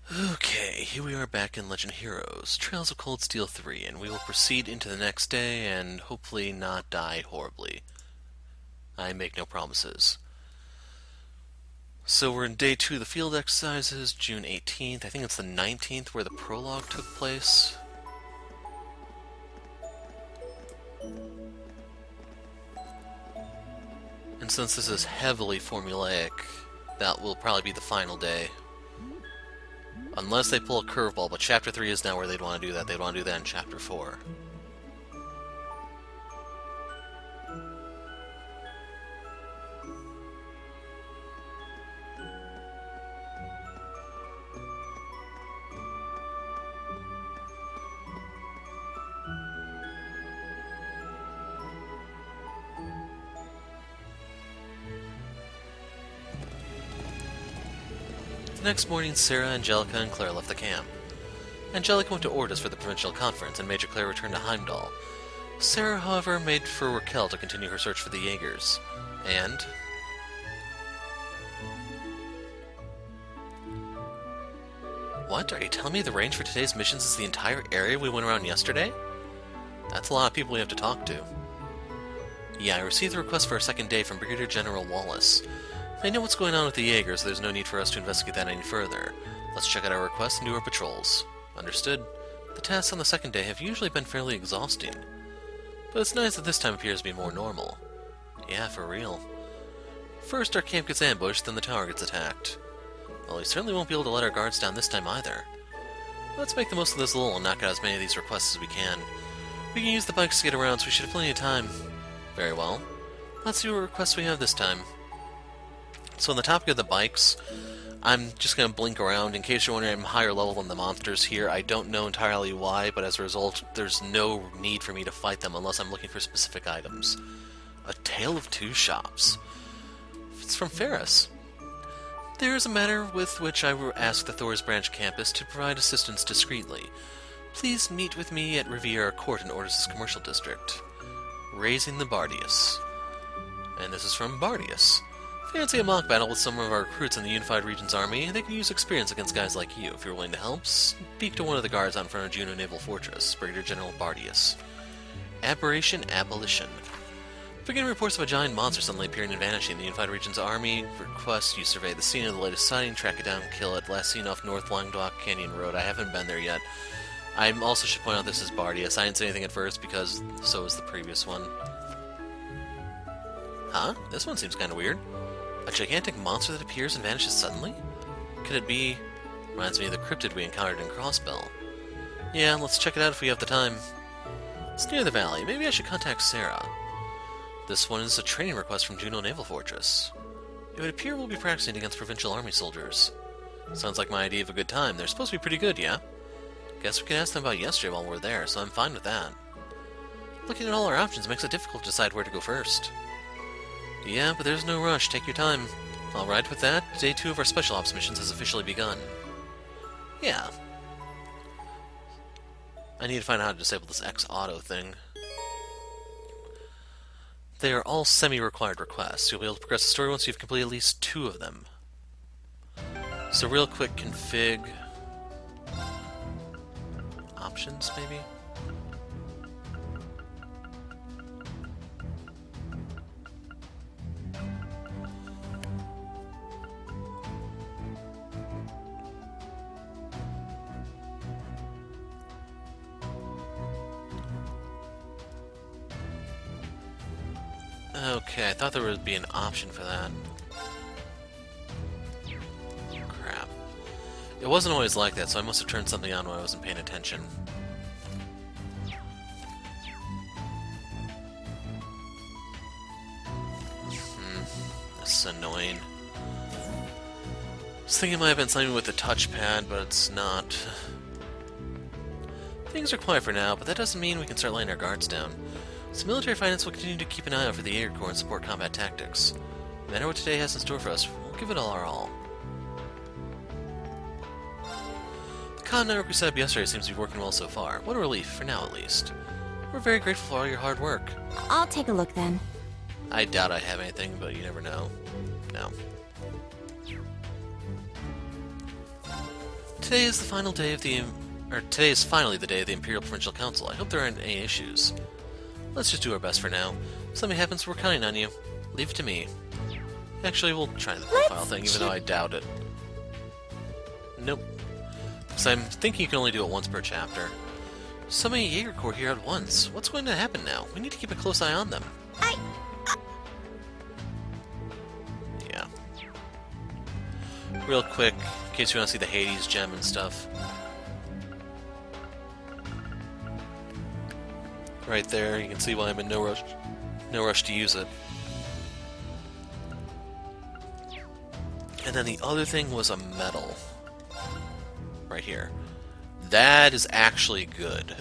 Okay, here we are back in Legend Heroes, Trails of Cold Steel 3, and we will proceed into the next day and hopefully not die horribly. I make no promises. So we're in day 2 of the field exercises, June 18th. I think it's the 19th where the prologue took place. And since this is heavily formulaic, that will probably be the final day. Unless they pull a curveball, but Chapter 3 is now where they'd want to do that. They'd want to do that in Chapter 4. The next morning, Sarah, Angelica, and Claire left the camp. Angelica went to Ordis for the Provincial Conference, and Major Claire returned to Heimdall. Sarah, however, made for Raquel to continue her search for the Jaegers. And... What? Are you telling me the range for today's missions is the entire area we went around yesterday? That's a lot of people we have to talk to. Yeah, I received the request for a second day from Brigadier General Wallace. They know what's going on with the Jaegers, so there's no need for us to investigate that any further. Let's check out our request and do our patrols. Understood. The tasks on the second day have usually been fairly exhausting. But it's nice that this time appears to be more normal. Yeah, for real. First our camp gets ambushed, then the tower gets attacked. Well, we certainly won't be able to let our guards down this time either. Let's make the most of this lull and knock out as many of these requests as we can. We can use the bikes to get around, so we should have plenty of time. Very well. Let's see what requests we have this time. So on the topic of the bikes, I'm just going to blink around. In case you're wondering, I'm higher level than the monsters here. I don't know entirely why, but as a result, there's no need for me to fight them unless I'm looking for specific items. A Tale of Two Shops. It's from Ferris. There is a matter with which I will ask the Thor's Branch campus to provide assistance discreetly. Please meet with me at Riviera Court in Ordis' commercial district. Raising the Bardias. And this is from Bardias. Fancy a mock battle with some of our recruits in the Unified Regions Army. They can use experience against guys like you. If you're willing to help, speak to one of the guards out front of Juno Naval Fortress, Brigadier General Bardias. Aberration Abolition. Beginning reports of a giant monster suddenly appearing and vanishing in the Unified Regions Army. Request you survey the scene of the latest sighting, track it down, kill it. Last seen off North Languedoc Canyon Road. I haven't been there yet. I also should point out this is Bardias. I didn't say anything at first because so was the previous one. Huh? This one seems kind of weird. A gigantic monster that appears and vanishes suddenly? Could it be... Reminds me of the cryptid we encountered in Crossbell. Yeah, let's check it out if we have the time. It's near the valley. Maybe I should contact Sarah. This one is a training request from Juno Naval Fortress. It would appear we'll be practicing against Provincial Army soldiers. Sounds like my idea of a good time. They're supposed to be pretty good, yeah? Guess we can ask them about yesterday while we're there, so I'm fine with that. Looking at all our options makes it difficult to decide where to go first. Yeah, but there's no rush. Take your time. Alright, with that, day 2 of our Special Ops missions has officially begun. Yeah. I need to find out how to disable this X-Auto thing. They are all semi-required requests. You'll be able to progress the story once you've completed at least 2 of them. So real quick, config... Options, maybe? Okay, I thought there would be an option for that. Crap. It wasn't always like that, so I must have turned something on when I wasn't paying attention. This is annoying. I was thinking it might have been something with the touchpad, but it's not. Things are quiet for now, but that doesn't mean we can start laying our guards down. So military finance will continue to keep an eye out for the Jaeger Corps and support combat tactics. No matter what today has in store for us, we'll give it all our all. The con network we set up yesterday seems to be working well so far. What a relief, for now at least. We're very grateful for all your hard work. I'll take a look then. I doubt I have anything, but you never know. No. Today is finally the day of the Imperial Provincial Council. I hope there aren't any issues. Let's just do our best for now. If something happens, we're counting on you. Leave it to me. Actually, we'll try the profile thing, even though I doubt it. Nope. Because I'm thinking you can only do it once per chapter. So many Jaeger Corps here at once. What's going to happen now? We need to keep a close eye on them. Yeah. Real quick, in case you want to see the Hades gem and stuff. Right there, you can see why I'm in no rush to use it. And then the other thing was a medal. Right here. That is actually good.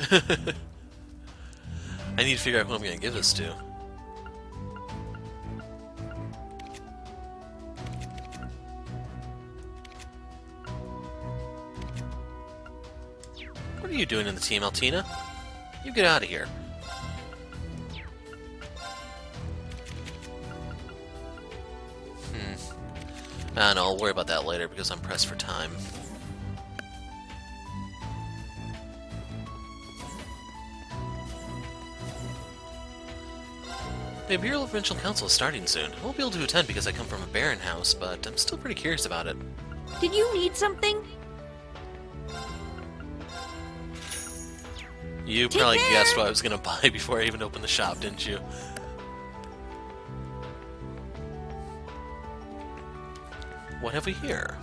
I need to figure out who I'm going to give this to. What are you doing in the team, Altina? You get out of here. I don't know, I'll worry about that later because I'm pressed for time. The Imperial Provincial Council is starting soon. I won't be able to attend because I come from a barren house, but I'm still pretty curious about it. Did you need something? You probably guessed what I was going to buy before I even opened the shop, didn't you? What have we here?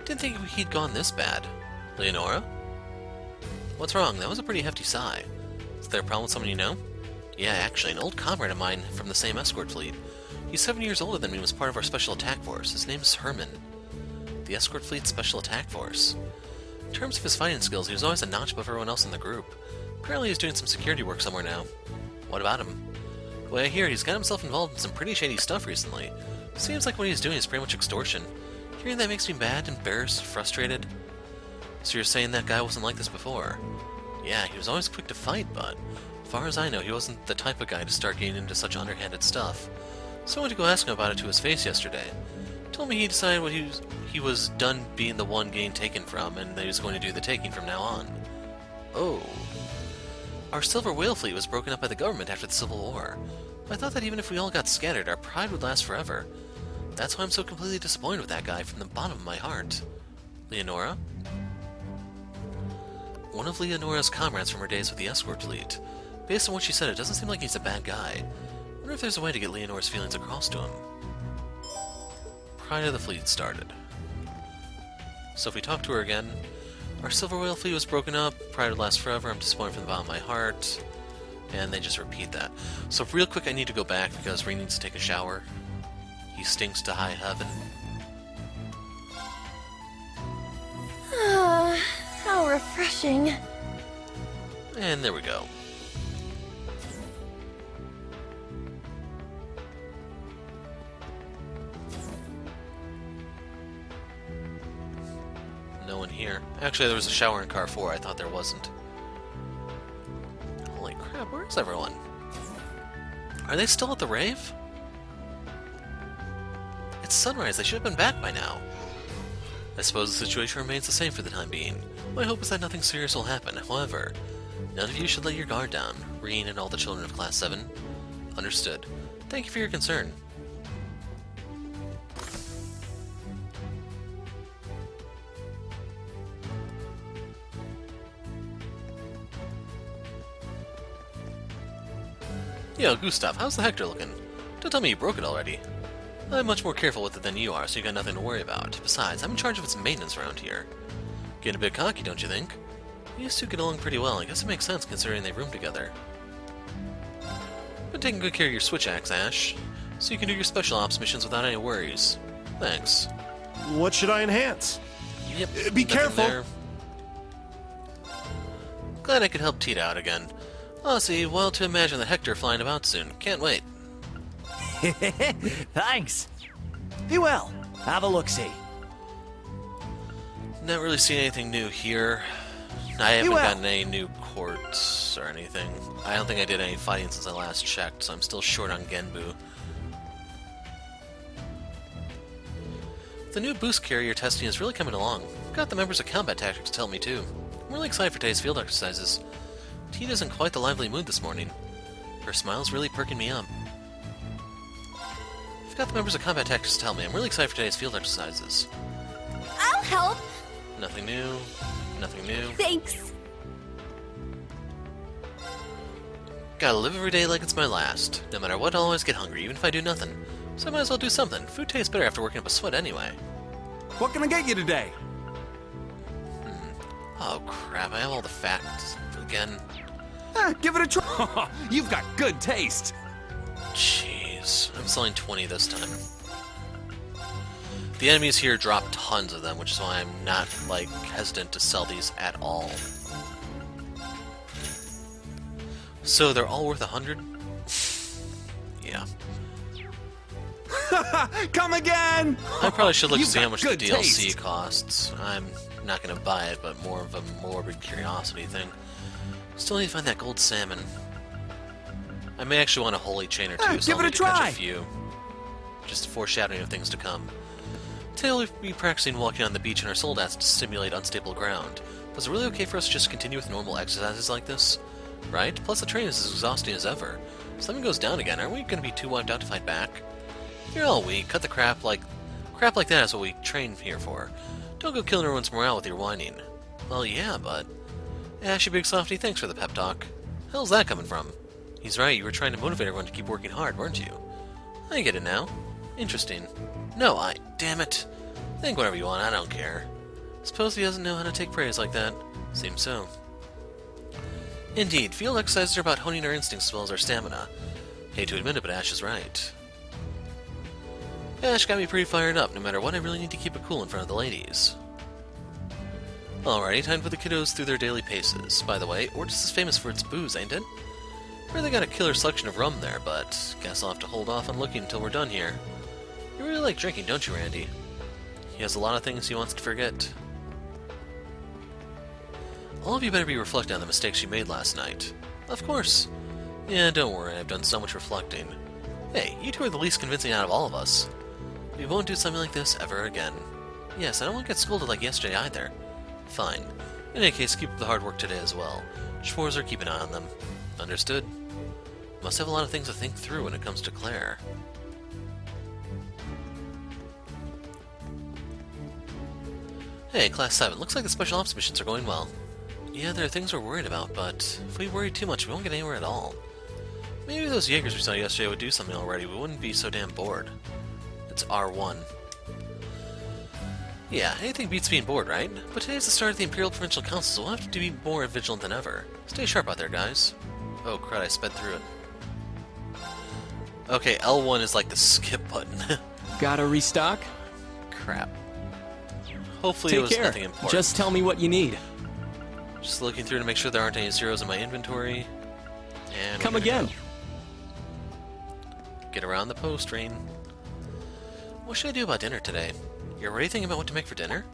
Didn't think he'd gone this bad. Leonora? What's wrong? That was a pretty hefty sigh. Is there a problem with someone you know? Yeah, actually, an old comrade of mine from the same escort fleet. He's 7 years older than me and was part of our special attack force. His name's Herman. The escort fleet's special attack force. In terms of his fighting skills, he was always a notch above everyone else in the group. Apparently he's doing some security work somewhere now. What about him? The way I hear, he's got himself involved in some pretty shady stuff recently. Seems like what he's doing is pretty much extortion. Hearing that makes me mad, embarrassed, frustrated. So you're saying that guy wasn't like this before? Yeah, he was always quick to fight, but as far as I know, he wasn't the type of guy to start getting into such underhanded stuff. So I went to go ask him about it to his face yesterday. Told me he decided what he was done being the one getting taken from, and that he was going to do the taking from now on. Oh. Our Silver Whale fleet was broken up by the government after the Civil War. I thought that even if we all got scattered, our pride would last forever. That's why I'm so completely disappointed with that guy from the bottom of my heart. Leonora? One of Leonora's comrades from her days with the escort fleet. Based on what she said, it doesn't seem like he's a bad guy. I wonder if there's a way to get Leonora's feelings across to him. Pride of the fleet started. So if we talk to her again, our Silver Whale fleet was broken up, pride would last forever, I'm disappointed from the bottom of my heart. And they just repeat that. So real quick, I need to go back because Ring needs to take a shower. He stinks to high heaven. How refreshing. And there we go. No one here. Actually, there was a shower in car 4. I thought there wasn't. Holy crap, where is everyone? Are they still at the rave? It's sunrise, they should have been back by now. I suppose the situation remains the same for the time being. My hope is that nothing serious will happen. However, none of you should let your guard down. Reen and all the children of Class 7. Understood. Thank you for your concern. Yo, Gustav, how's the Hector looking? Don't tell me you broke it already. I'm much more careful with it than you are, so you got nothing to worry about. Besides, I'm in charge of its maintenance around here. Getting a bit cocky, don't you think? These two get along pretty well. I guess it makes sense considering they room together. Been taking good care of your switch axe, Ash, so you can do your special ops missions without any worries. Thanks. What should I enhance? Yep. Be careful. There. Glad I could help Teat out again. Honestly, wild to imagine the Hector flying about soon. Can't wait. Thanks. Be well. Have a look-see. Not really seeing anything new here. I haven't gotten any new courts or anything. I don't think I did any fighting since I last checked, so I'm still short on Genbu. The new boost carrier testing is really coming along. Got the members of Combat Tactics to tell me too. I'm really excited for today's field exercises. Tina's in quite the lively mood this morning. Her smile's really perking me up. I've got the members of Combat Tactics to tell me. I'm really excited for today's field exercises. I'll help. Nothing new. Nothing new. Thanks. Gotta live every day like it's my last. No matter what, I'll always get hungry, even if I do nothing. So I might as well do something. Food tastes better after working up a sweat anyway. What can I get you today? Oh crap, I have all the facts again. Give it a try. You've got good taste. Jeez, I'm selling 20 this time. The enemies here drop tons of them, which is why I'm not, like, hesitant to sell these at all. So they're all worth 100? Yeah. Come again! I probably should look to You've see how got much the good DLC taste. costs. I'm not going to buy it, but more of a morbid curiosity thing. Still need to find that gold salmon. I may actually want a holy chain or two, so give I'll it a need to catch try. a few. Just a foreshadowing of things to come. Today we'll be practicing walking on the beach in our soldats to simulate unstable ground. But is it really okay for us to just continue with normal exercises like this? Right? Plus the train is as exhausting as ever. If something goes down again, aren't we going to be too wiped out to fight back? You're all weak. Cut the crap like that is what we train here for. Don't go killing everyone's morale with your whining. Well, yeah, but... Ashy Big Softy, thanks for the pep talk. How's that coming from? He's right, you were trying to motivate everyone to keep working hard, weren't you? I get it now. Interesting. No, damn it. Think whatever you want, I don't care. Suppose he doesn't know how to take praise like that. Seems so. Indeed, field exercises are about honing our instincts as well as our stamina. Hate to admit it, but Ash is right. Ash got me pretty fired up. No matter what, I really need to keep it cool in front of the ladies. Alrighty, time to put the kiddos through their daily paces. By the way, Ortis is famous for its booze, ain't it? Really got a killer selection of rum there, but guess I'll have to hold off on looking until we're done here. You really like drinking, don't you, Randy? He has a lot of things he wants to forget. All of you better be reflecting on the mistakes you made last night. Of course. Yeah, don't worry, I've done so much reflecting. Hey, you two are the least convincing out of all of us. We won't do something like this ever again. Yes, I don't want to get scolded like yesterday either. Fine. In any case, keep up the hard work today as well. Schwarzer, keep an eye on them. Understood? Must have a lot of things to think through when it comes to Claire. Hey, Class 7, looks like the special ops missions are going well. Yeah, there are things we're worried about, but if we worry too much, we won't get anywhere at all. Maybe those Jaegers we saw yesterday would do something already, we wouldn't be so damn bored. It's R1. Yeah, anything beats being bored, right? But today's the start of the Imperial Provincial Council, so we'll have to be more vigilant than ever. Stay sharp out there, guys. Oh crud, I sped through it. Okay, L1 is like the skip button. Gotta restock? Crap. Hopefully it Take was care. nothing important. Just tell me what you need. Just looking through to make sure there aren't any zeros in my inventory. And Come we're gonna again. go. Get around the post train. What should I do about dinner today? You're already thinking about what to make for dinner?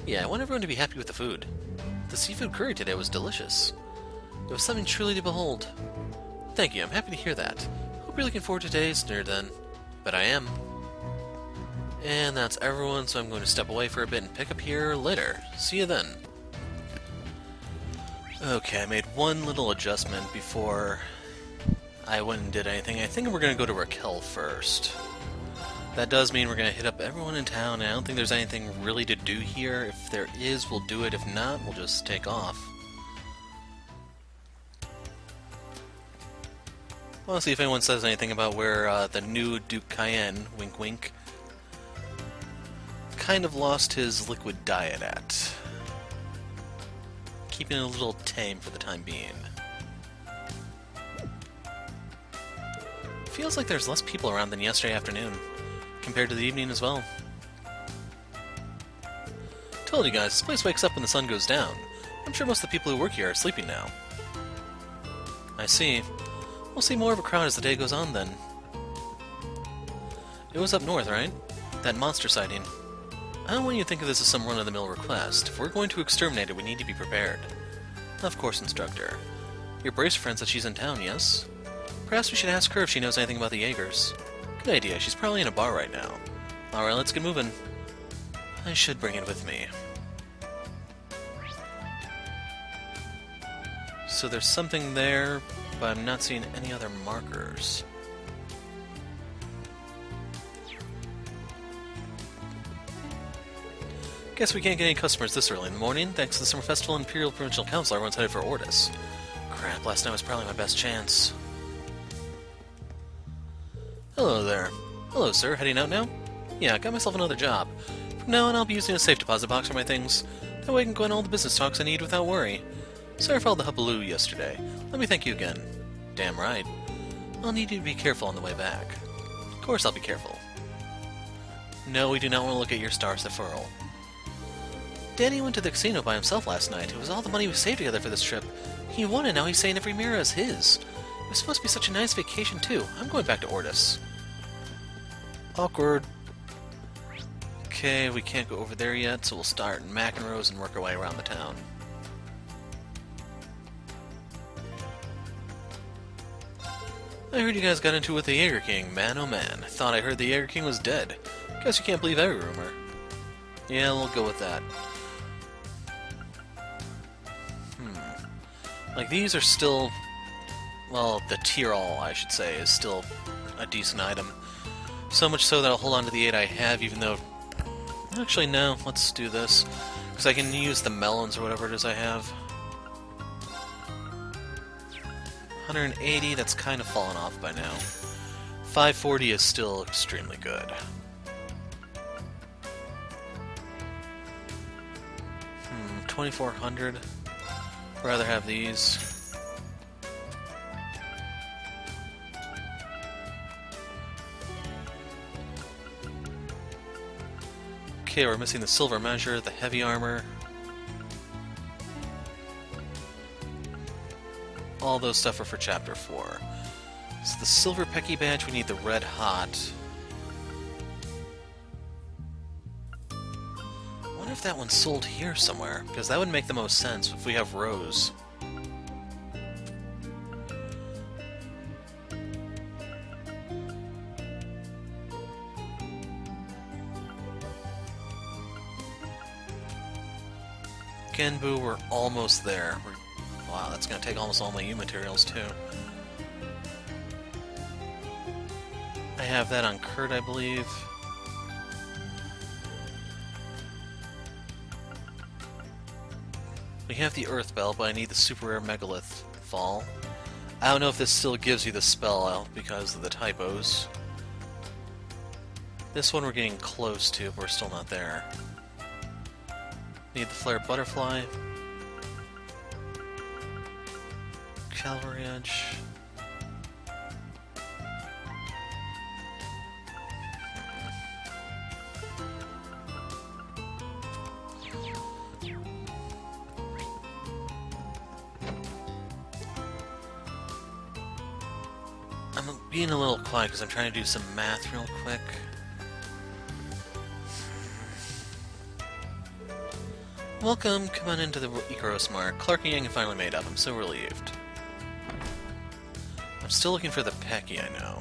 Yeah, I want everyone to be happy with the food. The seafood curry today was delicious. It was something truly to behold. Thank you, I'm happy to hear that. Hope you're looking forward to today's dinner then. But I am. And that's everyone, so I'm going to step away for a bit and pick up here later. See you then. Okay, I made one little adjustment before I went and did anything. I think we're going to go to Raquel first. That does mean we're going to hit up everyone in town, and I don't think there's anything really to do here. If there is, we'll do it. If not, we'll just take off. I want to see if anyone says anything about where the new Duke Cayenne, wink wink, kind of lost his liquid diet at. Keeping it a little tame for the time being. Feels like there's less people around than yesterday afternoon, compared to the evening as well. Told you guys, this place wakes up when the sun goes down. I'm sure most of the people who work here are sleeping now. I see. We'll see more of a crowd as the day goes on then. It was up north, right? That monster sighting. I don't want you to think of this as some run-of-the-mill request. If we're going to exterminate it, we need to be prepared. Of course, Instructor. Your brace friend said she's in town, yes? Perhaps we should ask her if she knows anything about the Jaegers. Good idea, she's probably in a bar right now. Alright, let's get moving. I should bring it with me. So there's something there, but I'm not seeing any other markers. Guess we can't get any customers this early in the morning. Thanks to the Summer Festival and Imperial Provincial Council, everyone's headed for Ordis. Crap, last night was probably my best chance. Hello there. Hello, sir. Heading out now? Yeah, I got myself another job. From now on, I'll be using a safe deposit box for my things. That way I can go on all the business talks I need without worry. Sorry for all the hubbub yesterday. Let me thank you again. Damn right. I'll need you to be careful on the way back. Of course I'll be careful. No, we do not want to look at your stars deferral. Danny went to the casino by himself last night. It was all the money we saved together for this trip. He won, and now he's saying every mirror is his. It was supposed to be such a nice vacation, too. I'm going back to Ordis. Awkward. Okay, we can't go over there yet, so we'll start in McEnroe's and work our way around the town. I heard you guys got into it with the Jaeger King. Man, oh man. I thought I heard the Jaeger King was dead. Guess you can't believe every rumor. Yeah, we'll go with that. Like, these are still... Well, the Tearal, I should say, is still a decent item. So much so that I'll hold on to the 8 I have, even though... Actually, no. Let's do this. Because I can use the melons or whatever it is I have. 180, that's kind of fallen off by now. 540 is still extremely good. 2400. Rather have these. Okay, we're missing the silver measure, the heavy armor. All those stuff are for Chapter 4. So the silver Pecky badge, we need the red hot. I wonder if that one's sold here somewhere, because that would make the most sense if we have Rose. Genbu, we're almost there. Wow, that's going to take almost all my U materials, too. I have that on Kurt, I believe. We have the Earth Bell, but I need the super rare Megalith Fall. I don't know if this still gives you the spell because of the typos. This one we're getting close to, but we're still not there. Need the Flare Butterfly. Cavalry Edge. I'm being a little quiet because I'm trying to do some math real quick. Welcome, come on into the Ecorosmart. Clark and Yang have finally made up. I'm so relieved. I'm still looking for the Pecky, I know.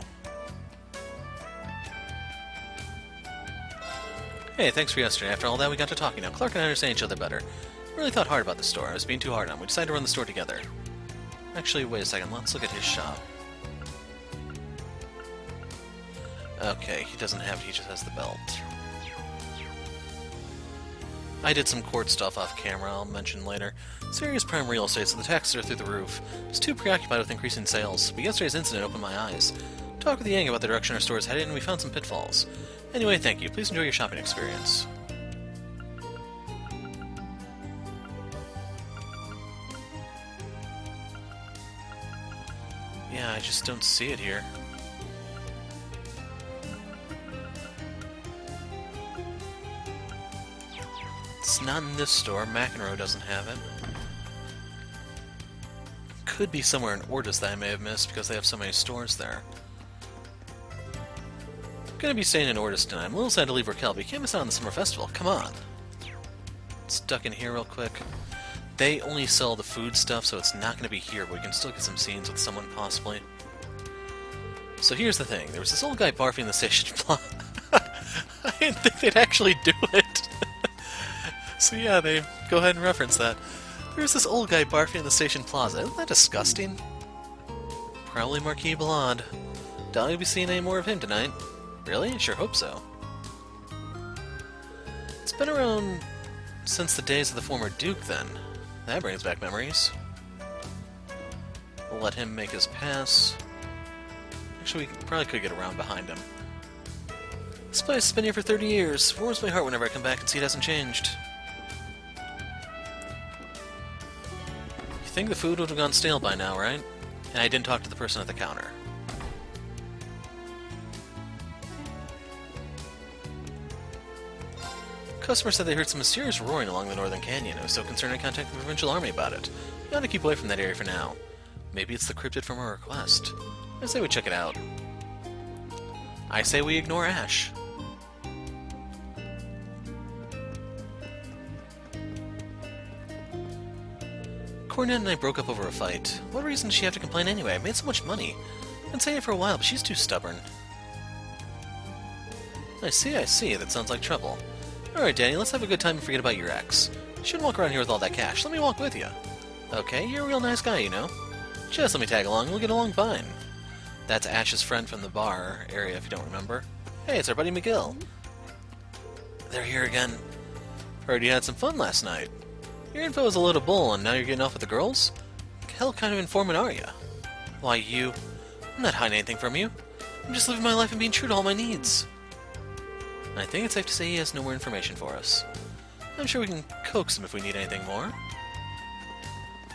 Hey, thanks for yesterday. After all that, we got to talking now. Clark and I understand each other better. I really thought hard about the store. I was being too hard on him. We decided to run the store together. Actually, wait a second. Let's look at his shop. Okay, he doesn't have it. He just has the belt. I did some court stuff off camera, I'll mention later. Serious prime real estate, so the taxes are through the roof. I was too preoccupied with increasing sales, but yesterday's incident opened my eyes. Talked with Yang about the direction our store is headed, and we found some pitfalls. Anyway, thank you. Please enjoy your shopping experience. Yeah, I just don't see it here. It's not in this store. McEnroe doesn't have it. Could be somewhere in Ordis that I may have missed because they have so many stores there. I'm gonna be staying in Ordis tonight. I'm a little sad to leave Raquel, but you can't miss out on the summer festival. Come on. It's duck in here real quick. They only sell the food stuff, so it's not gonna be here, but we can still get some scenes with someone possibly. So here's the thing. There was this old guy barfing in the station. I didn't think they'd actually do it. So yeah, they go ahead and reference that. There's this old guy barfing in the station plaza. Isn't that disgusting? Probably Marquis Ballade. Doubt you'll be seeing any more of him tonight. Really? Sure hope so. It's been around since the days of the former Duke, then. That brings back memories. We'll let him make his pass. Actually, we probably could get around behind him. This place has been here for 30 years. Warms my heart whenever I come back and see it hasn't changed. You think the food would have gone stale by now, right? And I didn't talk to the person at the counter. Customer said they heard some mysterious roaring along the northern canyon. I was so concerned I contacted the Provincial Army about it. You ought to keep away from that area for now. Maybe it's the cryptid from our request. I say we check it out. I say we ignore Ash. Cornet and I broke up over a fight. What reason does she have to complain anyway? I made so much money. I've been saying it for a while, but she's too stubborn. I see. That sounds like trouble. Alright, Danny, let's have a good time and forget about your ex. You shouldn't walk around here with all that cash. Let me walk with you. Okay, you're a real nice guy, you know. Just let me tag along, we'll get along fine. That's Ash's friend from the bar area, if you don't remember. Hey, it's our buddy McGill. They're here again. Heard you had some fun last night. Your info is a load of bull, and now you're getting off with the girls? Hell kind of informant are you? Why, you... I'm not hiding anything from you. I'm just living my life and being true to all my needs. I think it's safe to say he has no more information for us. I'm sure we can coax him if we need anything more.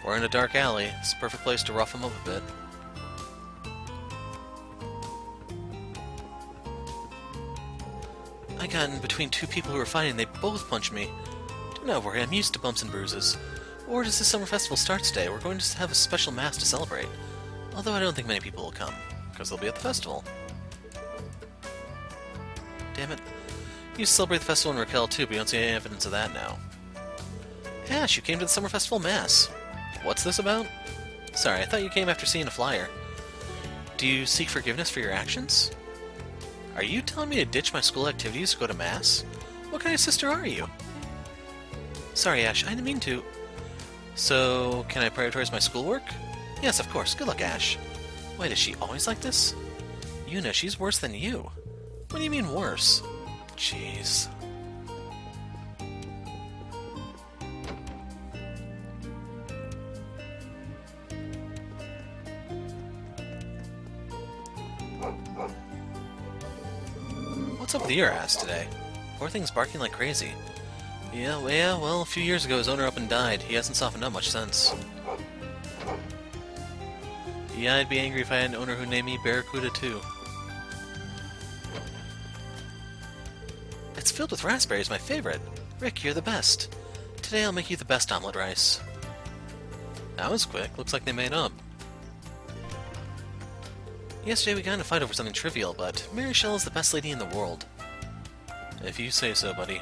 We're in a dark alley. It's a perfect place to rough him up a bit. I got in between two people who were fighting. They both punched me. Do not worry, I'm used to bumps and bruises. Or does the summer festival start today? We're going to have a special mass to celebrate. Although I don't think many people will come, because they'll be at the festival. Damn it. You used to celebrate the festival in Raquel too, but you don't see any evidence of that now. Ash, you came to the summer festival mass. What's this about? Sorry, I thought you came after seeing a flyer. Do you seek forgiveness for your actions? Are you telling me to ditch my school activities to go to mass? What kind of sister are you? Sorry, Ash, I didn't mean to. So, can I prioritize my schoolwork? Yes, of course. Good luck, Ash. Wait, is she always like this? Yuna, she's worse than you. What do you mean worse? Jeez. What's up with your ass today? Poor thing's barking like crazy. Yeah, well, a few years ago his owner up and died. He hasn't softened up much since. Yeah, I'd be angry if I had an owner who named me Barracuda too. It's filled with raspberries, my favorite. Rick, you're the best. Today I'll make you the best omelet rice. That was quick. Looks like they made up. Yesterday we got in a fight over something trivial, but Mary Shell is the best lady in the world. If you say so, buddy.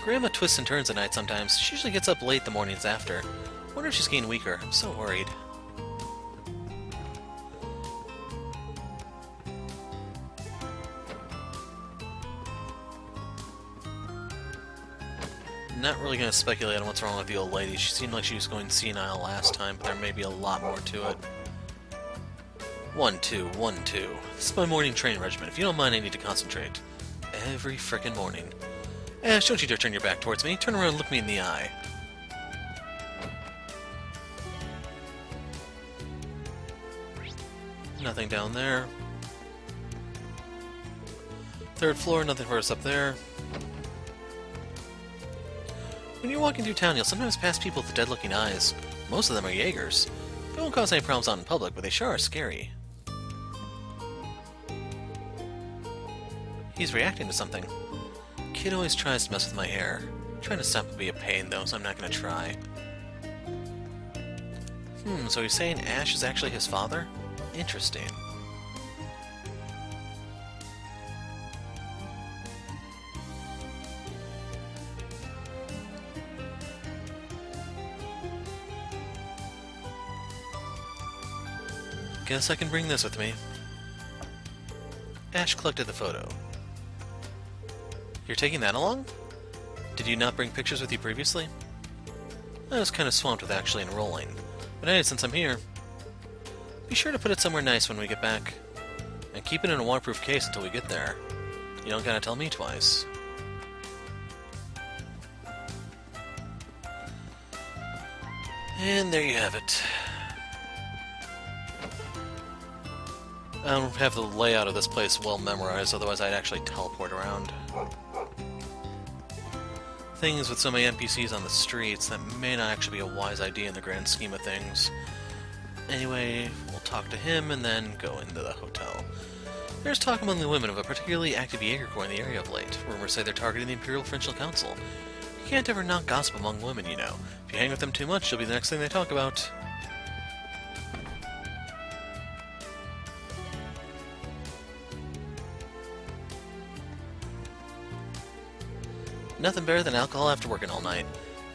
Grandma twists and turns at night sometimes. She usually gets up late the mornings after. Wonder if she's getting weaker. I'm so worried. Not really going to speculate on what's wrong with the old lady. She seemed like she was going senile last time, but there may be a lot more to it. 1, 2, 1, 2. This is my morning training regimen. If you don't mind, I need to concentrate. Every frickin' morning. Ash, don't you dare turn your back towards me. Turn around and look me in the eye. Nothing down there. Third floor, nothing for us up there. When you're walking through town, you'll sometimes pass people with dead-looking eyes. Most of them are Jaegers. They won't cause any problems out in public, but they sure are scary. He's reacting to something. Kid always tries to mess with my hair. I'm trying to stop would be a pain, though, so I'm not going to try. So you're saying Ash is actually his father? Interesting. Guess I can bring this with me. Ash collected the photo. You're taking that along? Did you not bring pictures with you previously? I was kind of swamped with actually enrolling. But hey, since I'm here, be sure to put it somewhere nice when we get back. And keep it in a waterproof case until we get there. You don't gotta tell me twice. And there you have it. I don't have the layout of this place well memorized, otherwise I'd actually teleport around. Things with so many NPCs on the streets, that may not actually be a wise idea in the grand scheme of things. Anyway, we'll talk to him and then go into the hotel. There's talk among the women of a particularly active Jaeger Corps in the area of late. Rumors say they're targeting the Imperial Provincial Council. You can't ever not gossip among women, you know. If you hang with them too much, you'll be the next thing they talk about. Nothing better than alcohol after working all night.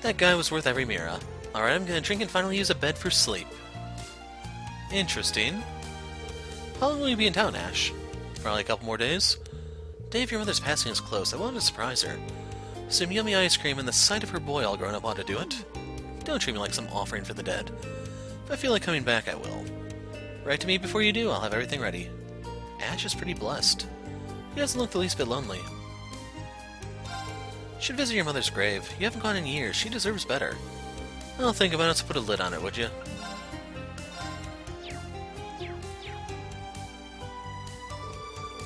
That guy was worth every Mira. Alright, I'm gonna drink and finally use a bed for sleep. Interesting. How long will you be in town, Ash? Probably a couple more days? Day of your mother's passing is close. I wanted to surprise her. Some yummy ice cream and the sight of her boy all grown up ought to do it. Don't treat me like some offering for the dead. If I feel like coming back, I will. Write to me before you do, I'll have everything ready. Ash is pretty blessed. He doesn't look the least bit lonely. Should visit your mother's grave. You haven't gone in years. She deserves better. I'll think about it, so put a lid on it, would you?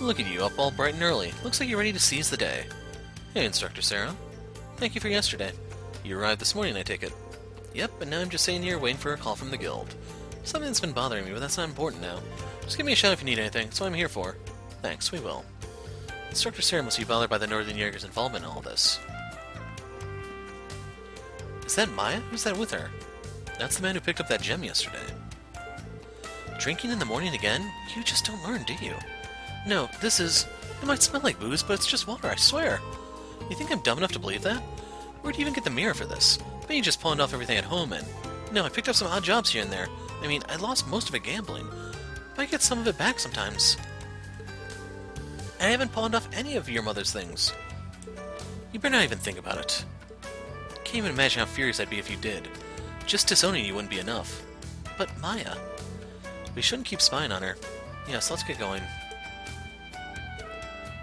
Look at you, up all bright and early. Looks like you're ready to seize the day. Hey, Instructor Sarah. Thank you for yesterday. You arrived this morning, I take it. Yep, and now I'm just sitting here waiting for a call from the guild. Something's been bothering me, but that's not important now. Just give me a shout if you need anything, that's what I'm here for. Thanks, we will. Instructor Sarah must be bothered by the Northern Jaeger's involvement in all this. Is that Maya? Who's that with her? That's the man who picked up that gem yesterday. Drinking in the morning again? You just don't learn, do you? No, this is... It might smell like booze, but it's just water, I swear. You think I'm dumb enough to believe that? Where'd you even get the mirror for this? Bet you just pawned off everything at home and... No, I picked up some odd jobs here and there. I mean, I lost most of it gambling. But I get some of it back sometimes. I haven't pawned off any of your mother's things. You better not even think about it. Can't even imagine how furious I'd be if you did. Just disowning you wouldn't be enough. But Maya... We shouldn't keep spying on her. Yes, let's get going.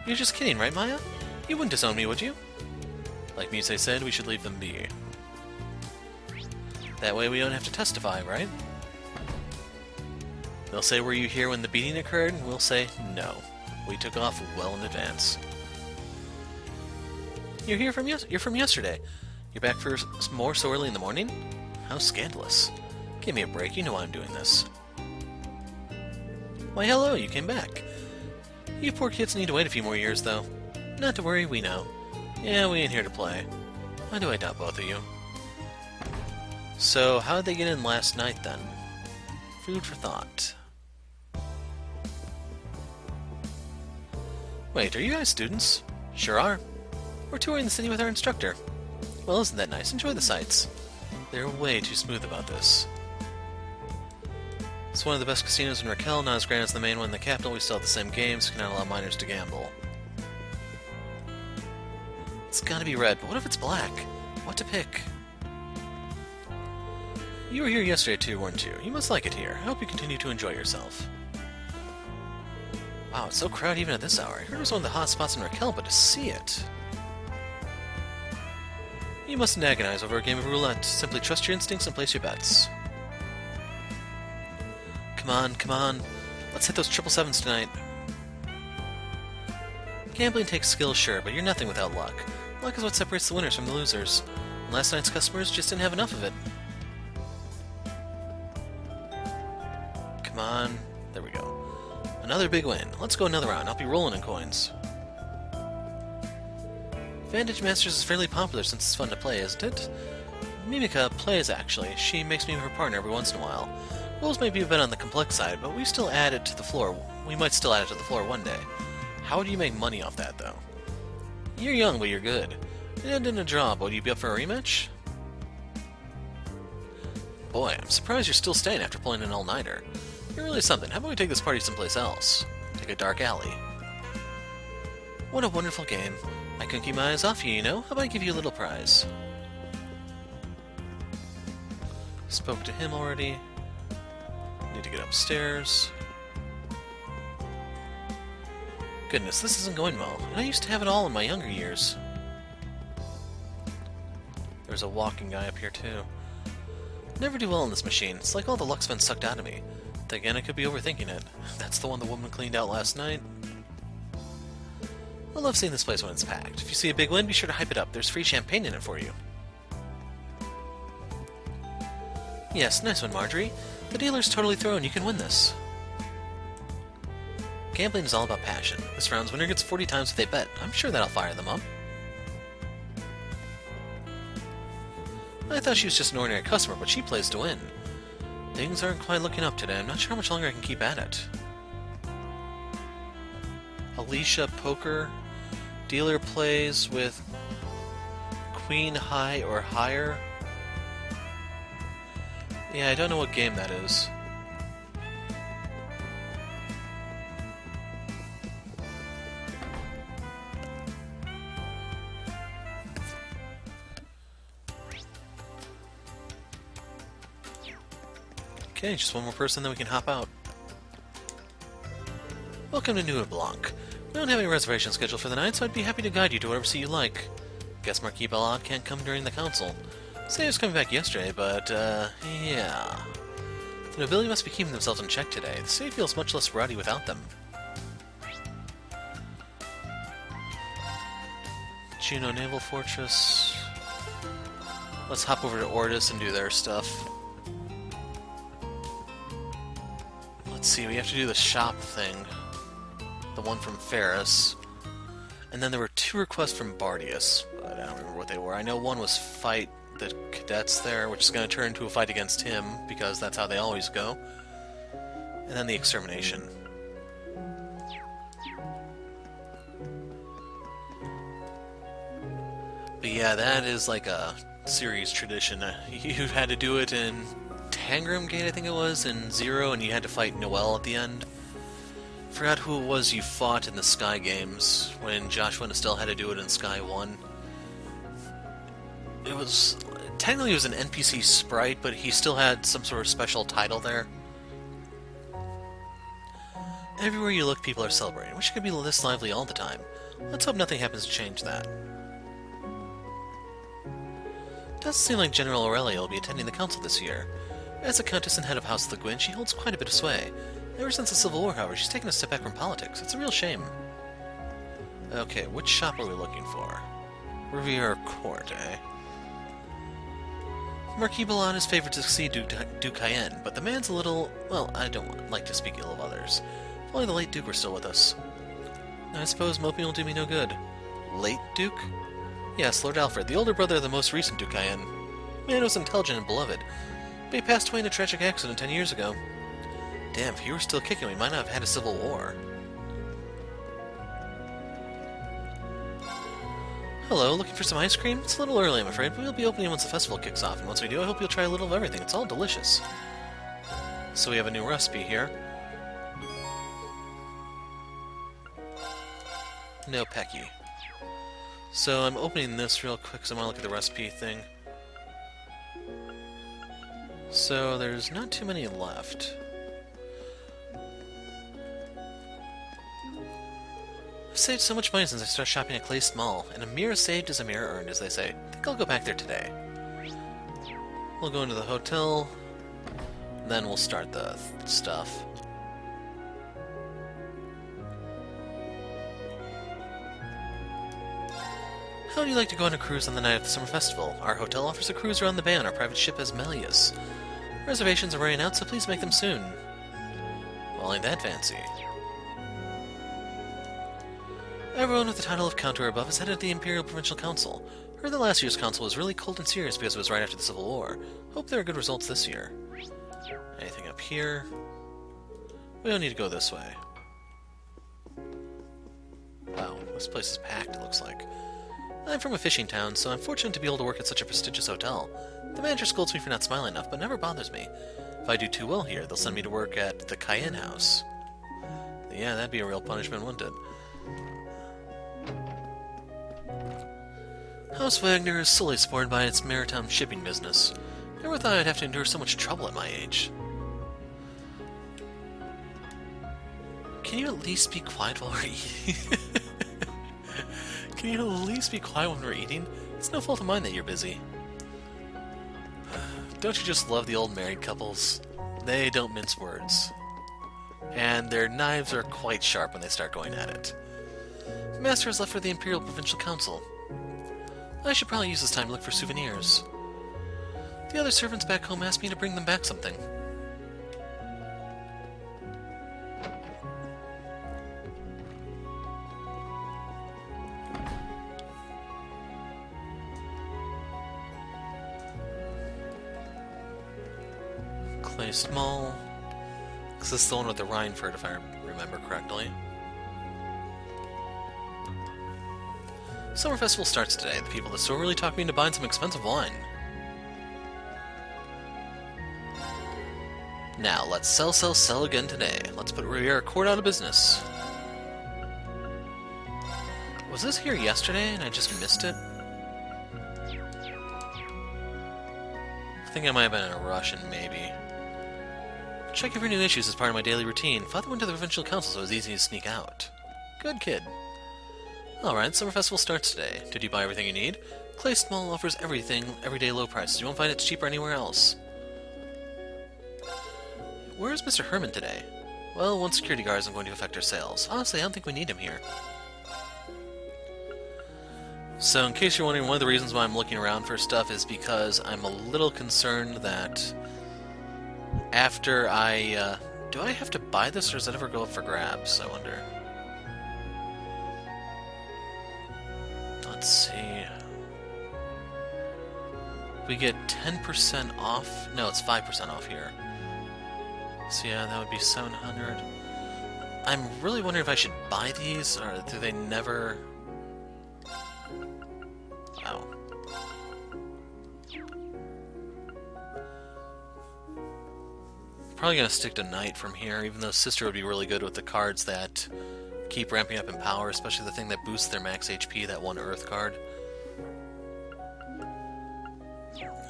You're just kidding, right, Maya? You wouldn't disown me, would you? Like Muse said, we should leave them be. That way we don't have to testify, right? They'll say, were you here when the beating occurred? And we'll say, no. We took off well in advance. You're from yesterday. You're back for more so early in the morning? How scandalous. Give me a break, you know why I'm doing this. Why hello, you came back. You poor kids need to wait a few more years, though. Not to worry, we know. Yeah, we ain't here to play. Why do I doubt both of you? So, how did they get in last night, then? Food for thought. Wait, are you guys students? Sure are. We're touring the city with our instructor. Well, isn't that nice? Enjoy the sights. They're way too smooth about this. It's one of the best casinos in Raquel, not as grand as the main one in the capital. We still have the same games, so cannot allow minors to gamble. It's gotta be red, but what if it's black? What to pick? You were here yesterday too, weren't you? You must like it here. I hope you continue to enjoy yourself. Wow, it's so crowded even at this hour. I heard it was one of the hot spots in Raquel, but to see it... You mustn't agonize over a game of roulette. Simply trust your instincts and place your bets. Come on, come on. Let's hit those 777s tonight. Gambling takes skill, sure, but you're nothing without luck. Luck is what separates the winners from the losers. And last night's customers just didn't have enough of it. Come on. There we go. Another big win. Let's go another round. I'll be rolling in coins. Vantage Masters is fairly popular since it's fun to play, isn't it? Mimika plays, actually. She makes me her partner every once in a while. Rules may be a bit on the complex side, but we still add it to the floor. We might still add it to the floor one day. How do you make money off that, though? You're young, but you're good. It ended in a draw, but would you be up for a rematch? Boy, I'm surprised you're still staying after pulling an all-nighter. You're really something. How about we take this party someplace else? Take a dark alley. What a wonderful game. I couldn't keep my eyes off you, you know? How about I give you a little prize? Spoke to him already. Need to get upstairs. Goodness, this isn't going well. And I used to have it all in my younger years. There's a walking guy up here, too. Never do well in this machine. It's like all the luck's been sucked out of me. Then again, I could be overthinking it. That's the one the woman cleaned out last night. I love seeing this place when it's packed. If you see a big win, be sure to hype it up. There's free champagne in it for you. Yes, nice one, Marjorie. The dealer's totally thrown. You can win this. Gambling is all about passion. This round's winner gets 40 times what they bet. I'm sure that'll fire them up. I thought she was just an ordinary customer, but she plays to win. Things aren't quite looking up today. I'm not sure how much longer I can keep at it. Alicia Poker. Dealer plays with Queen High or higher. Yeah, I don't know what game that is. Okay, just one more person, then we can hop out. Welcome to New Blanc. We don't have any reservations scheduled for the night, so I'd be happy to guide you to whatever seat you like. Guess Marquis Ballard can't come during the council. Said he was coming back yesterday, but, yeah. The nobility must be keeping themselves in check today. The city feels much less rowdy without them. Juno Naval Fortress. Let's hop over to Ordis and do their stuff. Let's see, we have to do the shop thing. The one from Ferris. And then there were 2 requests from Bardias, but I don't remember what they were. I know one was fight the cadets there, which is going to turn into a fight against him, because that's how they always go. And then the extermination. But yeah, that is like a series tradition. You had to do it in Tangram Gate, I think it was, in 0, and you had to fight Noel at the end. Forgot who it was you fought in the Sky games, when Joshua and Estelle had to do it in Sky 1. It was... technically it was an NPC sprite, but he still had some sort of special title there. Everywhere you look, people are celebrating. Wish it could be this lively all the time. Let's hope nothing happens to change that. Doesn't seem like General Aurelia will be attending the council this year. As the Countess and head of House Le Guin, she holds quite a bit of sway. Ever since the Civil War, however, she's taken a step back from politics. It's a real shame. Okay, which shop are we looking for? Riviera Court, eh? Marquis Ballon is favored to succeed Duke Cayenne, but the man's a little... well, I don't like to speak ill of others. If only the late Duke were still with us. I suppose moping will do me no good. Late Duke? Yes, Lord Alfred, the older brother of the most recent Duke Cayenne. Man was intelligent and beloved, but he passed away in a tragic accident 10 years ago. Damn, if he were still kicking, we might not have had a civil war. Hello, looking for some ice cream? It's a little early, I'm afraid, but we'll be opening once the festival kicks off, and once we do, I hope you'll try a little of everything. It's all delicious. So we have a new recipe here. No Pecky. So I'm opening this real quick because I want to look at the recipe thing. So there's not too many left. I've saved so much money since I started shopping at Clay's Mall, and a mirror saved is a mirror earned, as they say. I think I'll go back there today. We'll go into the hotel, then we'll start the stuff. How would you like to go on a cruise on the night of the summer festival? Our hotel offers a cruise around the bay on our private ship as Melius. Reservations are running out, so please make them soon. Well, ain't that fancy. Everyone with the title of Count or above is headed to the Imperial Provincial Council. Heard that last year's council was really cold and serious because it was right after the Civil War. Hope there are good results this year. Anything up here? We don't need to go this way. Wow, this place is packed, it looks like. I'm from a fishing town, so I'm fortunate to be able to work at such a prestigious hotel. The manager scolds me for not smiling enough, but never bothers me. If I do too well here, they'll send me to work at the Cayenne House. Yeah, that'd be a real punishment, wouldn't it? House Wagner is solely supported by its maritime shipping business. Never thought I'd have to endure so much trouble at my age. Can you at least be quiet while we're eating? Can you at least be quiet when we're eating? It's no fault of mine that you're busy. Don't you just love the old married couples? They don't mince words. And their knives are quite sharp when they start going at it. The master has left for the Imperial Provincial Council. I should probably use this time to look for souvenirs. The other servants back home asked me to bring them back something. Clay Small. This is the one with the Rhineford, if I remember correctly. Summer Festival starts today. The people at the store really talked me into buying some expensive wine. Now, let's sell again today. Let's put Riviera Court out of business. Was this here yesterday and I just missed it? I think I might have been in a rush and maybe. Checking for new issues is part of my daily routine. Father went to the Provincial Council, so it was easy to sneak out. Good kid. Alright, Summer Festival starts today. Did you buy everything you need? Clay Small offers everything, everyday low prices. You won't find it cheaper anywhere else. Where is Mr. Herman today? Well, one security guard isn't going to affect our sales. Honestly, I don't think we need him here. So, in case you're wondering, one of the reasons why I'm looking around for stuff is because I'm a little concerned that after I, do I have to buy this, or does it ever go up for grabs, I wonder? Let's see. We get 10% off. No, it's 5% off here. So yeah, that would be 700. I'm really wondering if I should buy these, or do they never... Oh. Probably gonna stick to Knight from here, even though Sister would be really good with the cards that keep ramping up in power, especially the thing that boosts their max HP, that one Earth card.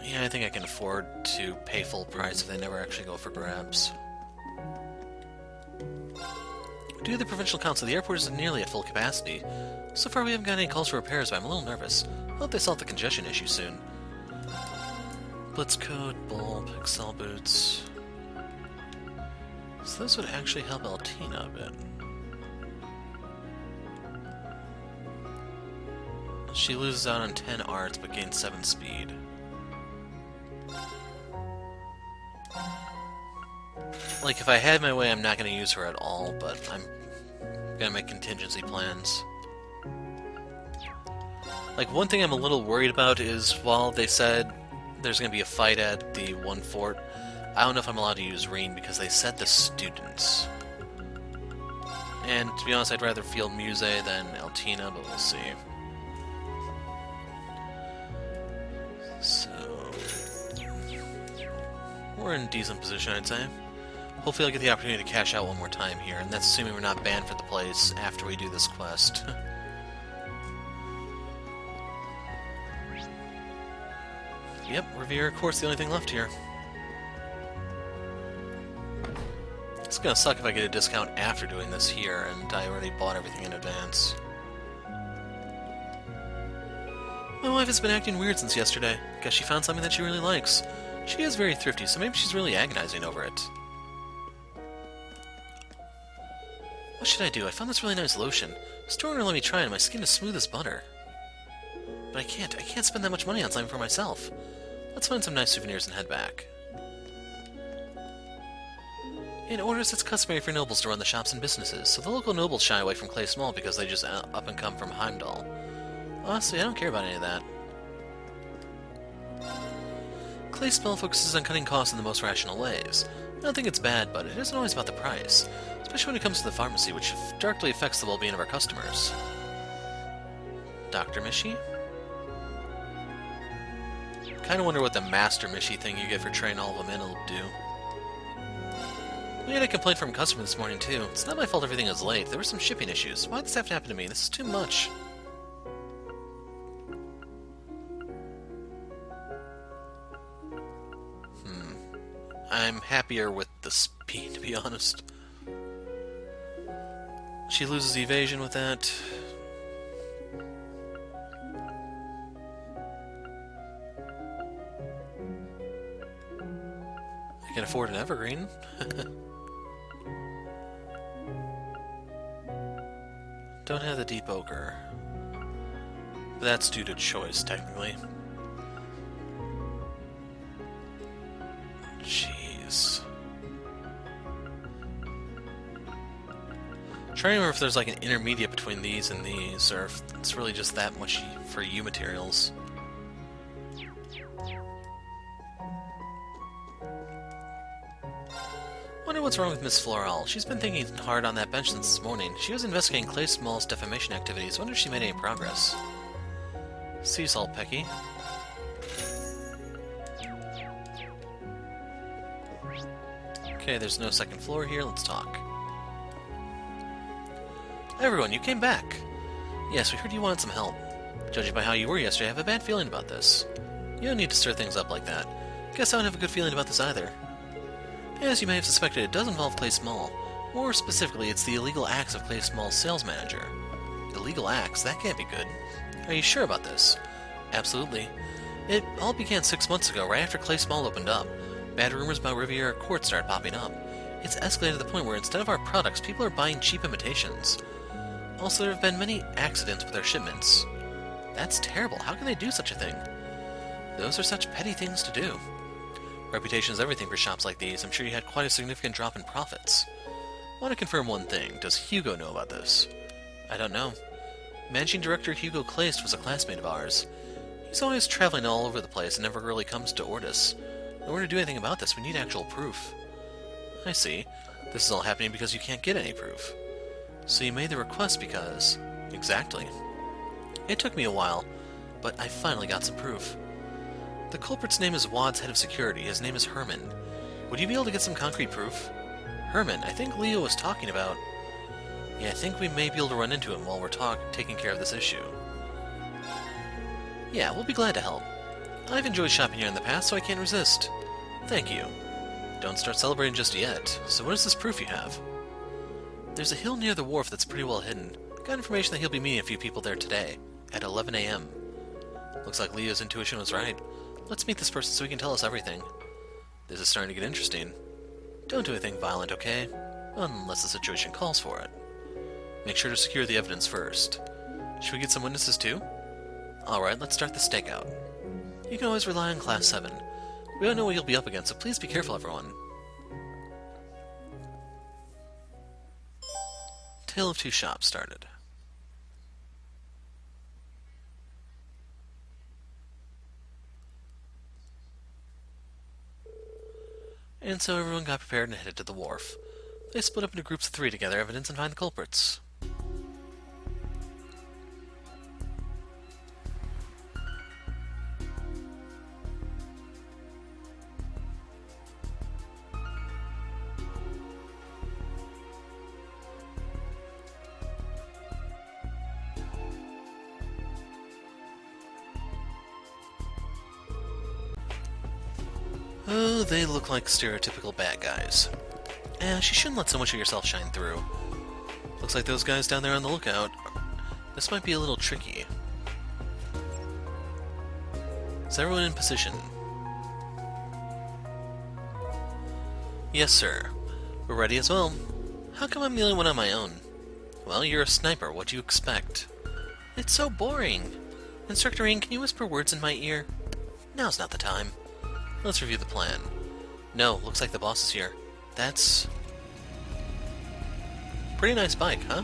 Yeah, I think I can afford to pay full price if they never actually go for grabs. Due to the Provincial Council, the airport is nearly at full capacity. So far we haven't got any calls for repairs, but I'm a little nervous. I hope they solve the congestion issue soon. Blitz Code, Bulb, Excel Boots... So this would actually help Altina a bit. She loses out on 10 arts, but gains 7 speed. Like, if I had my way, I'm not going to use her at all, but I'm going to make contingency plans. Like, one thing I'm a little worried about is, while they said there's going to be a fight at the one fort, I don't know if I'm allowed to use Reen because they said the students. And to be honest, I'd rather field Muse than Altina, but we'll see. So... we're in a decent position, I'd say. Hopefully I'll get the opportunity to cash out one more time here, and that's assuming we're not banned for the place after we do this quest. Yep, Riviera Court's the only thing left here. It's gonna suck if I get a discount after doing this here, and I already bought everything in advance. My wife has been acting weird since yesterday. Guess she found something that she really likes. She is very thrifty, so maybe she's really agonizing over it. What should I do? I found this really nice lotion. The store owner let me try it, and my skin is smooth as butter. But I can't spend that much money on something for myself. Let's find some nice souvenirs and head back. In orders, it's customary for nobles to run the shops and businesses, so the local nobles shy away from Clay Small because they just up and come from Heimdall. Honestly, I don't care about any of that. Clay Small focuses on cutting costs in the most rational ways. I don't think it's bad, but it isn't always about the price, especially when it comes to the pharmacy, which directly affects the well-being of our customers. Dr. Mishi? Kinda wonder what the Master Mishi thing you get for trading all of them in will do. We had a complaint from a customer this morning, too. It's not my fault everything is late. There were some shipping issues. Why'd this have to happen to me? This is too much. I'm happier with the speed, to be honest. She loses evasion with that. I can afford an evergreen. Don't have the deep ochre. But that's due to choice, technically. Jeez. Trying to remember if there's like an intermediate between these and these, or if it's really just that much for you materials. Wonder what's wrong with Miss Floral. She's been thinking hard on that bench since this morning. She was investigating Clay Small's defamation activities. Wonder if she made any progress. Sea salt, Pecky. Okay, there's no second floor here. Let's talk. Everyone, you came back. Yes, we heard you wanted some help. Judging by how you were yesterday, I have a bad feeling about this. You don't need to stir things up like that. Guess I don't have a good feeling about this either. As you may have suspected, it does involve Clay Small. More specifically, it's the illegal acts of Clay Small's sales manager. Illegal acts? That can't be good. Are you sure about this? Absolutely. It all began 6 months ago, right after Clay Small opened up. Bad rumors about Riviera Court started popping up. It's escalated to the point where instead of our products, people are buying cheap imitations. Also, there have been many accidents with their shipments. That's terrible. How can they do such a thing? Those are such petty things to do. Reputation is everything for shops like these. I'm sure you had quite a significant drop in profits. I want to confirm one thing. Does Hugo know about this? I don't know. Managing Director Hugo Claist was a classmate of ours. He's always traveling all over the place and never really comes to Ordis. In order to do anything about this, we need actual proof. I see. This is all happening because you can't get any proof. So you made the request because... Exactly. It took me a while, but I finally got some proof. The culprit's name is Wad's head of security. His name is Herman. Would you be able to get some concrete proof? Herman, I think Leo was talking about... Yeah, I think we may be able to run into him while we're taking care of this issue. Yeah, we'll be glad to help. I've enjoyed shopping here in the past, so I can't resist. Thank you. Don't start celebrating just yet. So what is this proof you have? There's a hill near the wharf that's pretty well hidden. Got information that he'll be meeting a few people there today, at 11 a.m. Looks like Leo's intuition was right. Let's meet this person so he can tell us everything. This is starting to get interesting. Don't do anything violent, okay? Unless the situation calls for it. Make sure to secure the evidence first. Should we get some witnesses too? Alright, let's start the stakeout. You can always rely on Class 7. We don't know what you'll be up against, so please be careful, everyone. Tale of Two Shops started. And so everyone got prepared and headed to the wharf. They split up into groups of 3 to gather evidence and find the culprits. Oh, they look like stereotypical bad guys. She shouldn't let so much of yourself shine through. Looks like those guys down there on the lookout. This might be a little tricky. Is everyone in position? Yes, sir. We're ready as well. How come I'm the only one on my own? Well, you're a sniper. What do you expect? It's so boring. Instructor Ian, can you whisper words in my ear? Now's not the time. Let's review the plan. No, looks like the boss is here. That's... pretty nice bike, huh?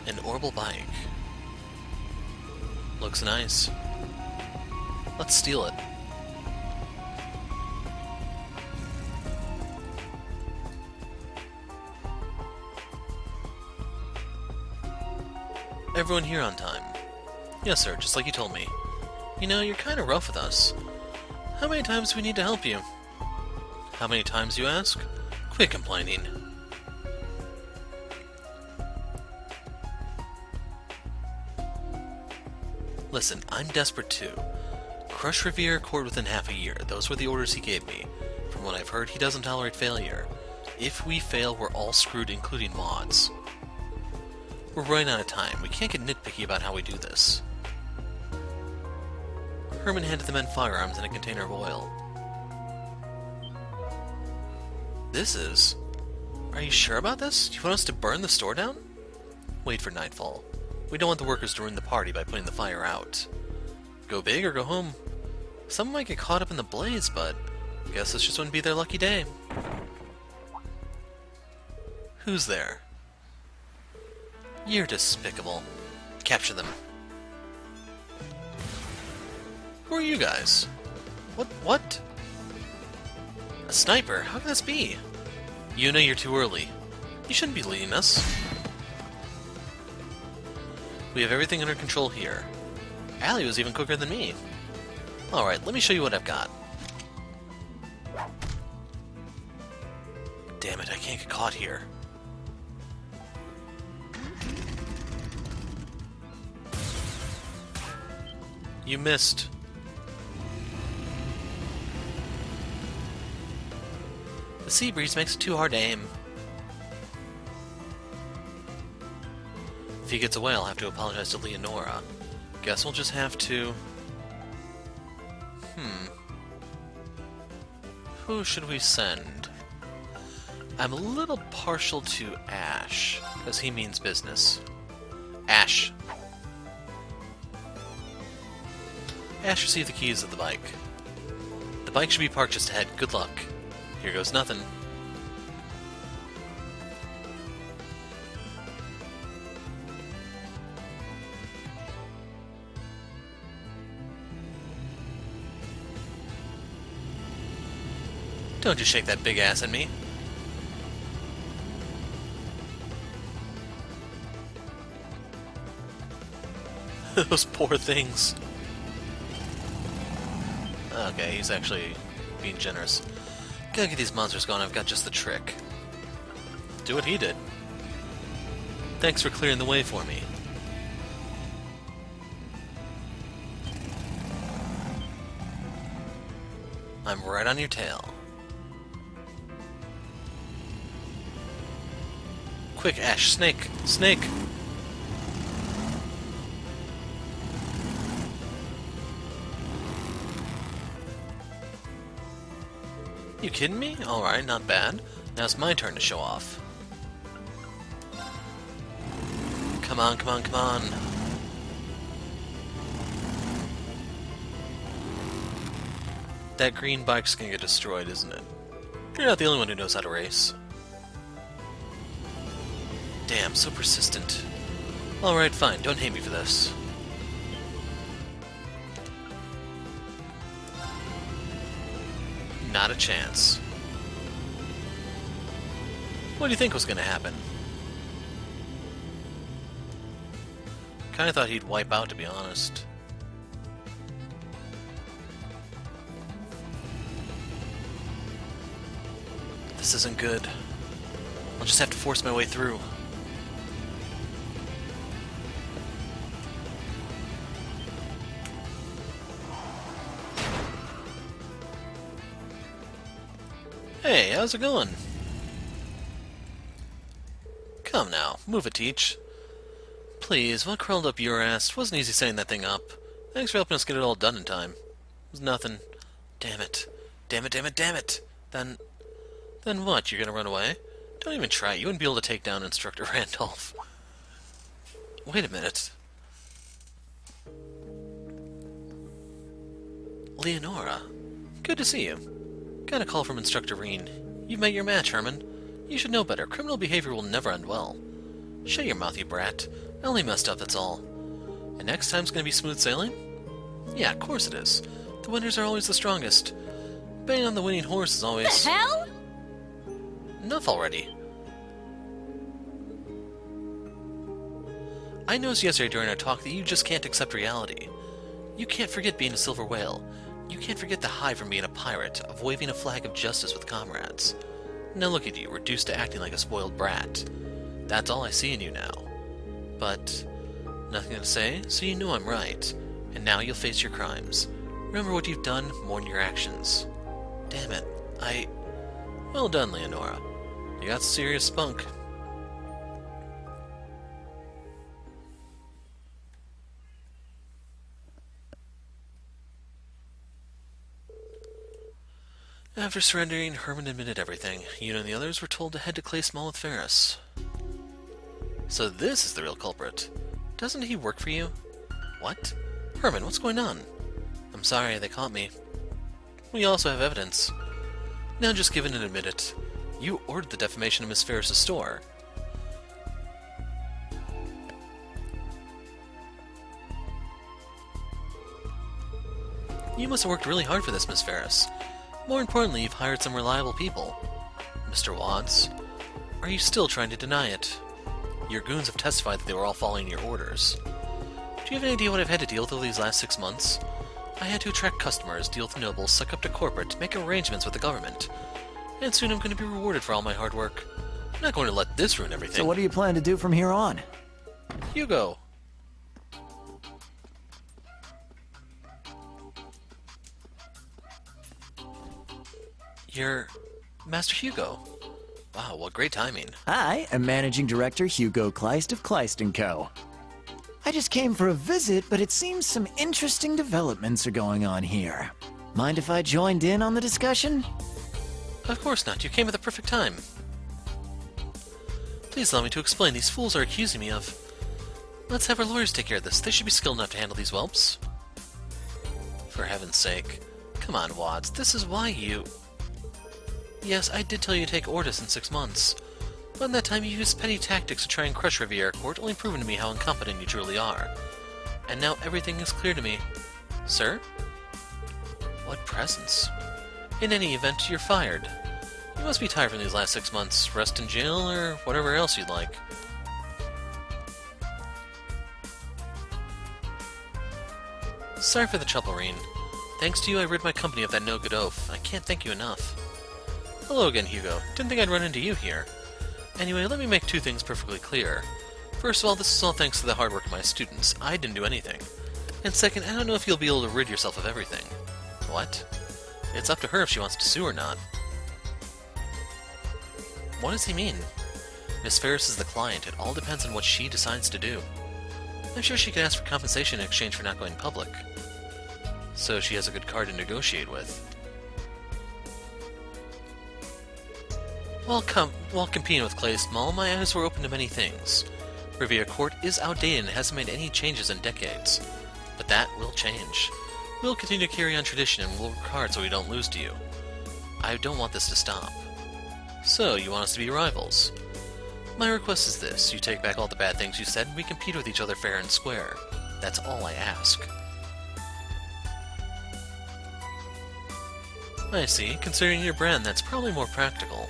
An orbital bike. Looks nice. Let's steal it. Everyone here on time. Yes, sir, just like you told me. You know, you're kind of rough with us. How many times do we need to help you? How many times, you ask? Quit complaining. Listen, I'm desperate too. Crush Revere, court within half a year. Those were the orders he gave me. From what I've heard, he doesn't tolerate failure. If we fail, we're all screwed, including mods. We're running out of time. We can't get nitpicky about how we do this. Herman handed the men firearms and a container of oil. This is... Are you sure about this? Do you want us to burn the store down? Wait for nightfall. We don't want the workers to ruin the party by putting the fire out. Go big or go home. Some might get caught up in the blaze, but I guess this just wouldn't be their lucky day. Who's there? You're despicable. Capture them. Who are you guys? What? A sniper? How can this be? Juno, you're too early. You shouldn't be leading us. We have everything under control here. Allie was even quicker than me. Alright, let me show you what I've got. Damn it, I can't get caught here. You missed. The sea breeze makes it too hard to aim. If he gets away, I'll have to apologize to Leonora. Guess we'll just have to... Who should we send? I'm a little partial to Ash, because he means business. Ash. Ash received the keys of the bike. The bike should be parked just ahead. Good luck. Here goes nothing. Don't just shake that big ass at me. Those poor things. Okay, he's actually being generous. Gotta get these monsters gone, I've got just the trick. Do what he did. Thanks for clearing the way for me. I'm right on your tail. Quick, Ash, snake! Snake! You kidding me? Alright, not bad. Now it's my turn to show off. Come on, come on, come on. That green bike's gonna get destroyed, isn't it? You're not the only one who knows how to race. Damn, so persistent. Alright, fine, don't hate me for this. Not a chance. What do you think was gonna happen? Kinda thought he'd wipe out, to be honest. This isn't good. I'll just have to force my way through. Hey, how's it going? Come now, move it, Teach. Please, what curled up your ass? It wasn't easy setting that thing up. Thanks for helping us get it all done in time. It was nothing. Damn it. Damn it, damn it, damn it! Then what, you're gonna run away? Don't even try it. You wouldn't be able to take down Instructor Randolph. Wait a minute. Leonora. Good to see you. Got a call from Instructor Reen. You've met your match, Herman. You should know better. Criminal behavior will never end well. Shut your mouth, you brat. I only messed up, that's all. And next time's gonna be smooth sailing? Yeah, of course it is. The winners are always the strongest. Betting on the winning horse is always... The hell? Enough already. I noticed yesterday during our talk that you just can't accept reality. You can't forget being a silver whale. You can't forget the high from being a pirate, of waving a flag of justice with comrades. Now look at you, reduced to acting like a spoiled brat. That's all I see in you now. But nothing to say, so you know I'm right. And now you'll face your crimes. Remember what you've done, mourn your actions. Damn it, Well done, Leonora. You got serious spunk. After surrendering, Herman admitted everything. Juno and the others were told to head to Clay Small with Ferris. So this is the real culprit. Doesn't he work for you? What? Herman, what's going on? I'm sorry, they caught me. We also have evidence. Now just give in and admit it. You ordered the defamation of Miss Ferris's store. You must have worked really hard for this, Miss Ferris. More importantly, you've hired some reliable people. Mr. Watts, are you still trying to deny it? Your goons have testified that they were all following your orders. Do you have any idea what I've had to deal with over these last 6 months? I had to attract customers, deal with nobles, suck up to corporate, make arrangements with the government. And soon I'm going to be rewarded for all my hard work. I'm not going to let this ruin everything. So what do you plan to do from here on? Hugo. You're Master Hugo. Wow, what great timing. I am Managing Director Hugo Kleist of Kleist & Co. I just came for a visit, but it seems some interesting developments are going on here. Mind if I joined in on the discussion? Of course not. You came at the perfect time. Please allow me to explain. These fools are accusing me of... Let's have our lawyers take care of this. They should be skilled enough to handle these whelps. For heaven's sake. Come on, Watts. This is why you... Yes, I did tell you to take Ortis in 6 months. But in that time you used petty tactics to try and crush Riviera Court, only proving to me how incompetent you truly are. And now everything is clear to me. Sir? What presence? In any event, you're fired. You must be tired from these last 6 months. Rest in jail, or whatever else you'd like. Sorry for the trouble, Reen. Thanks to you, I rid my company of that no-good oaf. I can't thank you enough. Hello again, Hugo. Didn't think I'd run into you here. Anyway, let me make 2 things perfectly clear. First of all, this is all thanks to the hard work of my students. I didn't do anything. And second, I don't know if you'll be able to rid yourself of everything. What? It's up to her if she wants to sue or not. What does he mean? Miss Ferris is the client. It all depends on what she decides to do. I'm sure she could ask for compensation in exchange for not going public. So she has a good card to negotiate with. While competing with Clay Small, my eyes were open to many things. Riviera Court is outdated and hasn't made any changes in decades. But that will change. We'll continue to carry on tradition and we'll work hard so we don't lose to you. I don't want this to stop. So, you want us to be rivals? My request is this: you take back all the bad things you said and we compete with each other fair and square. That's all I ask. I see. Considering your brand, that's probably more practical.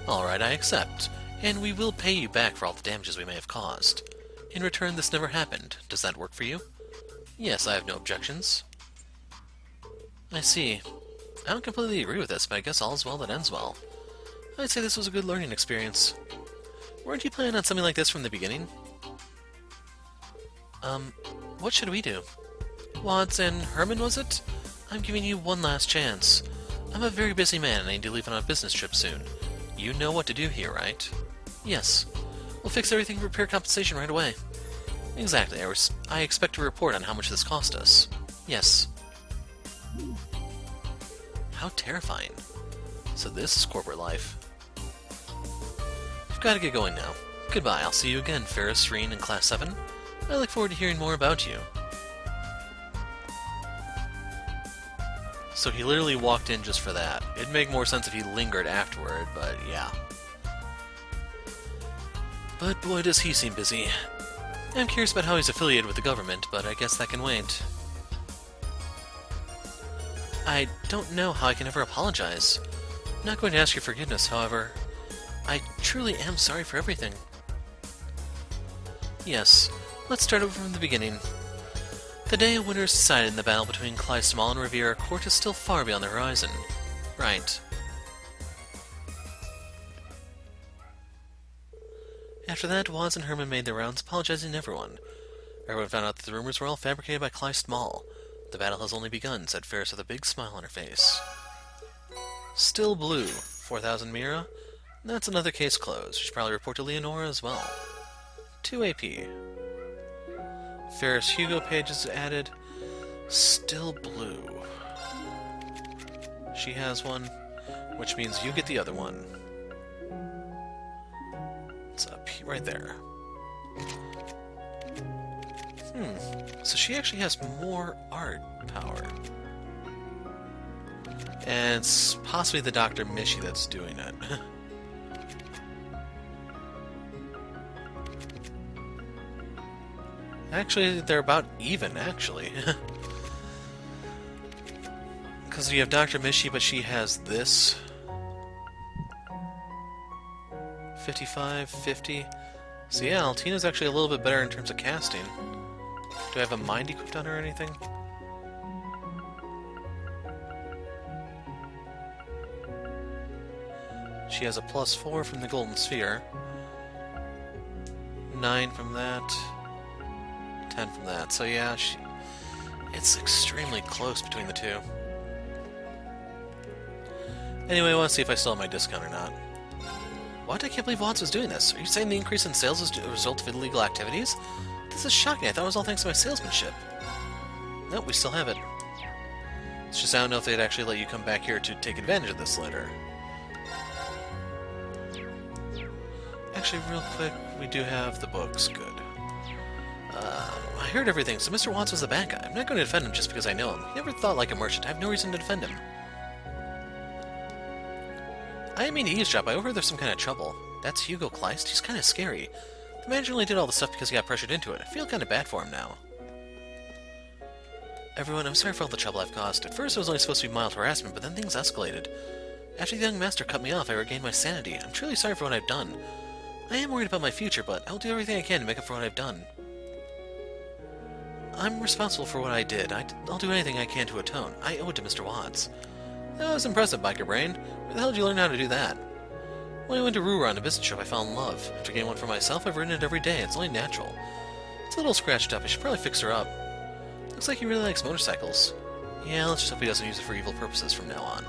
Alright, I accept. And we will pay you back for all the damages we may have caused. In return, this never happened. Does that work for you? Yes, I have no objections. I see. I don't completely agree with this, but I guess all's well that ends well. I'd say this was a good learning experience. Weren't you planning on something like this from the beginning? What should we do? Watts and Herman, was it? I'm giving you one last chance. I'm a very busy man and I need to leave on a business trip soon. You know what to do here, right? Yes. We'll fix everything and prepare compensation right away. Exactly. I expect a report on how much this cost us. Yes. How terrifying. So this is corporate life. I've got to get going now. Goodbye. I'll see you again, Ferris, Reen, in Class 7. I look forward to hearing more about you. So he literally walked in just for that. It'd make more sense if he lingered afterward, but yeah. But boy, does he seem busy. I'm curious about how he's affiliated with the government, but I guess that can wait. I don't know how I can ever apologize. I'm not going to ask your forgiveness, however. I truly am sorry for everything. Yes, let's start over from the beginning. The day a winner is decided in the battle between Clay Small and Riviera Court is still far beyond the horizon. Right. After that, Watts and Herman made their rounds, apologizing to everyone. Everyone found out that the rumors were all fabricated by Kleist Mall. The battle has only begun, said Ferris with a big smile on her face. Still blue. 4,000 Mira? That's another case closed. You should probably report to Leonora as well. 2 AP. Ferris Hugo pages added. Still blue. She has one, which means you get the other one. It's up here, right there. So she actually has more art power. And it's possibly the Dr. Mishi that's doing it. Actually, they're about even, actually. Because you have Dr. Mishi, but she has this. 55, 50. So yeah, Altina's actually a little bit better in terms of casting. Do I have a mind equipped on her or anything? She has a +4 from the Golden Sphere. 9 from that. 10 from that. So yeah, it's extremely close between the two. Anyway, I want to see if I still have my discount or not. What? I can't believe Watts was doing this. Are you saying the increase in sales is a result of illegal activities? This is shocking. I thought it was all thanks to my salesmanship. Nope, we still have it. It's just I don't know if they'd actually let you come back here to take advantage of this later. Actually, real quick, we do have the books. Good. I heard everything, so Mr. Watts was the bad guy. I'm not going to defend him just because I know him. He never thought like a merchant. I have no reason to defend him. I didn't mean to eavesdrop. I overheard there's some kind of trouble. That's Hugo Kleist. He's kind of scary. The manager only did all the stuff because he got pressured into it. I feel kind of bad for him now. Everyone, I'm sorry for all the trouble I've caused. At first it was only supposed to be mild harassment, but then things escalated. After the young master cut me off, I regained my sanity. I'm truly sorry for what I've done. I am worried about my future, but I'll do everything I can to make up for what I've done. I'm responsible for what I did. I'll do anything I can to atone. I owe it to Mr. Watts. That was impressive, Biker Brain. Where the hell did you learn how to do that? When I went to Rura on a business trip, I fell in love. After getting one for myself, I've ridden it every day. It's only natural. It's a little scratched up. I should probably fix her up. Looks like he really likes motorcycles. Yeah, let's just hope he doesn't use it for evil purposes from now on.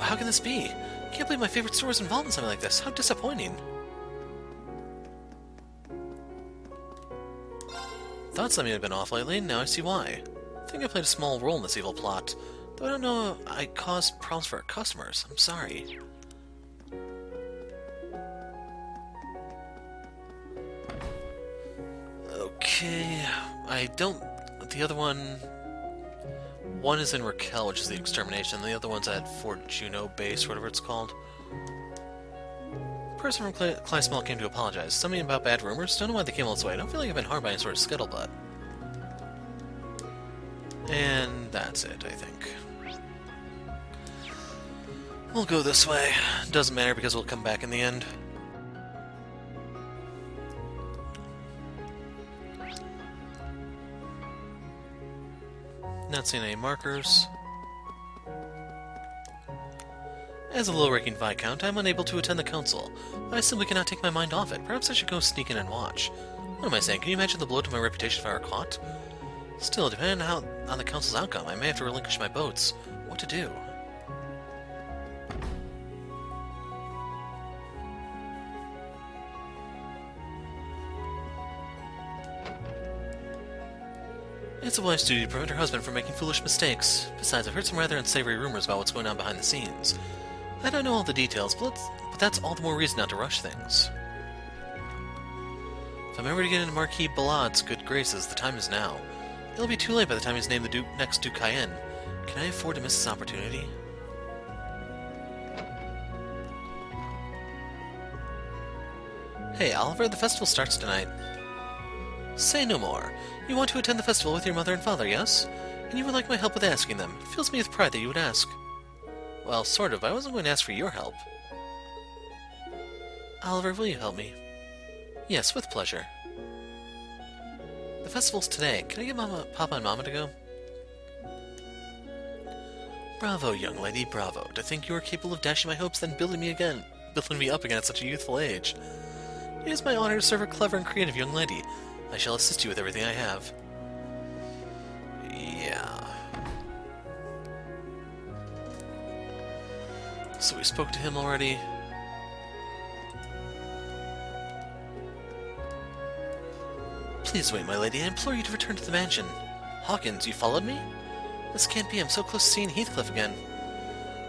How can this be? I can't believe my favorite store is involved in something like this. How disappointing. Thought something had been off lately, now I see why. I think I played a small role in this evil plot, though I don't know I caused problems for our customers. I'm sorry. Okay, I don't... The other one is in Raquel, which is the extermination, and the other one's at Fort Juno base, whatever it's called. The person from Kleist came to apologize. Something about bad rumors? Don't know why they came all this way. I don't feel like I've been harmed by any sort of scuttlebutt. And that's it, I think. We'll go this way. Doesn't matter because we'll come back in the end. Not seeing any markers. As a low-ranking Viscount, I'm unable to attend the council. I simply cannot take my mind off it. Perhaps I should go sneak in and watch. What am I saying? Can you imagine the blow to my reputation if I were caught? Still, depending on the council's outcome, I may have to relinquish my boats. What to do? It's a wife's duty to prevent her husband from making foolish mistakes. Besides, I've heard some rather unsavory rumors about what's going on behind the scenes. I don't know all the details, but that's all the more reason not to rush things. If I'm ever to get into Marquis Ballad's good graces, the time is now. It'll be too late by the time he's named the next Duke Cayenne. Can I afford to miss this opportunity? Hey, Oliver, the festival starts tonight. Say no more. You want to attend the festival with your mother and father, yes? And you would like my help with asking them. It fills me with pride that you would ask. Well, sort of. I wasn't going to ask for your help. Oliver, will you help me? Yes, with pleasure. The festival's today. Can I get Papa and Mama to go? Bravo, young lady, bravo. To think you are capable of dashing my hopes, then building me building me up again at such a youthful age. It is my honor to serve a clever and creative young lady. I shall assist you with everything I have. Yeah. So we spoke to him already. Please wait, my lady. I implore you to return to the mansion. Hawkins, you followed me? This can't be. I'm so close to seeing Heathcliff again.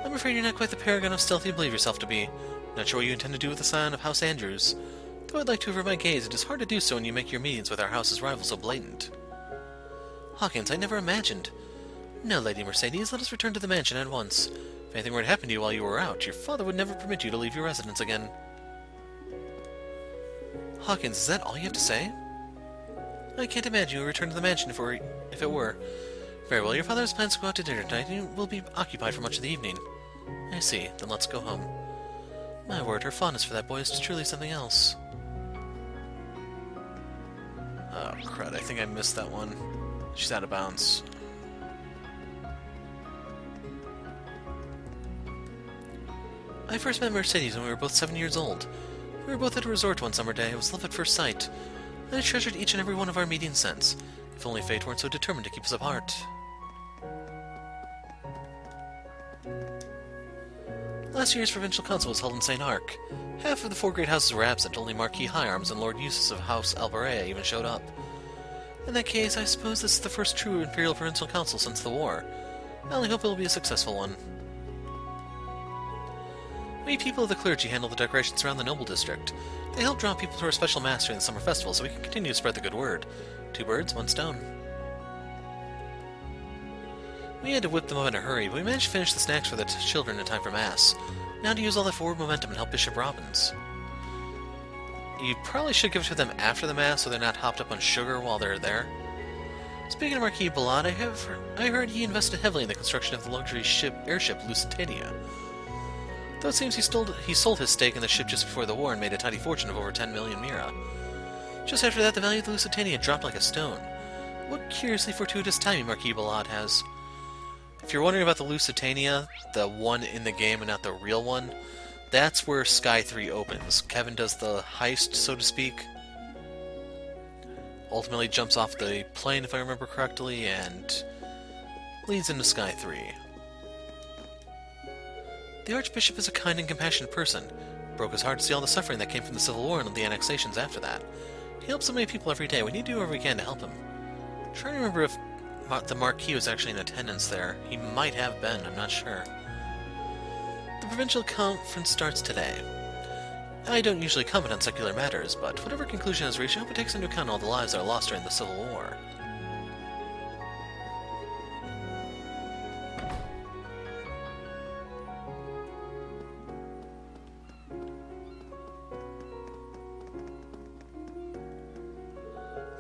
I'm afraid you're not quite the paragon of stealth you believe yourself to be. Not sure what you intend to do with the scion of House Andrews. Though I'd like to avert my gaze, it is hard to do so when you make your meetings with our house's rival so blatant. Hawkins, I never imagined. No, Lady Mercedes, let us return to the mansion at once. If anything were to happen to you while you were out, your father would never permit you to leave your residence again. Hawkins, is that all you have to say? I can't imagine you would return to the mansion if it were. Very well, your father has plans to go out to dinner tonight and will be occupied for much of the evening. I see, then let's go home. My word, her fondness for that boy is truly something else. Oh, crud, I think I missed that one. She's out of bounds. I first met Mercedes when we were both 7 years old. We were both at a resort one summer day. It was love at first sight. I treasured each and every one of our meetings since. If only fate weren't so determined to keep us apart. Last year's Provincial Council was held in St. Arc. Half of the 4 great houses were absent, only Marquis Higharms and Lord Eustace of House Albarea even showed up. In that case, I suppose this is the first true Imperial Provincial Council since the war. I only hope it will be a successful one. We people of the clergy handle the decorations around the noble district. They help draw people to our special mass during the summer festival so we can continue to spread the good word. 2 birds, 1 stone. We had to whip them up in a hurry, but we managed to finish the snacks for the children in time for Mass. Now to use all that forward momentum and help Bishop Robbins. You probably should give it to them after the Mass so they're not hopped up on sugar while they're there. Speaking of Marquis Ballad, I heard he invested heavily in the construction of the luxury airship Lusitania. Though it seems he sold his stake in the ship just before the war and made a tidy fortune of over 10 million mira. Just after that, the value of the Lusitania dropped like a stone. What curiously fortuitous timing Marquis Ballad has. If you're wondering about the Lusitania, the one in the game and not the real one, that's where Sky 3 opens. Kevin does the heist, so to speak. Ultimately jumps off the plane, if I remember correctly, and leads into Sky 3. The Archbishop is a kind and compassionate person. It broke his heart to see all the suffering that came from the Civil War and the annexations after that. He helps so many people every day. We need to do whatever we can to help him. I'm trying to remember if the Marquis was actually in attendance there. He might have been, I'm not sure. The Provincial Conference starts today. I don't usually comment on secular matters, but whatever conclusion is reached, I hope it takes into account all the lives that are lost during the Civil War.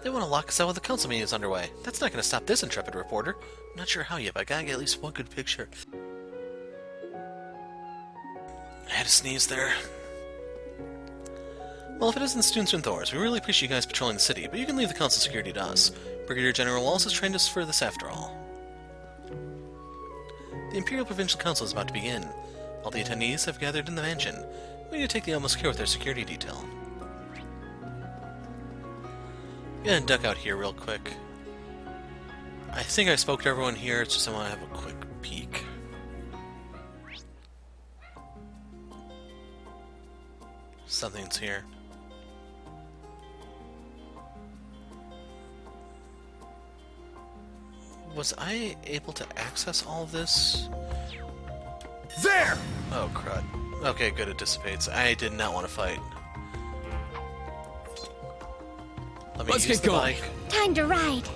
They want to lock us out while the council meeting is underway. That's not going to stop this intrepid reporter. I'm not sure how yet, but I gotta get at least one good picture. I had to sneeze there. Well, if it isn't students and Thors, we really appreciate you guys patrolling the city, but you can leave the council security to us. Brigadier General Wallace has trained us for this after all. The Imperial Provincial Council is about to begin. All the attendees have gathered in the mansion. We need to take the utmost care with their security detail. I'm gonna duck out here real quick. I think I spoke to everyone here, it's just I want to have a quick peek. Something's here. Was I able to access all of this? There! Oh, crud. Okay, good, it dissipates. I did not want to fight. Let's get going. Time to ride.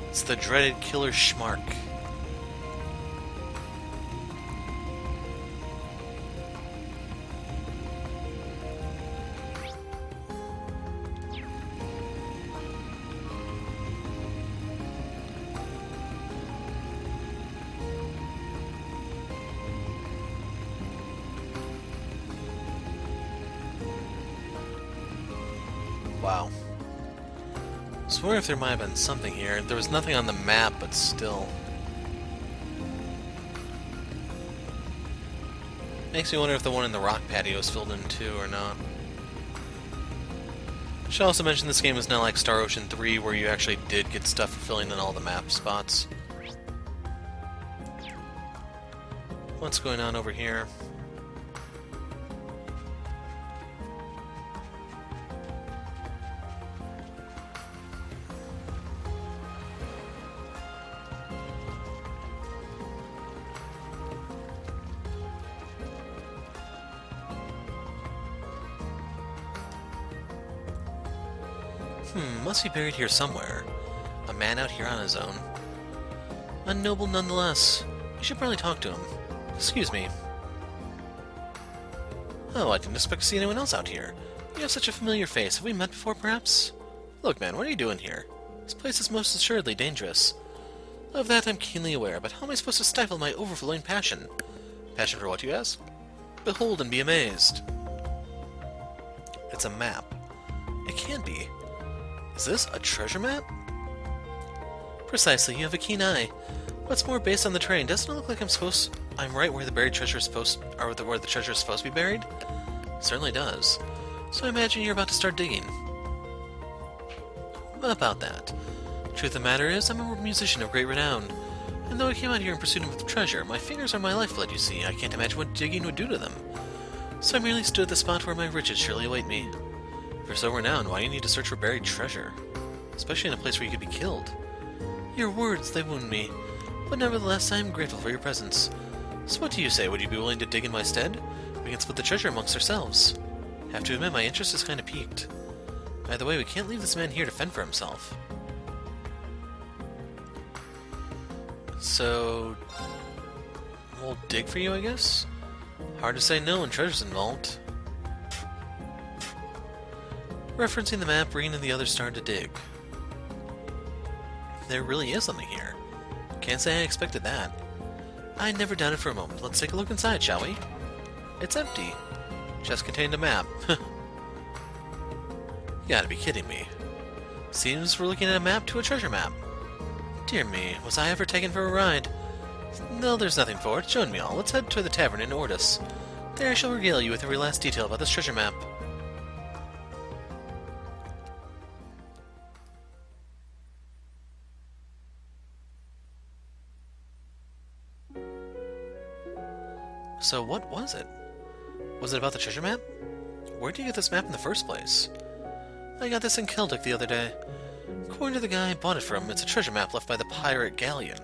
It's the dreaded Killer Schmark. Wow. I swear if there might have been something here. There was nothing on the map, but still. Makes me wonder if the one in the rock patio is filled in too or not. Should also mention this game is not like Star Ocean 3 where you actually did get stuff for filling in all the map spots. What's going on over here? Must be buried here somewhere. A man out here on his own. Unnoble nonetheless. You should probably talk to him. Excuse me. Oh, I didn't expect to see anyone else out here. You have such a familiar face. Have we met before, perhaps? Look, man, what are you doing here? This place is most assuredly dangerous. Of that I'm keenly aware, but how am I supposed to stifle my overflowing passion? Passion for what, you ask? Behold and be amazed. It's a map. It can't be. Is this a treasure map? Precisely, you have a keen eye. What's more, based on the terrain, doesn't it look like I'm right where the buried treasure is where the treasure is supposed to be buried? Certainly does. So I imagine you're about to start digging. About that. Truth of the matter is, I'm a musician of great renown. And though I came out here in pursuit of the treasure, my fingers are my lifeblood, you see. I can't imagine what digging would do to them. So I merely stood at the spot where my riches surely await me. If you're so renowned, why do you need to search for buried treasure? Especially in a place where you could be killed. Your words, they wound me. But nevertheless, I am grateful for your presence. So what do you say? Would you be willing to dig in my stead? We can split the treasure amongst ourselves. Have to admit, my interest is kind of piqued. By the way, we can't leave this man here to fend for himself. So... we'll dig for you, I guess? Hard to say no when treasure's involved. Referencing the map, Reen and the others started to dig. There really is something here. Can't say I expected that. I never doubted for a moment. Let's take a look inside, shall we? It's empty. Chest contained a map. You gotta be kidding me. Seems we're looking at a map to a treasure map. Dear me, was I ever taken for a ride? No, there's nothing for it. Join me all. Let's head to the tavern in Ordis. There I shall regale you with every last detail about this treasure map. So what was it? Was it about the treasure map? Where did you get this map in the first place? I got this in Celtic the other day. According to the guy I bought it from, it's a treasure map left by the pirate Galleon.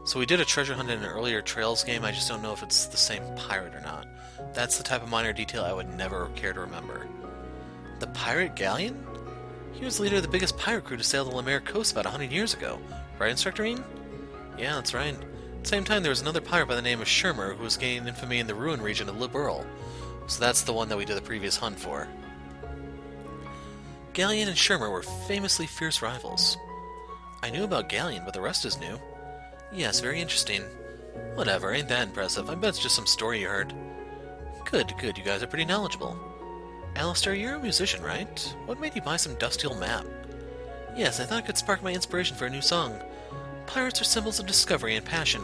So we did a treasure hunt in an earlier Trails game, I just don't know if it's the same pirate or not. That's the type of minor detail I would never care to remember. The pirate Galleon? He was the leader of the biggest pirate crew to sail the Lemaire coast about 100 years ago. Right, Instructor Ian? Yeah, that's right. At the same time, there was another pirate by the name of Shermer who was gaining infamy in the Ruin region of Liberal. So that's the one that we did the previous hunt for. Galleon and Shermer were famously fierce rivals. I knew about Galleon, but the rest is new. Yes, very interesting. Whatever, ain't that impressive. I bet it's just some story you heard. Good, you guys are pretty knowledgeable. Alistair, you're a musician, right? What made you buy some dusty old map? Yes, I thought it could spark my inspiration for a new song. Pirates are symbols of discovery and passion.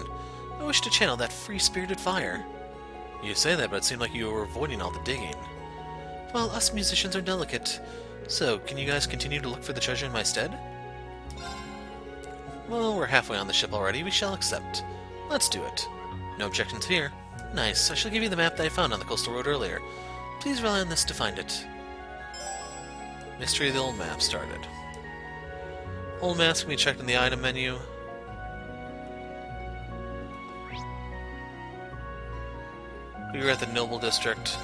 I wish to channel that free-spirited fire. You say that, but it seemed like you were avoiding all the digging. Well, us musicians are delicate. So, can you guys continue to look for the treasure in my stead? Well, we're halfway on the ship already. We shall accept. Let's do it. No objections here. Nice. I shall give you the map that I found on the coastal road earlier. Please rely on this to find it. Mystery of the old map started. Old maps can be checked in the item menu. We were at the Noble District.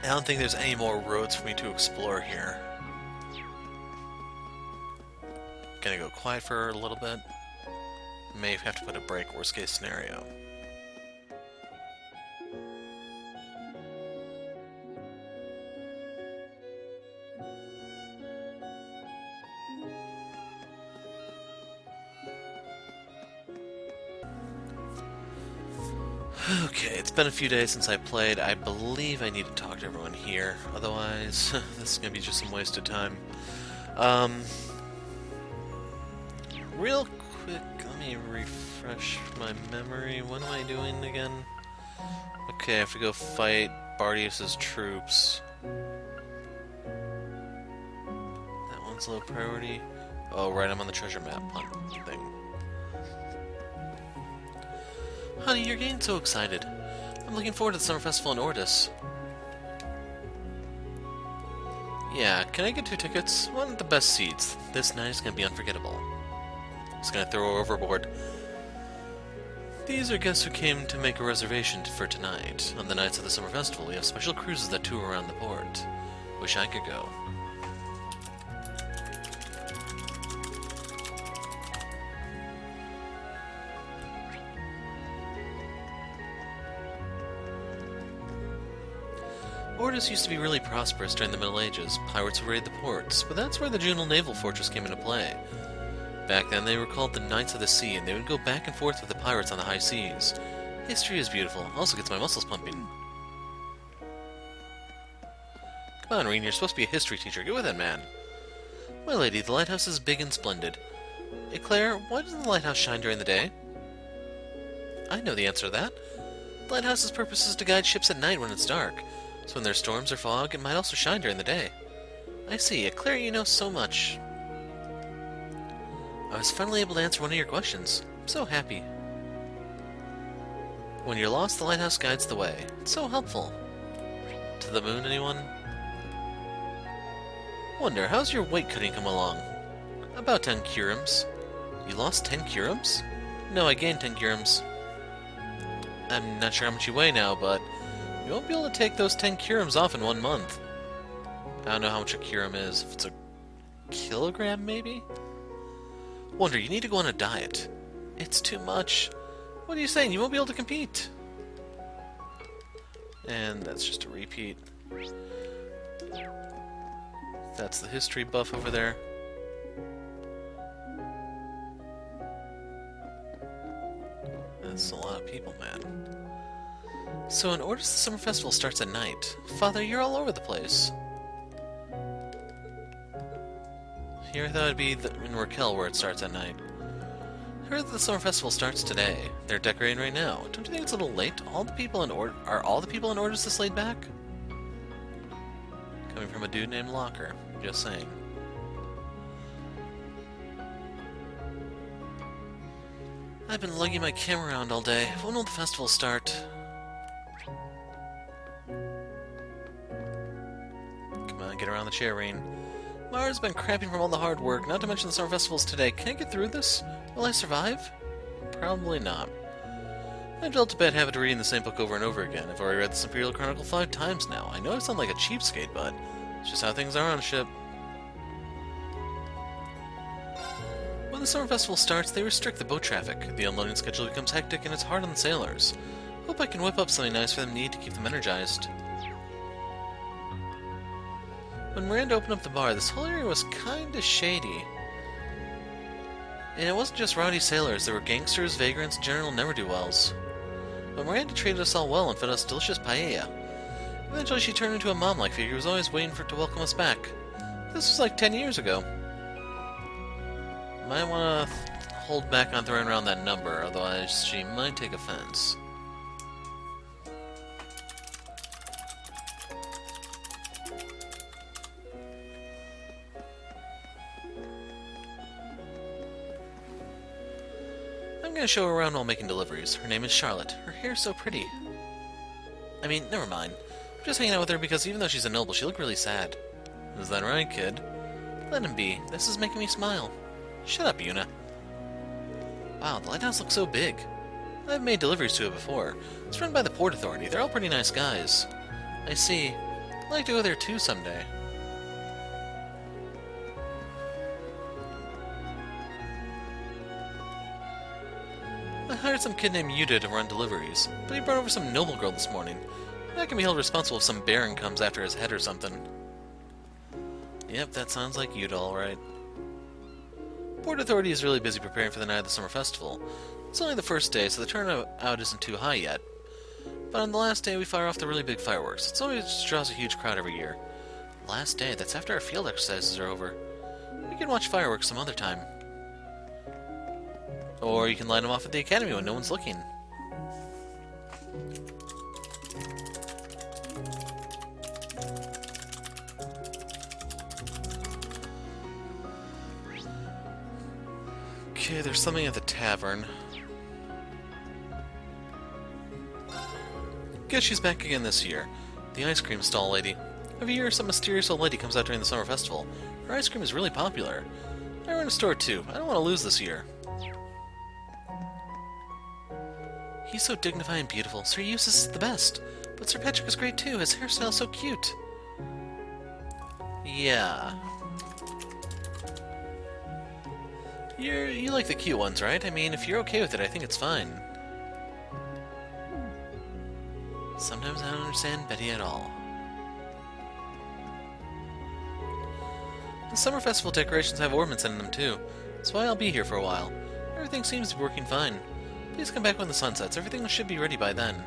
I don't think there's any more roads for me to explore here. Gonna go quiet for a little bit. May have to put a break, worst case scenario. Okay, it's been a few days since I played. I believe I need to talk to everyone here. Otherwise, this is going to be just some wasted time. Real quick, let me me refresh my memory. What am I doing again? Okay, I have to go fight Bardias' troops. That one's low priority. Oh, right, I'm on the treasure map hunt thing. Honey, you're getting so excited. I'm looking forward to the summer festival in Ordis. Yeah, can I get 2 tickets? One of the best seats. This night is gonna be unforgettable. Just gonna throw her overboard. These are guests who came to make a reservation for tonight. On the nights of the summer festival, we have special cruises that tour around the port. Wish I could go. Ordis used to be really prosperous during the Middle Ages. Pirates would raid the ports, but that's where the Juno Naval Fortress came into play. Back then, they were called the Knights of the Sea, and they would go back and forth with the pirates on the high seas. History is beautiful. Also gets my muscles pumping. Come on, Reen, you're supposed to be a history teacher. Get with it, man. My lady, the lighthouse is big and splendid. Eclair, why doesn't the lighthouse shine during the day? I know the answer to that. The lighthouse's purpose is to guide ships at night when it's dark. So when there's storms or fog, it might also shine during the day. I see. Eclair, you know so much. I was finally able to answer one of your questions. I'm so happy. When you're lost, the lighthouse guides the way. It's so helpful. To the moon, anyone? Wonder, how's your weight cutting come along? About 10 curums. You lost 10 curums? No, I gained 10 curums. I'm not sure how much you weigh now, but you won't be able to take those 10 curums off in 1 month. I don't know how much a curum is. If it's a kilogram, maybe? Wonder, you need to go on a diet. It's too much. What are you saying? You won't be able to compete. And that's just a repeat. That's the history buff over there. That's a lot of people, man. So in Ordis, the summer festival starts at night. Father, you're all over the place. Here I thought it'd be in Raquel where it starts at night. I heard that the summer festival starts today. They're decorating right now. Don't you think it's a little late? Are all the people in Ordis this laid back? Coming from a dude named Locker. Just saying. I've been lugging my camera around all day. When will the festival start? Come on, get around the chair, Rain. Mara's been cramping from all the hard work, not to mention the summer festivals today. Can I get through this? Will I survive? Probably not. I've dealt a bad habit of reading the same book over and over again. I've already read this Imperial Chronicle 5 times now. I know I sound like a cheapskate, but it's just how things are on a ship. When the summer festival starts, they restrict the boat traffic. The unloading schedule becomes hectic, and it's hard on the sailors. Hope I can whip up something nice for them to eat to keep them energized. When Miranda opened up the bar, this whole area was kinda shady. And it wasn't just rowdy sailors, there were gangsters, vagrants, and general ne'er-do-wells. But Miranda treated us all well and fed us delicious paella. Eventually she turned into a mom-like figure who was always waiting to welcome us back. This was like 10 years ago. Might want to hold back on throwing around that number, otherwise she might take offense. I'm gonna show her around while making deliveries. Her name is Charlotte. Her hair's so pretty. I mean, never mind. I'm just hanging out with her because even though she's a noble, she looked really sad. Is that right, kid? Let him be. This is making me smile. Shut up, Una. Wow, the lighthouse looks so big. I've made deliveries to it before. It's run by the Port Authority. They're all pretty nice guys. I see. I'd like to go there too someday. I hired some kid named Yuta to run deliveries, but he brought over some noble girl this morning. I can be held responsible if some baron comes after his head or something. Yep, that sounds like Yuta, alright. Port Authority is really busy preparing for the night of the summer festival. It's only the first day, so the turnout isn't too high yet. But on the last day, we fire off the really big fireworks. It always draws a huge crowd every year. Last day? That's after our field exercises are over. We can watch fireworks some other time. Or you can line them off at the academy when no one's looking. Okay, there's something at the tavern. Guess she's back again this year. The ice cream stall lady. Every year, some mysterious old lady comes out during the summer festival. Her ice cream is really popular. I run a store too. I don't want to lose this year. He's so dignified and beautiful. Sir Eustace is the best. But Sir Patrick is great too. His hairstyle's so cute. Yeah. You like the cute ones, right? I mean, if you're okay with it, I think it's fine. Sometimes I don't understand Betty at all. The summer festival decorations have ornaments in them too. That's why I'll be here for a while. Everything seems to be working fine. Please come back when the sun sets. Everything should be ready by then.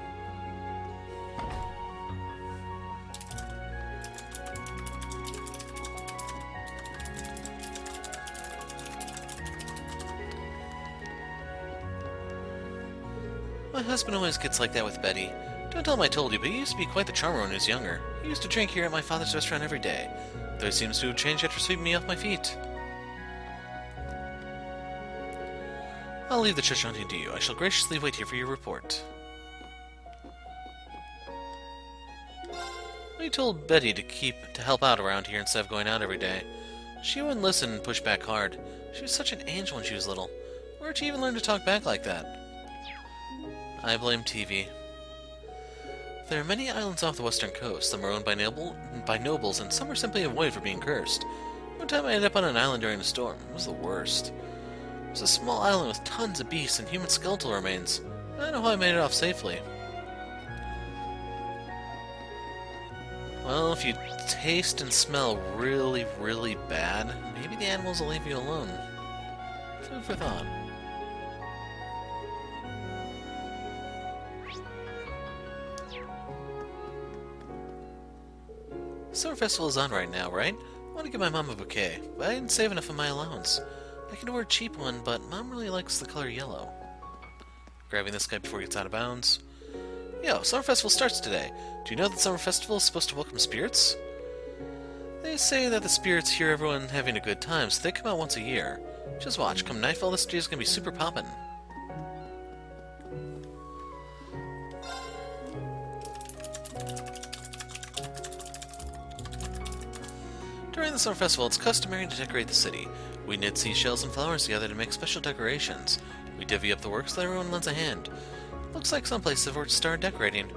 My husband always gets like that with Betty. Don't tell him I told you, but he used to be quite the charmer when he was younger. He used to drink here at my father's restaurant every day, though he seems to have changed after sweeping me off my feet. I'll leave the church hunting to you. I shall graciously wait here for your report. We told Betty to help out around here instead of going out every day. She wouldn't listen and push back hard. She was such an angel when she was little. Where'd she even learn to talk back like that? I blame TV. There are many islands off the western coast. Some are owned by nobles, and some are simply avoided for being cursed. One time I ended up on an island during a storm. It was the worst. It was a small island with tons of beasts and human skeletal remains. I don't know how I made it off safely. Well, if you taste and smell really, really bad, maybe the animals will leave you alone. Food for thought. Summer festival is on right now, right? I want to give my mom a bouquet, but I didn't save enough of my allowance. I can order a cheap one, but Mom really likes the color yellow. Grabbing this guy before he gets out of bounds. Yo, Summer Festival starts today. Do you know that Summer Festival is supposed to welcome spirits? They say that the spirits hear everyone having a good time, so they come out once a year. Just watch, come nightfall, this is gonna be super poppin'. During the Summer Festival, it's customary to decorate the city. We knit seashells and flowers together to make special decorations. We divvy up the work so that everyone lends a hand. Looks like some places have already started decorating.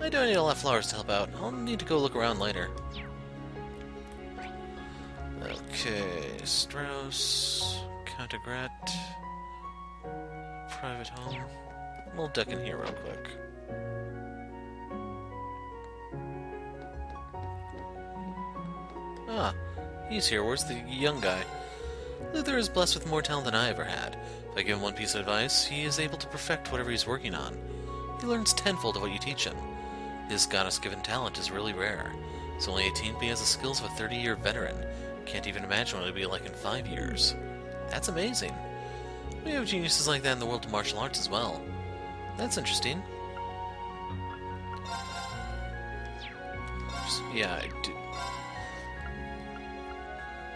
I don't need a lot of flowers to help out. I'll need to go look around later. Okay, Strauss, Contagrat, private home. We'll duck in here real quick. Ah, he's here. Where's the young guy? Luther is blessed with more talent than I ever had. If I give him one piece of advice, he is able to perfect whatever he's working on. He learns tenfold of what you teach him. His goddess-given talent is really rare. He's only 18, but he has the skills of a 30-year veteran. Can't even imagine what it'll be like in 5 years. That's amazing. We have geniuses like that in the world of martial arts as well. That's interesting. Yeah, I do.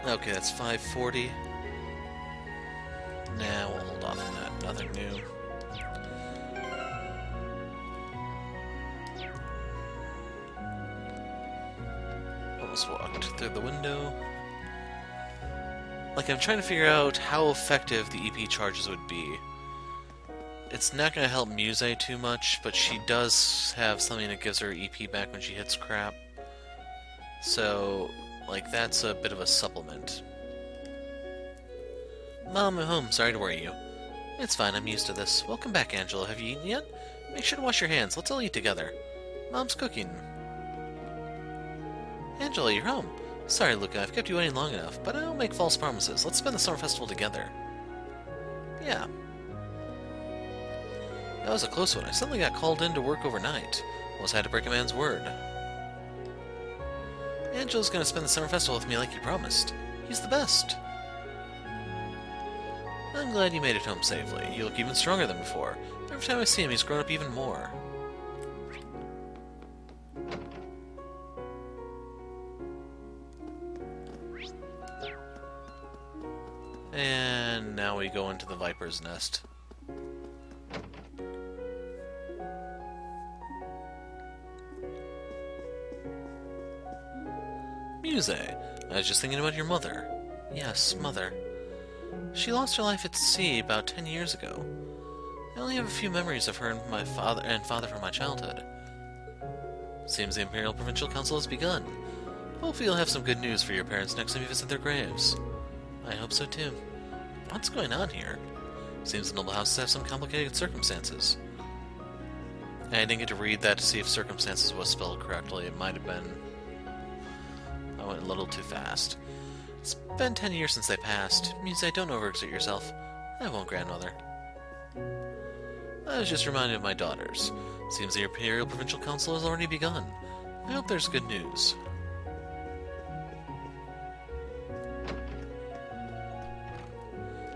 Okay, that's 540. Nah, we'll hold off on that. Nothing new. Almost walked through the window. Like, I'm trying to figure out how effective the EP charges would be. It's not going to help Muse too much, but she does have something that gives her EP back when she hits crap. So, like, that's a bit of a supplement. Mom, I'm home. Sorry to worry you. It's fine, I'm used to this. Welcome back, Angela. Have you eaten yet? Make sure to wash your hands. Let's all eat together. Mom's cooking. Angela, you're home. Sorry, Luca, I've kept you waiting long enough, but I don't make false promises. Let's spend the summer festival together. Yeah. That was a close one. I suddenly got called in to work overnight. Almost had to break a man's word. Angela's gonna spend the summer festival with me like he promised. He's the best. I'm glad you made it home safely. You look even stronger than before. Every time I see him, he's grown up even more. And now we go into the Viper's Nest. Muse, I was just thinking about your mother. Yes, mother. She lost her life at sea about 10 years ago. I only have a few memories of her and my father from my childhood. Seems the Imperial Provincial Council has begun. Hopefully you'll have some good news for your parents next time you visit their graves. I hope so too. What's going on here? Seems the noble houses have some complicated circumstances. I didn't get to read that to see if circumstances was spelled correctly. It might have been... I went a little too fast. It's been 10 years since they passed. Means I don't overexert yourself. I won't, grandmother. I was just reminded of my daughters. Seems the Imperial Provincial Council has already begun. I hope there's good news.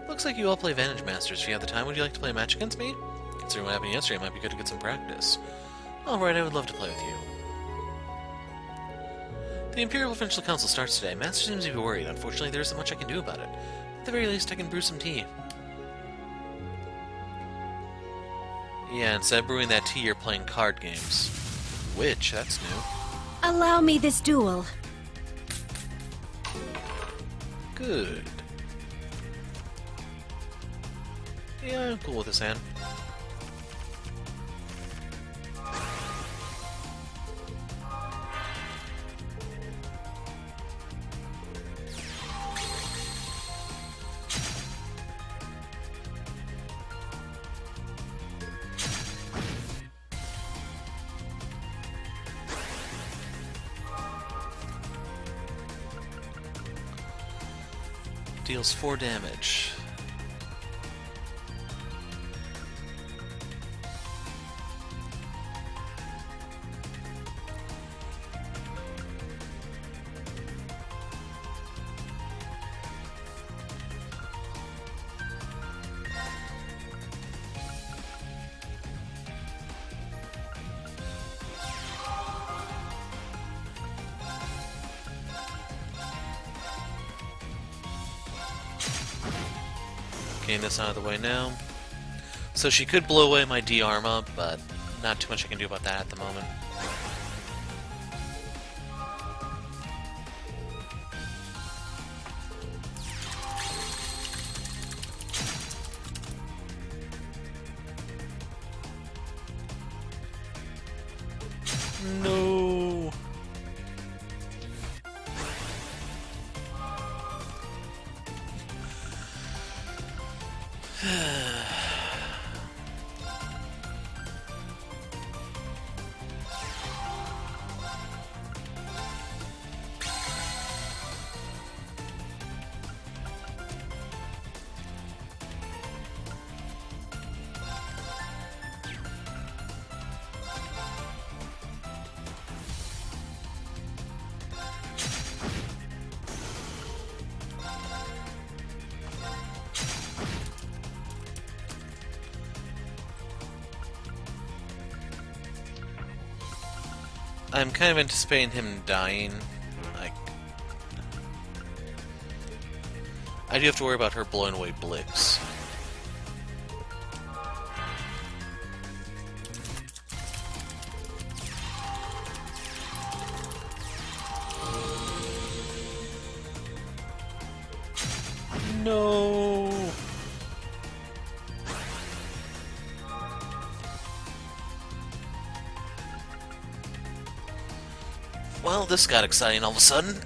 Looks like you all play Vantage Masters. If you have the time, would you like to play a match against me? Considering what happened yesterday, it might be good to get some practice. Alright, I would love to play with you. The Imperial Provincial Council starts today. Master seems to be worried. Unfortunately, there isn't much I can do about it. At the very least, I can brew some tea. Yeah, instead of brewing that tea, you're playing card games. Which, that's new. Allow me this duel. Good. Yeah, I'm cool with this hand. Deals 4 damage. Getting this out of the way now. So she could blow away my D-Arma, but not too much I can do about that at the moment. No. I'm kind of anticipating him dying. I do have to worry about her blowing away Blix. No. Well, this got exciting all of a sudden.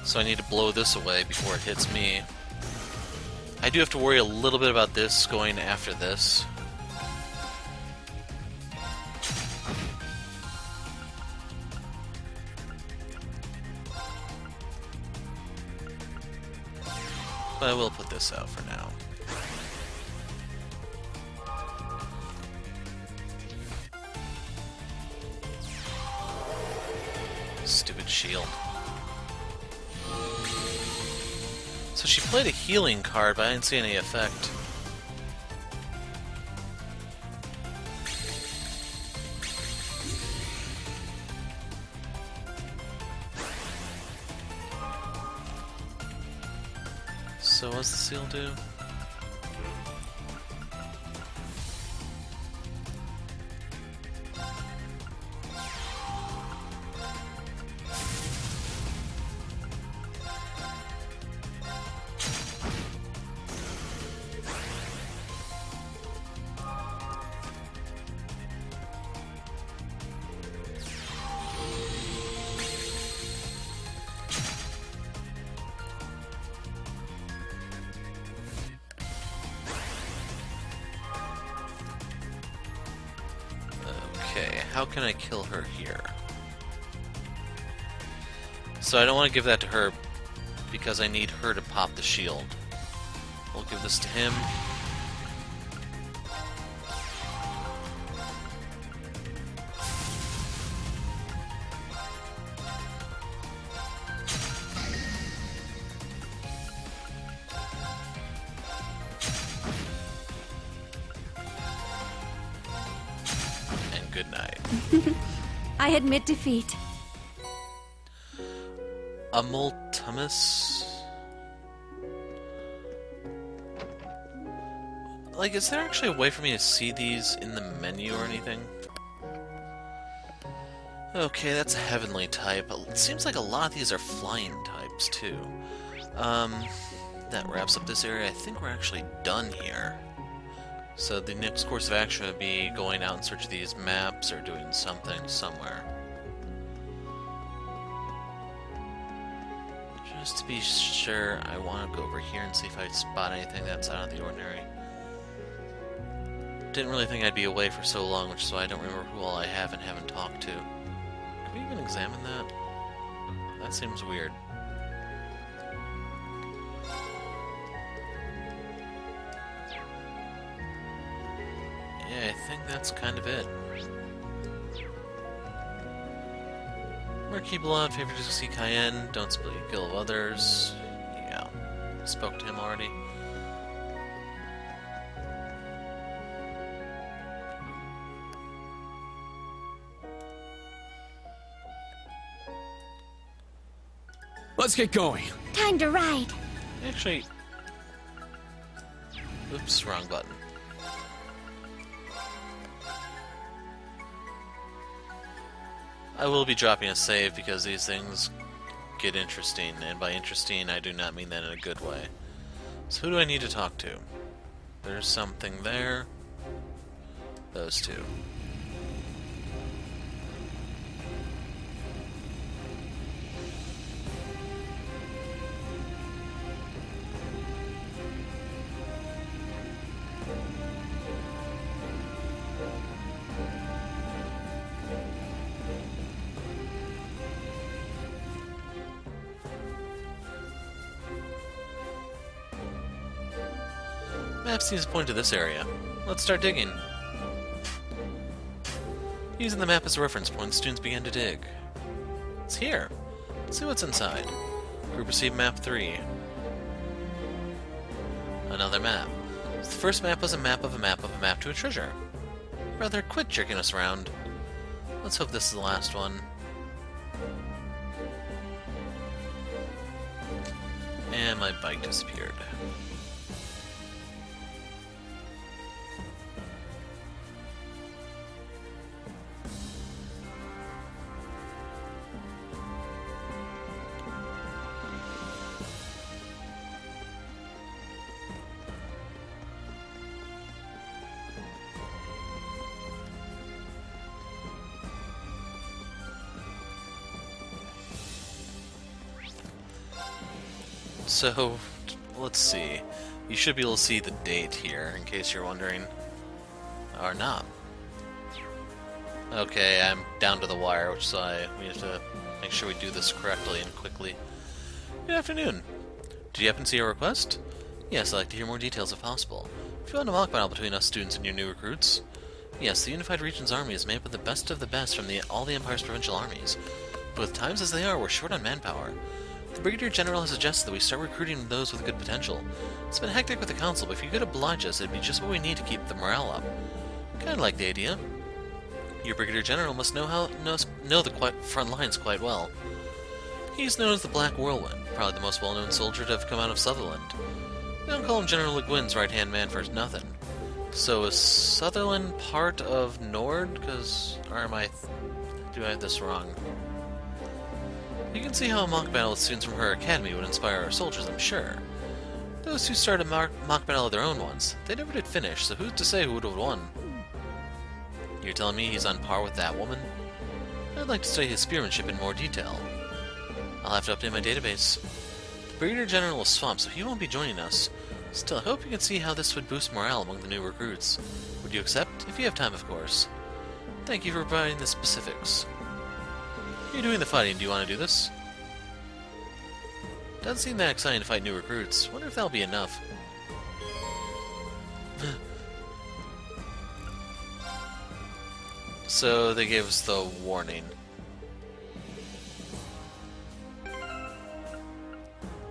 So I need to blow this away before it hits me. I do have to worry a little bit about this going after this. But I will put this out for now. Stupid shield. So she played a healing card, but I didn't see any effect. So what's the seal do? Okay, how can I kill her here? So I don't want to give that to her because I need her to pop the shield. We'll give this to him. Good night. I admit defeat. Amultumus? Like, is there actually a way for me to see these in the menu or anything? Okay, that's a heavenly type. It seems like a lot of these are flying types, too. That wraps up this area. I think we're actually done here. So the next course of action would be going out and search these maps or doing something somewhere. Just to be sure, I want to go over here and see if I spot anything that's out of the ordinary. Didn't really think I'd be away for so long, which is why I don't remember who all I have and haven't talked to. Can we even examine that? That seems weird. Yeah, I think that's kind of it. Marquis Blood, favored to see Cayenne, don't split your kill of others. Yeah, spoke to him already. Let's get going. Time to ride. Actually... Oops, wrong button. I will be dropping a save because these things get interesting, and by interesting I do not mean that in a good way. So who do I need to talk to? There's something there. Those two. Map seems to point to this area. Let's start digging. Using the map as a reference point, students began to dig. It's here. Let's see what's inside. Group received map 3. Another map. So the first map was a map of a map of a map to a treasure. Brother, quit jerking us around. Let's hope this is the last one. And my bike disappeared. So, let's see. You should be able to see the date here, in case you're wondering. Or not. Okay, I'm down to the wire, which is why we have to make sure we do this correctly and quickly. Good afternoon. Did you happen to see our request? Yes, I'd like to hear more details if possible. If you want a mock battle between us students and your new recruits? Yes, the Unified Region's army is made up of the best from all the Empire's provincial armies. But with times as they are, we're short on manpower. The Brigadier General has suggested that we start recruiting those with good potential. It's been hectic with the Council, but if you could oblige us, it'd be just what we need to keep the morale up. Kinda like the idea. Your Brigadier General must know the front lines quite well. He's known as the Black Whirlwind, probably the most well-known soldier to have come out of Sutherland. They don't call him General Le Guin's right-hand man for nothing. So is Sutherland part of Nord? Do I have this wrong? You can see how a mock battle with students from her academy would inspire our soldiers, I'm sure. Those who started a mock battle of their own once, they never did finish, so who's to say who would have won? You're telling me he's on par with that woman? I'd like to study his spearmanship in more detail. I'll have to update my database. The Brigadier General is swamped, so he won't be joining us. Still, I hope you can see how this would boost morale among the new recruits. Would you accept? If you have time, of course. Thank you for providing the specifics. You're doing the fighting. Do you want to do this? Doesn't seem that exciting to fight new recruits. Wonder if that'll be enough. So they gave us the warning.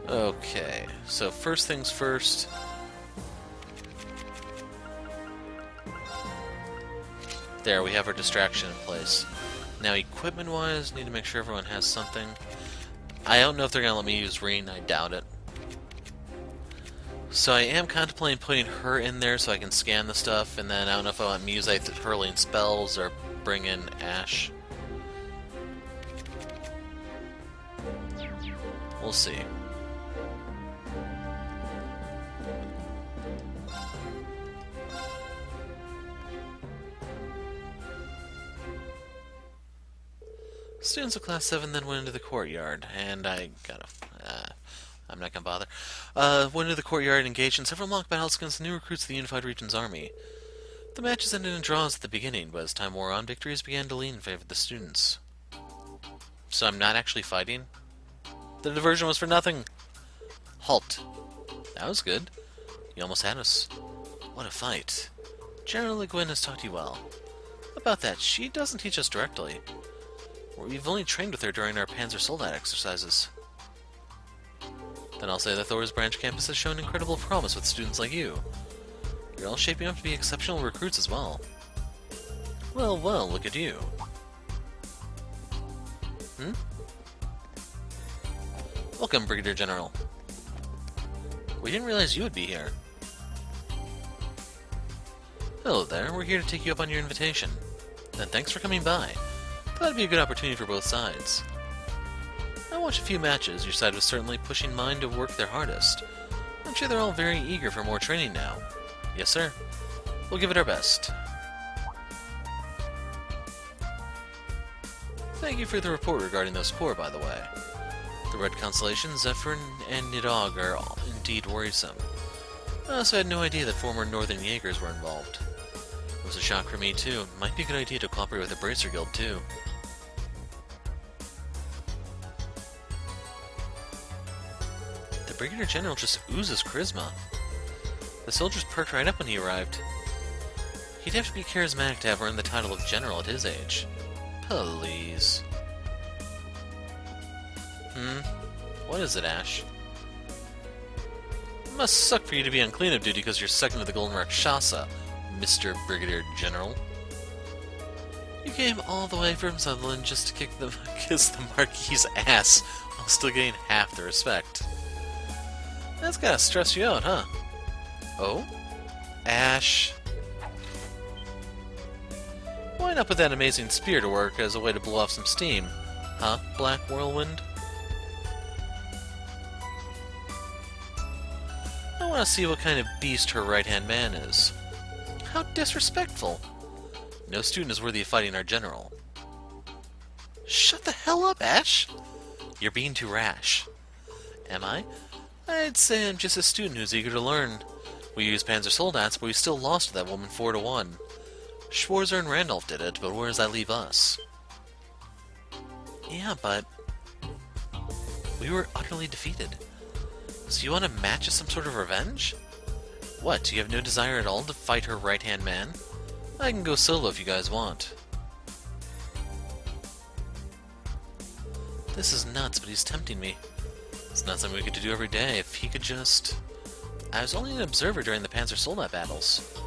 Okay, so first things first. There, we have our distraction in place. Now, equipment-wise, need to make sure everyone has something. I don't know if they're going to let me use Reen. I doubt it. So I am contemplating putting her in there so I can scan the stuff, and then I don't know if I want Muse hurling spells or bring in Ash. We'll see. Students of Class 7 then went into the courtyard, and I'm not gonna bother. Went into the courtyard and engaged in several mock battles against the new recruits of the Unified Region's army. The matches ended in draws at the beginning, but as time wore on, victories began to lean in favor of the students. So I'm not actually fighting? The diversion was for nothing! Halt. That was good. You almost had us. What a fight. General Le Guin has taught you well. About that, she doesn't teach us directly. We've only trained with her during our Panzer Soldat exercises. Then I'll say that Thor's branch campus has shown incredible promise with students like you. You're all shaping up to be exceptional recruits as well. Well, well, look at you. Welcome, Brigadier General. We didn't realize you would be here. Hello there, we're here to take you up on your invitation. Then thanks for coming by. Thought it'd be a good opportunity for both sides. I watched a few matches. Your side was certainly pushing mine to work their hardest. I'm sure they're all very eager for more training now. Yes, sir. We'll give it our best. Thank you for the report regarding those corps, by the way. The Red Constellation, Zephyr, and Nidog are indeed worrisome. I also had no idea that former Northern Jaegers were involved. It was a shock for me, too. Might be a good idea to cooperate with the Bracer Guild, too. The Brigadier General just oozes charisma. The soldiers perked right up when he arrived. He'd have to be charismatic to have earned the title of General at his age. Please. What is it, Ash? It must suck for you to be on cleanup duty because you're second to the Golden Rakshasa, Mr. Brigadier General. You came all the way from Sutherland just to kiss the Marquis's ass while still getting half the respect. That's gotta stress you out, huh? Oh? Ash. Why not put that amazing spear to work as a way to blow off some steam? Huh, Black Whirlwind? I want to see what kind of beast her right-hand man is. How disrespectful. No student is worthy of fighting our general. Shut the hell up, Ash! You're being too rash. Am I? I'd say I'm just a student who's eager to learn. We used Panzer Soldats, but we still lost to that woman 4-1. Schwarzer and Randolph did it, but where does that leave us? Yeah, but we were utterly defeated. So you want to match as some sort of revenge? What, do you have no desire at all to fight her right-hand man? I can go solo if you guys want. This is nuts, but he's tempting me. It's not something we get to do every day. If he could just... I was only an observer during the Panzer Soldat battles.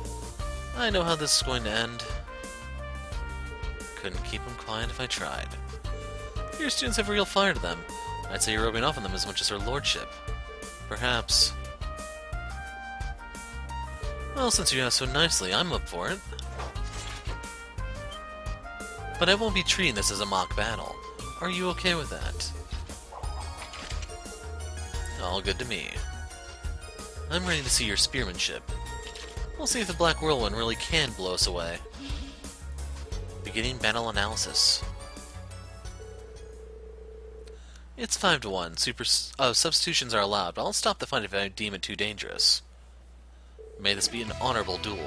I know how this is going to end. Couldn't keep him quiet if I tried. Your students have real fire to them. I'd say you're rubbing off on them as much as her lordship. Perhaps. Well, since you asked so nicely, I'm up for it. But I won't be treating this as a mock battle. Are you okay with that? All good to me. I'm ready to see your spearmanship. We'll see if the Black Whirlwind really can blow us away. Beginning battle analysis. It's 5-1. Substitutions are allowed, but I'll stop the fight if I deem it too dangerous. May this be an honorable duel.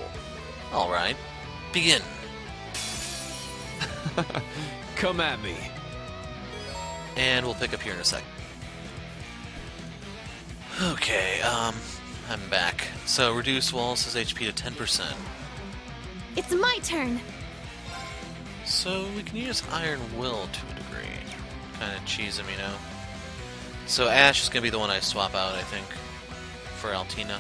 Alright. Begin! Come at me. And we'll pick up here in a sec. Okay, I'm back. So, reduce Wallace's HP to 10%. It's my turn. So, we can use Iron Will to a degree. Kind of cheese him, you know? So, Ash is going to be the one I swap out, I think, for Altina.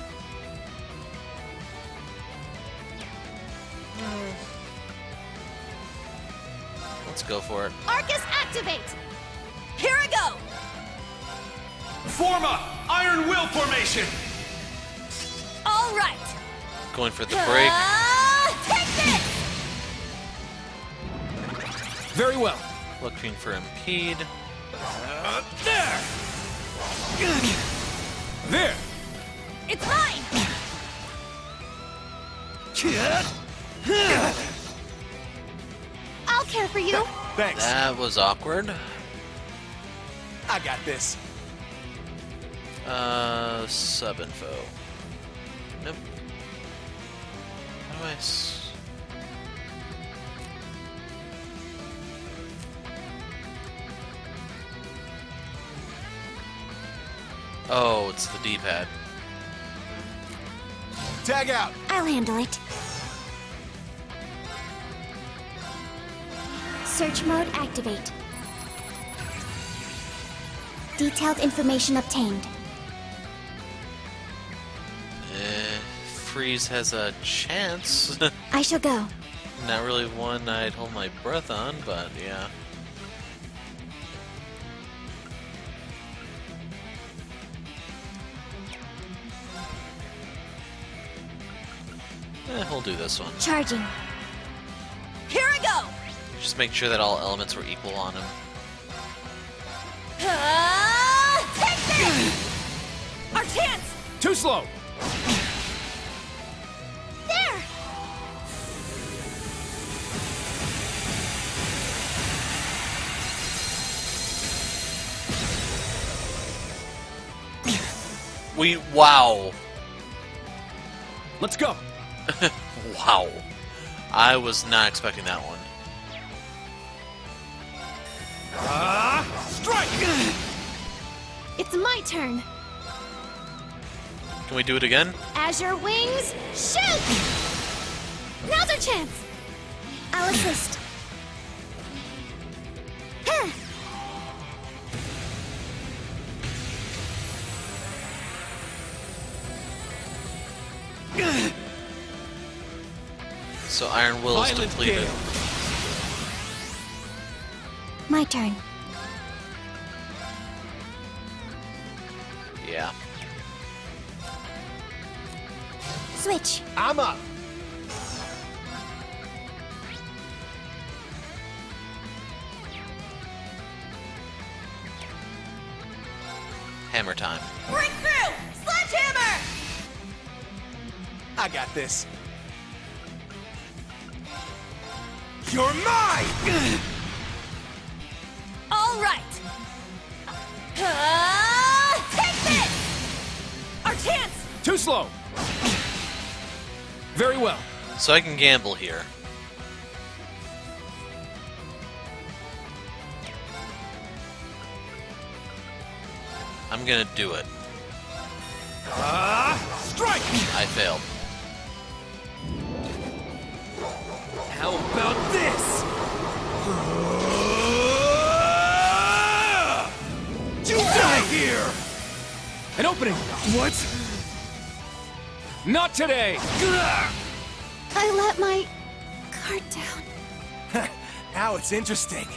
Let's go for it. Arcus, activate! Here I go! Form a Iron Will formation! All right! Going for the break. Take this! Very well. Looking for Impede. There! There. It's mine! I'll care for you. Thanks. That was awkward. I got this. Sub-info. Nope. How do I Oh, it's the D-pad. Tag out. I'll handle it. Search mode activate. Detailed information obtained. Freeze has a chance. I shall go. Not really one I'd hold my breath on, but yeah. We'll do this one. Charging. Here I go! Just make sure that all elements were equal on him. Take this! Our chance! Too slow. There! Wow. Let's go. Wow. I was not expecting that one. Strike! It's my turn. Can we do it again? Azure wings, shoot! Now's our chance. I'll assist. Huh. So Iron Will is Violent depleted. gale. My turn. Yeah. Switch. I'm up. Hammer time. Breakthrough! Sledgehammer! I got this. You're mine! All right. Take this! Our chance! Too slow. Very well. So I can gamble here. I'm gonna do it. Strike! I failed. How about this? You die here! An opening! What? Not today! I let my guard down. Now it's interesting.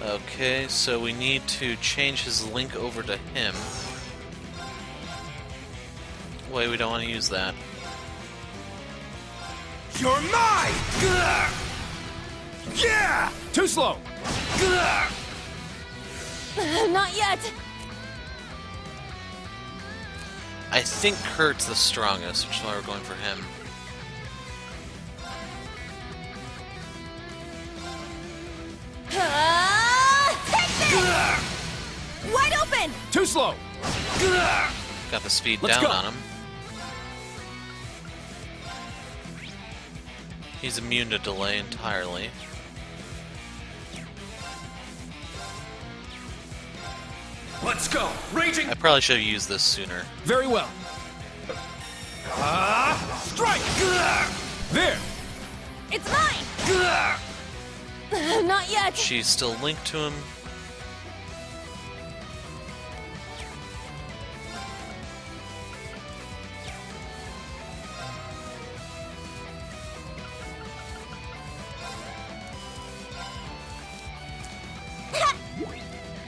Okay, so we need to change his link over to him. Wait, we don't want to use that. You're mine! Yeah! Too slow! Not yet. I think Kurt's the strongest, which is why we're going for him. Take this! Wide open! Too slow! Got the speed Let's down go. on him. He's immune to delay entirely. Let's go! Raging! I probably should have used this sooner. Very well. Strike! There! It's mine! Not yet. She's still linked to him.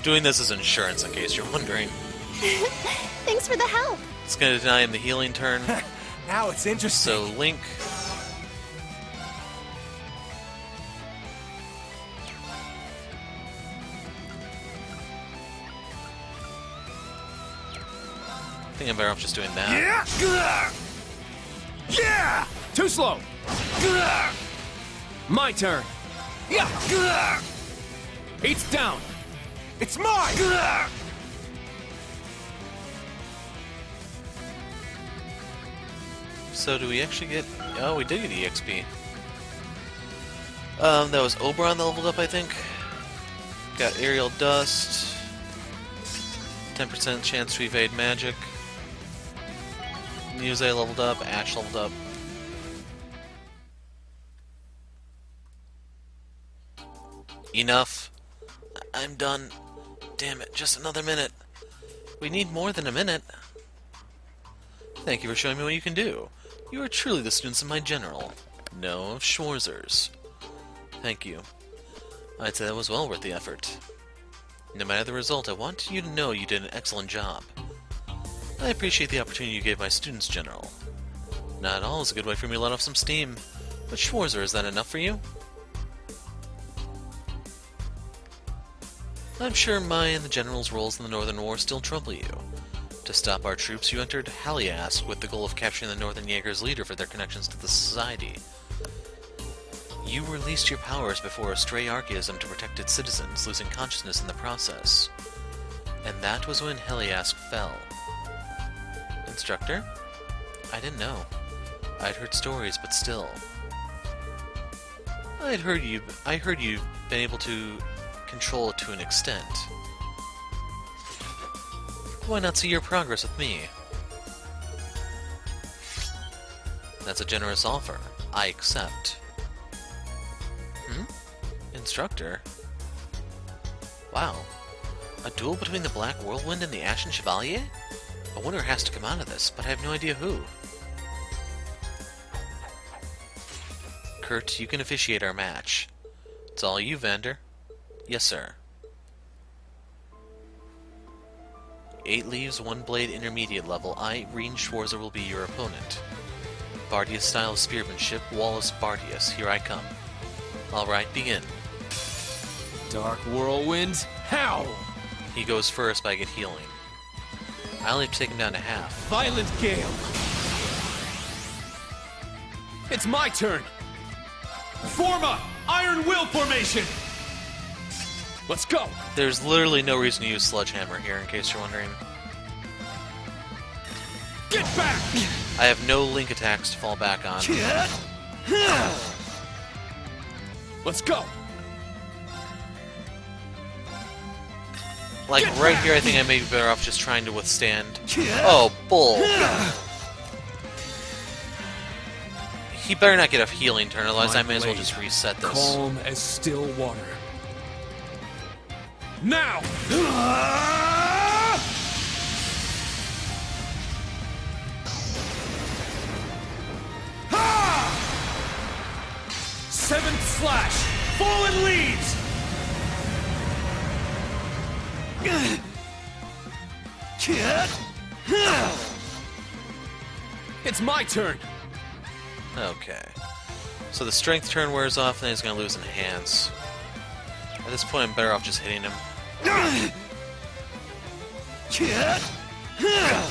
Doing this is insurance, in case you're wondering. Thanks for the help. It's going to deny him the healing turn. Now it's interesting. So, Link. I think I'm better off just doing that. Yeah! Yeah! Too slow! My turn! Yeah! It's down! It's mine! So do we actually get... Oh, we did get EXP. That was Oberon that leveled up, I think. Got Aerial Dust. 10% chance to evade magic. Muse leveled up. Ash leveled up. Enough. I'm done. Damn it, just another minute. We need more than a minute. Thank you for showing me what you can do. You are truly the students of my general. No, of Schwarzer's. Thank you. I'd say that was well worth the effort. No matter the result, I want you to know you did an excellent job. I appreciate the opportunity you gave my students, General. Not at all is a good way for me to let off some steam. But Schwarzer, is that enough for you? I'm sure my and the General's roles in the Northern War still trouble you. To stop our troops, you entered Haliask with the goal of capturing the Northern Jaeger's leader for their connections to the Society. You released your powers before a stray archaism to protect its citizens, losing consciousness in the process. And that was when Heliask fell. Instructor? I didn't know. I'd heard stories, but still. I heard you've been able to control it to an extent. Why not see your progress with me? That's a generous offer. I accept. Instructor? Wow. A duel between the Black Whirlwind and the Ashen Chevalier? A winner has to come out of this, but I have no idea who. Kurt, you can officiate our match. It's all you, Vander. Yes, sir. 8 leaves, 1 blade, intermediate level. Irene Schwarzer will be your opponent. Bardias style of spearmanship, Wallace Bardias. Here I come. Alright, begin. Dark Whirlwind? How? He goes first, but I get healing. I only have to take him down to half. Violent Gale! It's my turn! Form up! Iron Will formation! Let's go! There's literally no reason to use Sledgehammer here, in case you're wondering. Get back! I have no link attacks to fall back on. Let's go! Like, right here, I think I may be better off just trying to withstand... Oh, bull! He better not get a healing turn, otherwise I may as well just reset this. Calm as still water. Now! Seventh slash! Fallen leaves! It's my turn! Okay. So the strength turn wears off, and then he's going to lose enhance. At this point, I'm better off just hitting him.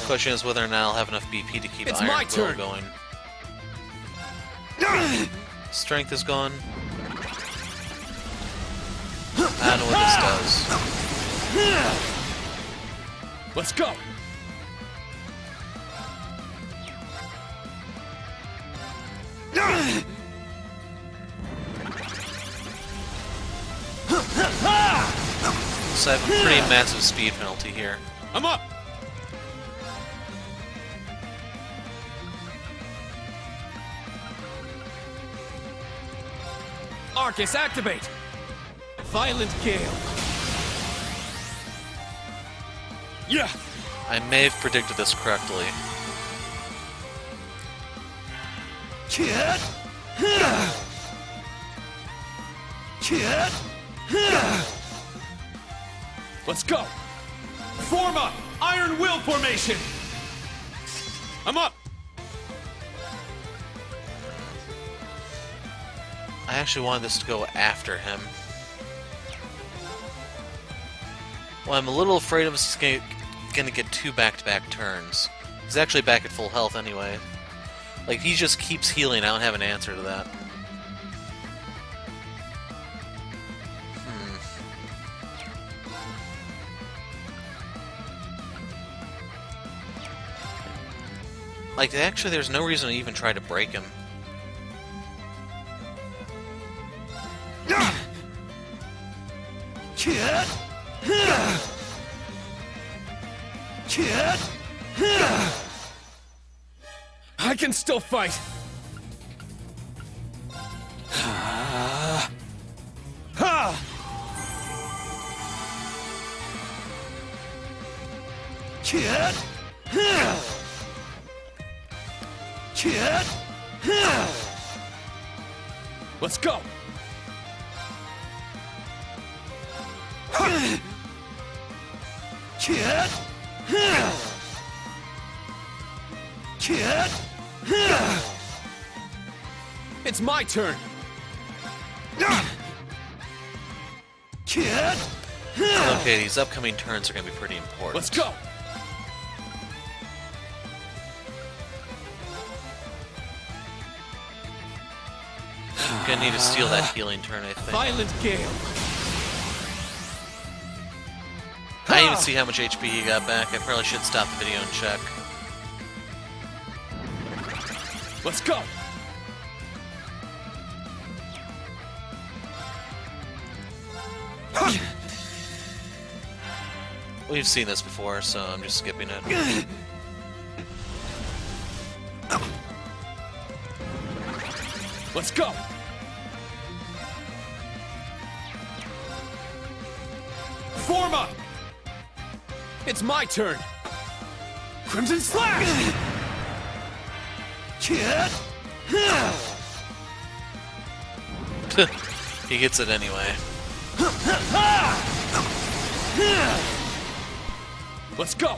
Question is whether or not I'll have enough BP to keep It's Iron my Will turn. going. Strength is gone. I don't know what this does. Let's go! So I have a pretty massive speed penalty here. I'm up! Arcus, activate! Violent Gale. Yeah! I may have predicted this correctly. Let's go! Form up! Iron Will formation! I'm up! I actually wanted this to go after him. Well, I'm a little afraid of us going to get 2 back-to-back turns. He's actually back at full health anyway. Like, he just keeps healing. I don't have an answer to that. Like, actually, there's no reason to even try to break him. I can still fight! Let's go! It's my turn! Okay, these upcoming turns are going to be pretty important. Let's go! I'm going to need to steal that healing turn, I think. Violent Gale! I didn't even see how much HP he got back. I probably should stop the video and check. Let's go! We've seen this before, so I'm just skipping it. Let's go! Form up! It's my turn! Crimson Slash! He gets it anyway. Let's go!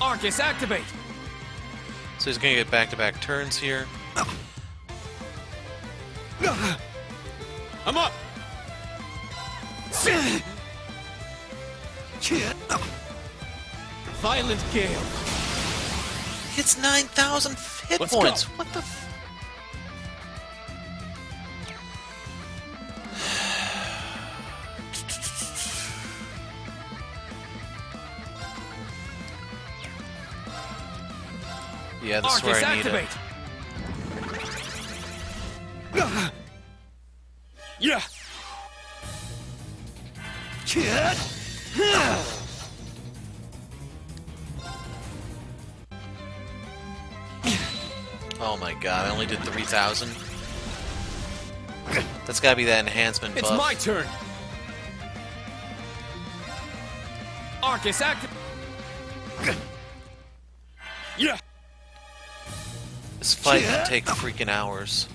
Arcus, activate! So he's going to get back-to-back turns here. I'm up! Violent Gale! It's 9,000 hit Let's points! go. What the f... Yeah, this is where Arcus, I need activate! it. Yeah! Oh my god, I only did 3,000. That's gotta be that enhancement buff. It's my turn. Arcus active. Yeah. This fight can take freaking hours.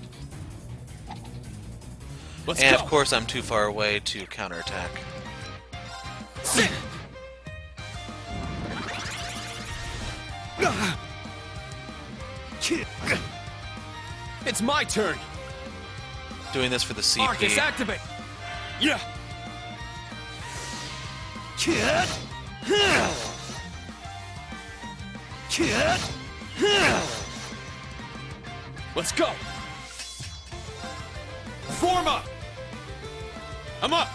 Let's And go. of course I'm too far away to counterattack. Sit. It's my turn. Doing this for the CP. Arcus activate. Yeah. Let's go. Form up. I'm up.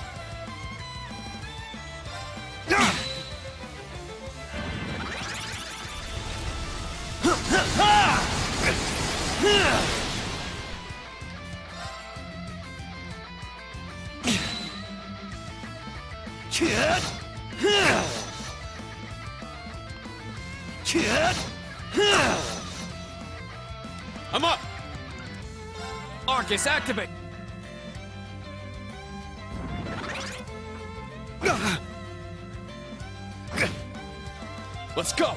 I'm up. Arcus activate. Let's go.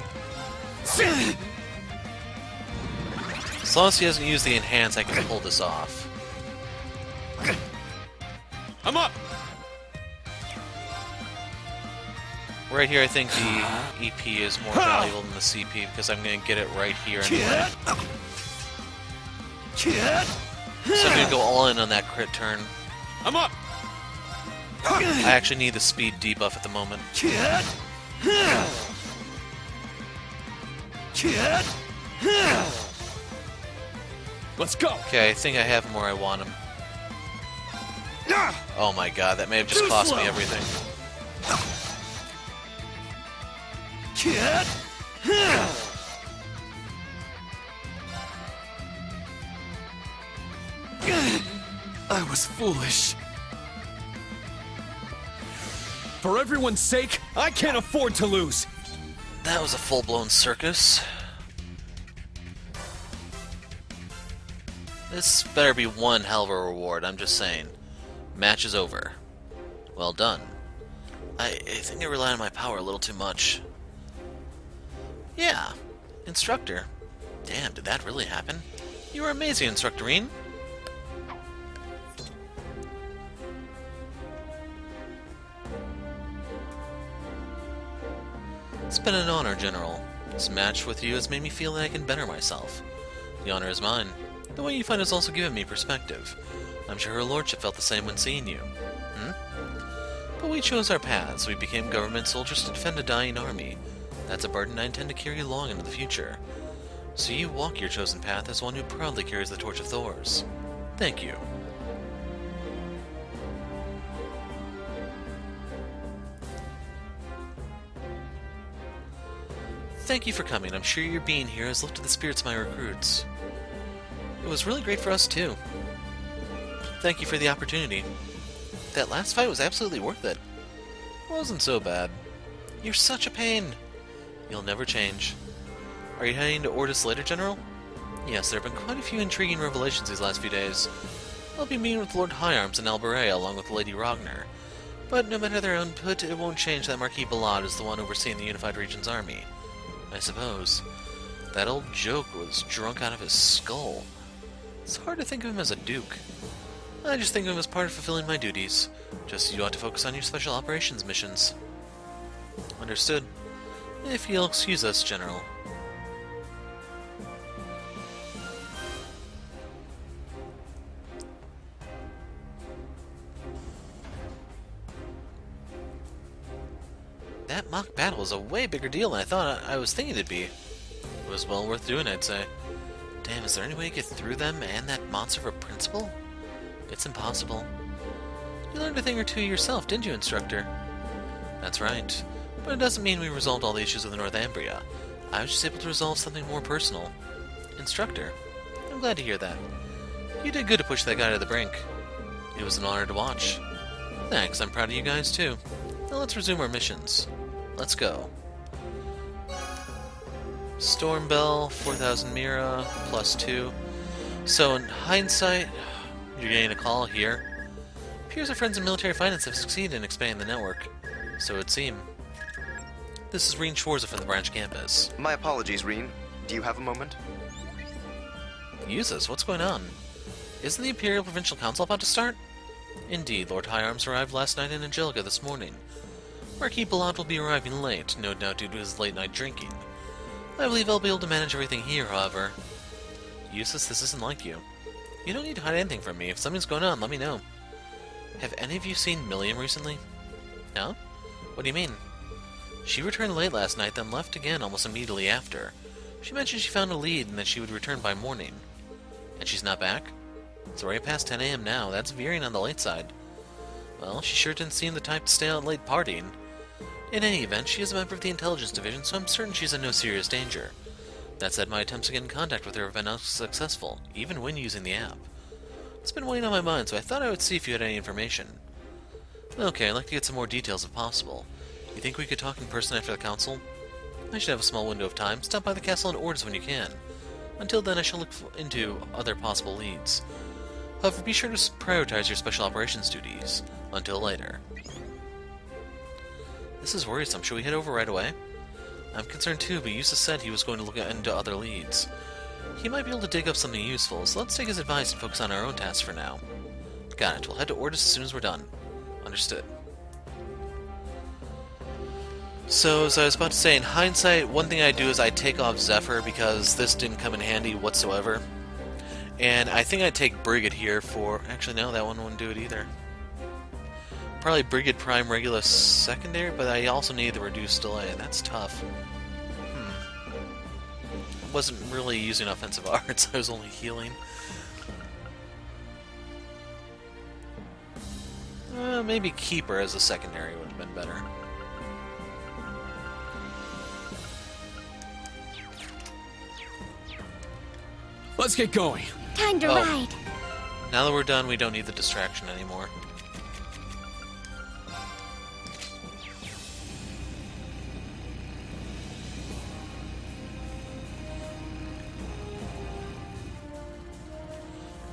As long as he doesn't use the enhance, I can pull this off. I'm up. Right here, I think the EP is more valuable than the CP because I'm going to get it right here anyway. So I'm going to go all in on that crit turn. I'm up. I actually need the speed debuff at the moment. Let's go. Okay, I think I have him where I want him. Oh my god, that may have just cost me everything. I was foolish. For everyone's sake, I can't afford to lose. That was a full-blown circus. This better be one hell of a reward, I'm just saying. Match is over. Well done. I think I rely on my power a little too much. Yeah, instructor. Damn, did that really happen? You were amazing, Instructorine. It's been an honor, General. This match with you has made me feel that I can better myself. The honor is mine. The way you fight has also given me perspective. I'm sure her lordship felt the same when seeing you. But we chose our paths. We became government soldiers to defend a dying army. That's a burden I intend to carry long into the future. So you walk your chosen path as one who proudly carries the torch of Thor's. Thank you. Thank you for coming. I'm sure your being here has lifted the spirits of my recruits. It was really great for us, too. Thank you for the opportunity. That last fight was absolutely worth it. It wasn't so bad. You're such a pain. You'll never change. Are you heading to Ordis later, General? Yes, there have been quite a few intriguing revelations these last few days. I'll be meeting with Lord Higharms in Alberea along with Lady Ragnar. But no matter their input, it won't change that Marquis Balad is the one overseeing the Unified Region's army. I suppose. That old joke was drunk out of his skull. It's hard to think of him as a duke. I just think of him as part of fulfilling my duties. Just you ought to focus on your special operations missions. Understood. If you'll excuse us, General. That mock battle was a way bigger deal than I thought I was thinking it'd be. It was well worth doing, I'd say. Damn, is there any way to get through them and that monster of a principal? It's impossible. You learned a thing or two yourself, didn't you, Instructor? That's right. But it doesn't mean we resolved all the issues of the Northumbria. I was just able to resolve something more personal. Instructor, I'm glad to hear that. You did good to push that guy to the brink. It was an honor to watch. Thanks, I'm proud of you guys too. Now let's resume our missions. Let's go. Storm Bell, 4,000 Mira, +2. So in hindsight, you're getting a call here. Appears our friends in military finance have succeeded in expanding the network. So it would seem. This is Reen Schwarzer from the branch campus. My apologies, Reen. Do you have a moment? Usus, what's going on? Isn't the Imperial Provincial Council about to start? Indeed, Lord High Arms arrived last night in Angelica this morning. Marquis Ballad will be arriving late, no doubt due to his late-night drinking. I believe I'll be able to manage everything here, however. Usus, this isn't like you. You don't need to hide anything from me. If something's going on, let me know. Have any of you seen Milliam recently? No? What do you mean? She returned late last night, then left again almost immediately after. She mentioned she found a lead and that she would return by morning. And she's not back? It's already past 10 AM now. That's veering on the late side. Well, she sure didn't seem the type to stay out late partying. In any event, she is a member of the Intelligence Division, so I'm certain she's in no serious danger. That said, my attempts to get in contact with her have been unsuccessful, even when using the app. It's been weighing on my mind, so I thought I would see if you had any information. Okay, I'd like to get some more details if possible. You think we could talk in person after the council? I should have a small window of time. Stop by the castle and orders when you can. Until then, I shall look into other possible leads. However, be sure to prioritize your special operations duties. Until later. This is worrisome. Should we head over right away? I'm concerned too, but Yusa said he was going to look into other leads. He might be able to dig up something useful, so let's take his advice and focus on our own tasks for now. Got it. We'll head to orders as soon as we're done. Understood. So, as I was about to say, in hindsight, one thing I do is I take off Zephyr because this didn't come in handy whatsoever. And I think I'd take Brigade here for... Actually, no, that one wouldn't do it either. Probably Brigade Prime Regulus secondary, but I also need the reduced delay. That's tough. Wasn't really using offensive arts, I was only healing. Maybe Keeper as a secondary would have been better. Let's get going. Time to ride. Now that we're done, we don't need the distraction anymore.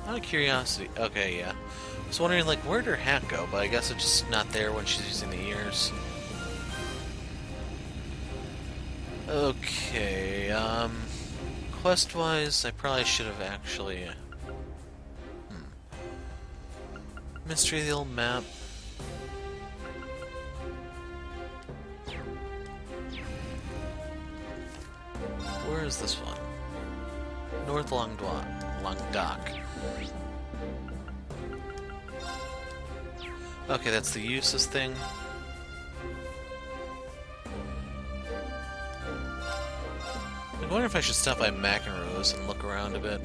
Out of curiosity, okay, yeah. I was wondering, like, where'd her hat go? But I guess it's just not there when she's using the ears. Okay, quest-wise, I probably should have actually... Mystery of the old map. Where is this one? North Languedoc. Okay, that's the useless thing. I wonder if I should stop by Macaro's and look around a bit.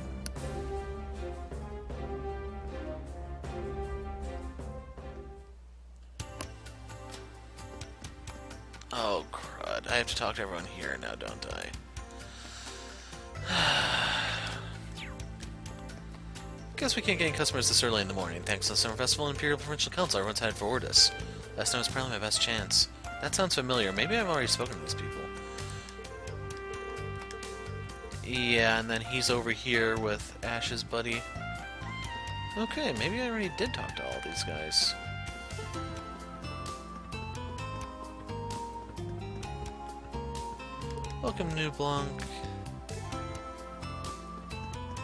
Oh, crud. I have to talk to everyone here now, don't I? Guess we can't get any customers this early in the morning. Thanks to the Summer Festival and Imperial Provincial Council, everyone's headed for Ordis. Last night was probably my best chance. That sounds familiar. Maybe I've already spoken to these people. Yeah, and then he's over here with Ash's buddy. Okay, maybe I already did talk to all these guys. Welcome, New Blanc.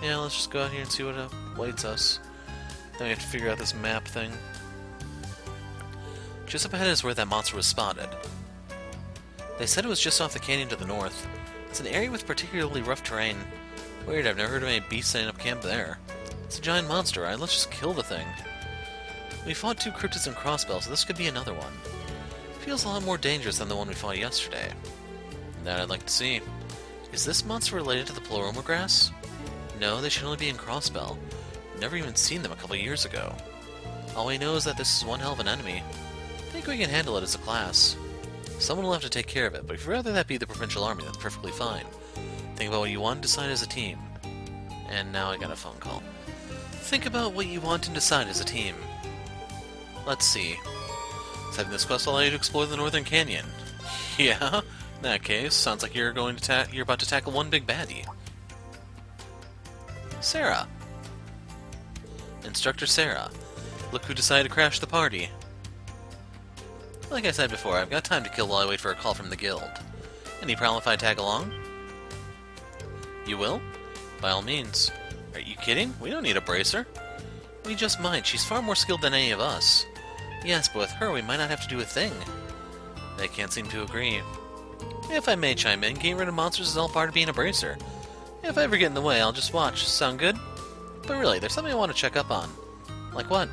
Yeah, let's just go out here and see what awaits us. Then we have to figure out this map thing. Just up ahead is where that monster was spotted. They said it was just off the canyon to the north. It's an area with particularly rough terrain. Weird, I've never heard of any beasts setting up camp there. It's a giant monster, right? Let's just kill the thing. We fought 2 cryptids and crossbow, so this could be another one. Feels a lot more dangerous than the one we fought yesterday. That I'd like to see. Is this monster related to the Pleroma grass? No, they should only be in Crossbell. Never even seen them a couple years ago. All we know is that this is one hell of an enemy. I think we can handle it as a class. Someone will have to take care of it, but if you'd rather that be the Provincial Army, that's perfectly fine. Think about what you want and decide as a team. And now I got a phone call. Think about what you want and decide as a team. Let's see. Having this quest will allow you to explore the Northern Canyon. Yeah? In that case, sounds like you're about to tackle one big baddie. Sarah. Instructor Sarah. Look who decided to crash the party. Like I said before, I've got time to kill while I wait for a call from the guild. Any problem if I tag along? You will? By all means. Are you kidding? We don't need a bracer. We just might. She's far more skilled than any of us. Yes, but with her we might not have to do a thing. They can't seem to agree. If I may chime in, getting rid of monsters is all part of being a bracer. If I ever get in the way, I'll just watch. Sound good? But really, there's something I want to check up on. Like what?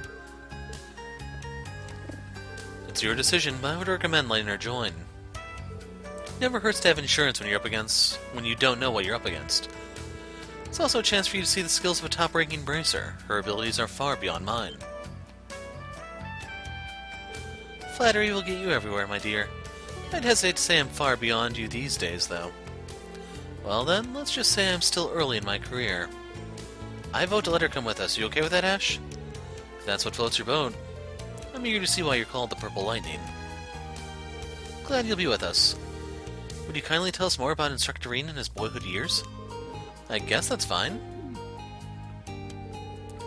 It's your decision, but I would recommend letting her join. Never hurts to have insurance when you don't know what you're up against. It's also a chance for you to see the skills of a top-ranking bracer. Her abilities are far beyond mine. Flattery will get you everywhere, my dear. I'd hesitate to say I'm far beyond you these days, though. Well then, let's just say I'm still early in my career. I vote to let her come with us. You okay with that, Ash? If that's what floats your boat. I'm eager to see why you're called the Purple Lightning. Glad you'll be with us. Would you kindly tell us more about Instructor Rean and his boyhood years? I guess that's fine.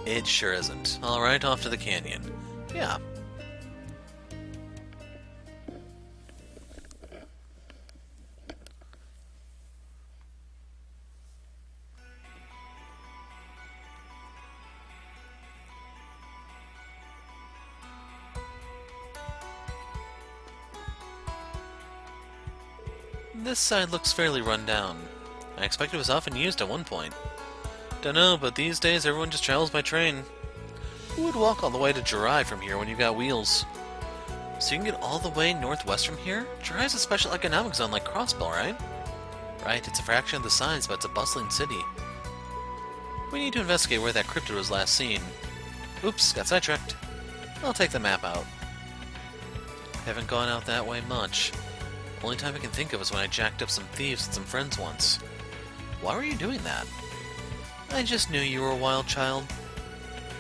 It sure isn't. Alright, off to the canyon. Yeah. This side looks fairly run down. I expect it was often used at one point. Dunno, but these days everyone just travels by train. Who would walk all the way to Jirai from here when you've got wheels? So you can get all the way northwest from here? Jirai's a special economic zone like Crossbell, right? Right, it's a fraction of the size, but it's a bustling city. We need to investigate where that cryptid was last seen. Oops, got sidetracked. I'll take the map out. Haven't gone out that way much. Only time I can think of is when I jacked up some thieves and some friends once. Why were you doing that? I just knew you were a wild child.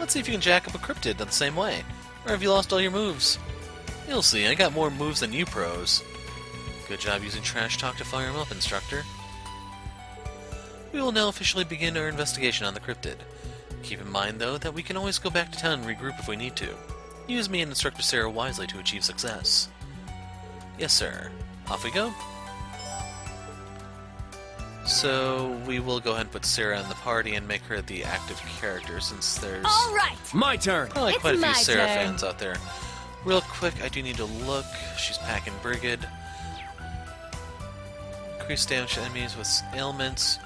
Let's see if you can jack up a cryptid the same way. Or have you lost all your moves? You'll see, I got more moves than you pros. Good job using trash talk to fire him up, Instructor. We will now officially begin our investigation on the cryptid. Keep in mind, though, that we can always go back to town and regroup if we need to. Use me and Instructor Sarah wisely to achieve success. Yes, sir. Off we go. So, we will go ahead and put Sarah in the party and make her the active character since there's All right. My turn. probably It's quite a few my Sarah turn. fans out there. Real quick, I do need to look. She's packing Brigade. Increase damage to enemies with ailments.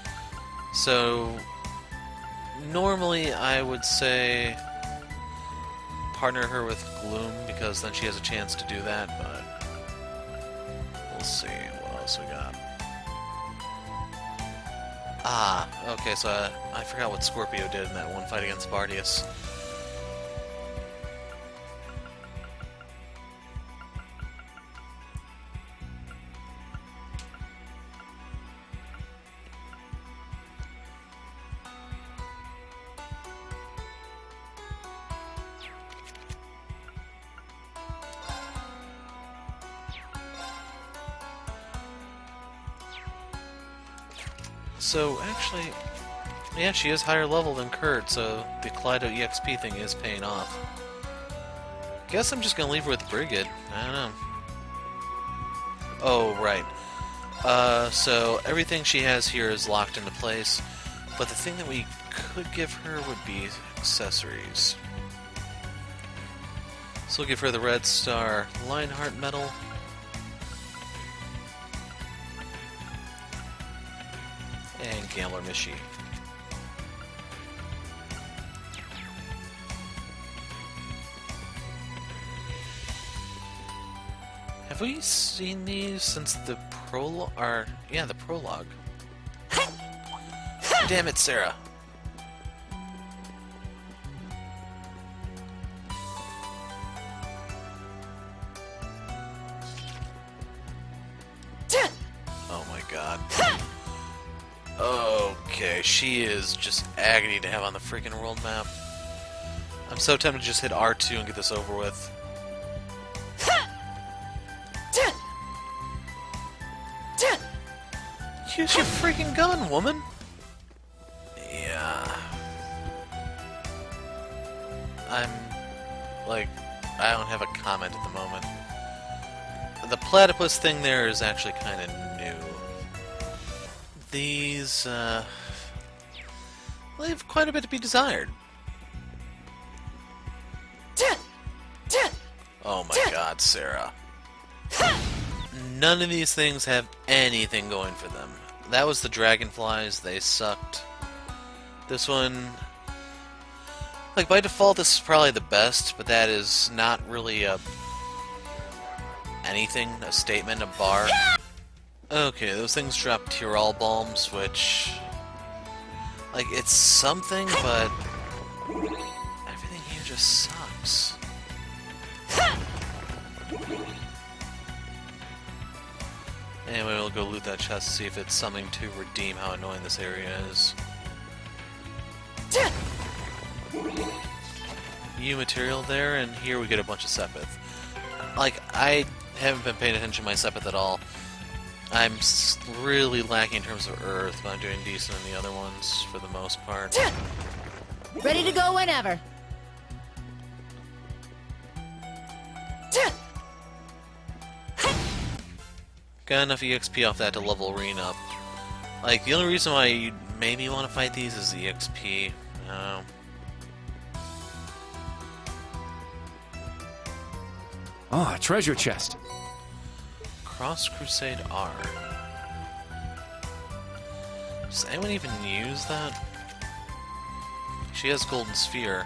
So, normally I would say partner her with Gloom because then she has a chance to do that, but we'll see what else we got. Ah, okay, so I forgot what Scorpio did in that one fight against Bardias. So, actually, yeah, she is higher level than Kurt, so the Kaleido EXP thing is paying off. Guess I'm just gonna leave her with Brigade. I don't know. Oh, right. So everything she has here is locked into place, but the thing that we could give her would be accessories. So we'll give her the Red Star Lionheart Medal. And Gambler Mishi. Have we seen these since the prologue? Yeah, the prologue. Damn it, Sarah. Oh my god. Okay, she is just agony to have on the freaking world map. I'm so tempted to just hit R2 and get this over with. Use your freaking gun, woman! Yeah. I don't have a comment at the moment. The platypus thing there is actually kind of new. These, leave quite a bit to be desired. Oh my god, Sarah. None of these things have anything going for them. That was the dragonflies, they sucked. This one, like by default this is probably the best, but that is not really a statement, a bar. Okay, those things drop Tearal bombs, which, like, it's something, but everything here just sucks. Anyway, we'll go loot that chest to see if it's something to redeem how annoying this area is. New material there, and here we get a bunch of Sepith. Like, I haven't been paying attention to my Sepith at all. I'm really lacking in terms of Earth, but I'm doing decent in the other ones for the most part. Ready to go whenever. Got enough EXP off that to level Reen up. Like, the only reason why you maybe want to fight these is the EXP. I don't know. Ah, treasure chest. Cross Crusade R. Does anyone even use that? She has Golden Sphere.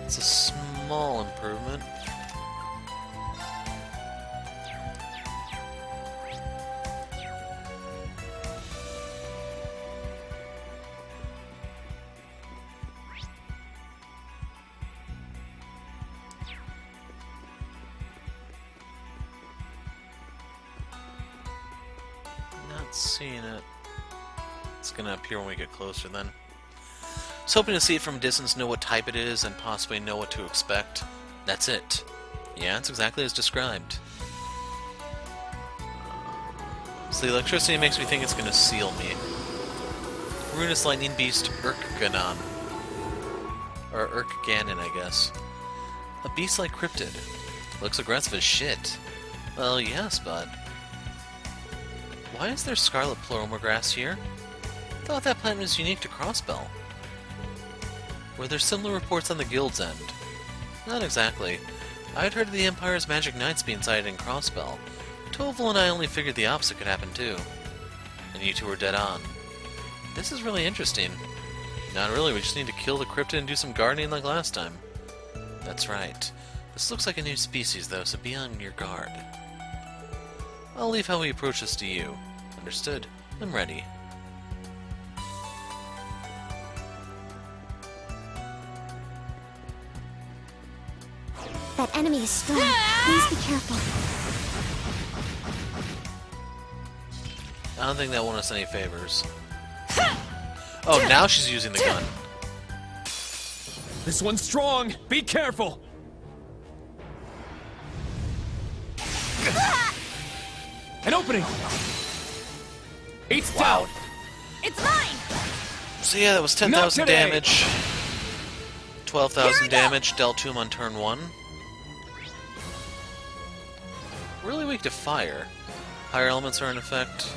It's a small improvement. Not seeing it. It's gonna appear when we get closer then. I was hoping to see it from a distance, know what type it is, and possibly know what to expect. That's it. Yeah, it's exactly as described. So the electricity makes me think it's going to seal me. Ruinous Lightning Beast Urkganon. Or Urkganon, I guess. A beast like Cryptid. Looks aggressive as shit. Well, yes, but... why is there Scarlet Pleurograss here? I thought that plant was unique to Crossbell. Were there similar reports on the Guild's end? Not exactly. I had heard of the Empire's magic knights being sighted in Crossbell. Toval and I only figured the opposite could happen too. And you two were dead on. This is really interesting. Not really, we just need to kill the cryptid and do some gardening like last time. That's right. This looks like a new species though, so be on your guard. I'll leave how we approach this to you. Understood? I'm ready. That enemy is strong. Please be careful. I don't think that won us any favors. Oh, now she's using the gun. This one's strong. Be careful. An opening. It's down. It's mine! So yeah, that was 10,000 damage. 12,000 damage, dealt to him on turn 1. Really weak to fire. Higher elements are in effect.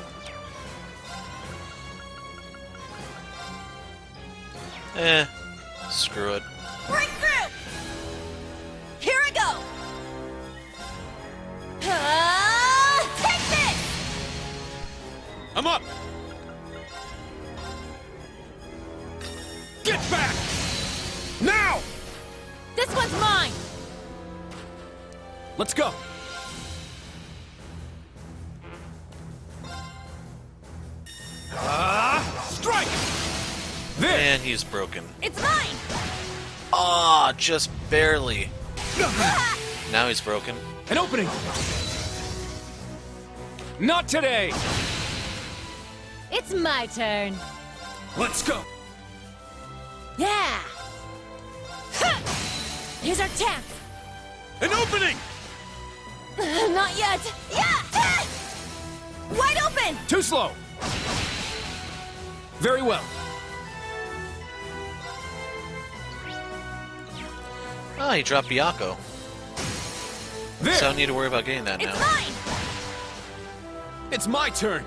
Screw it. Break through! Here I go! Take this! I'm up. Get back! Now! This one's mine! Let's go. Strike! There! And he's broken. It's mine! Ah, just barely. Now he's broken. An opening. Not today. It's my turn. Let's go. Yeah! Here's our chance! An opening! Not yet! Yeah! Wide open! Too slow! Very well. Oh, he dropped Byaku. There! So I don't need to worry about getting that It's now. mine! It's my turn!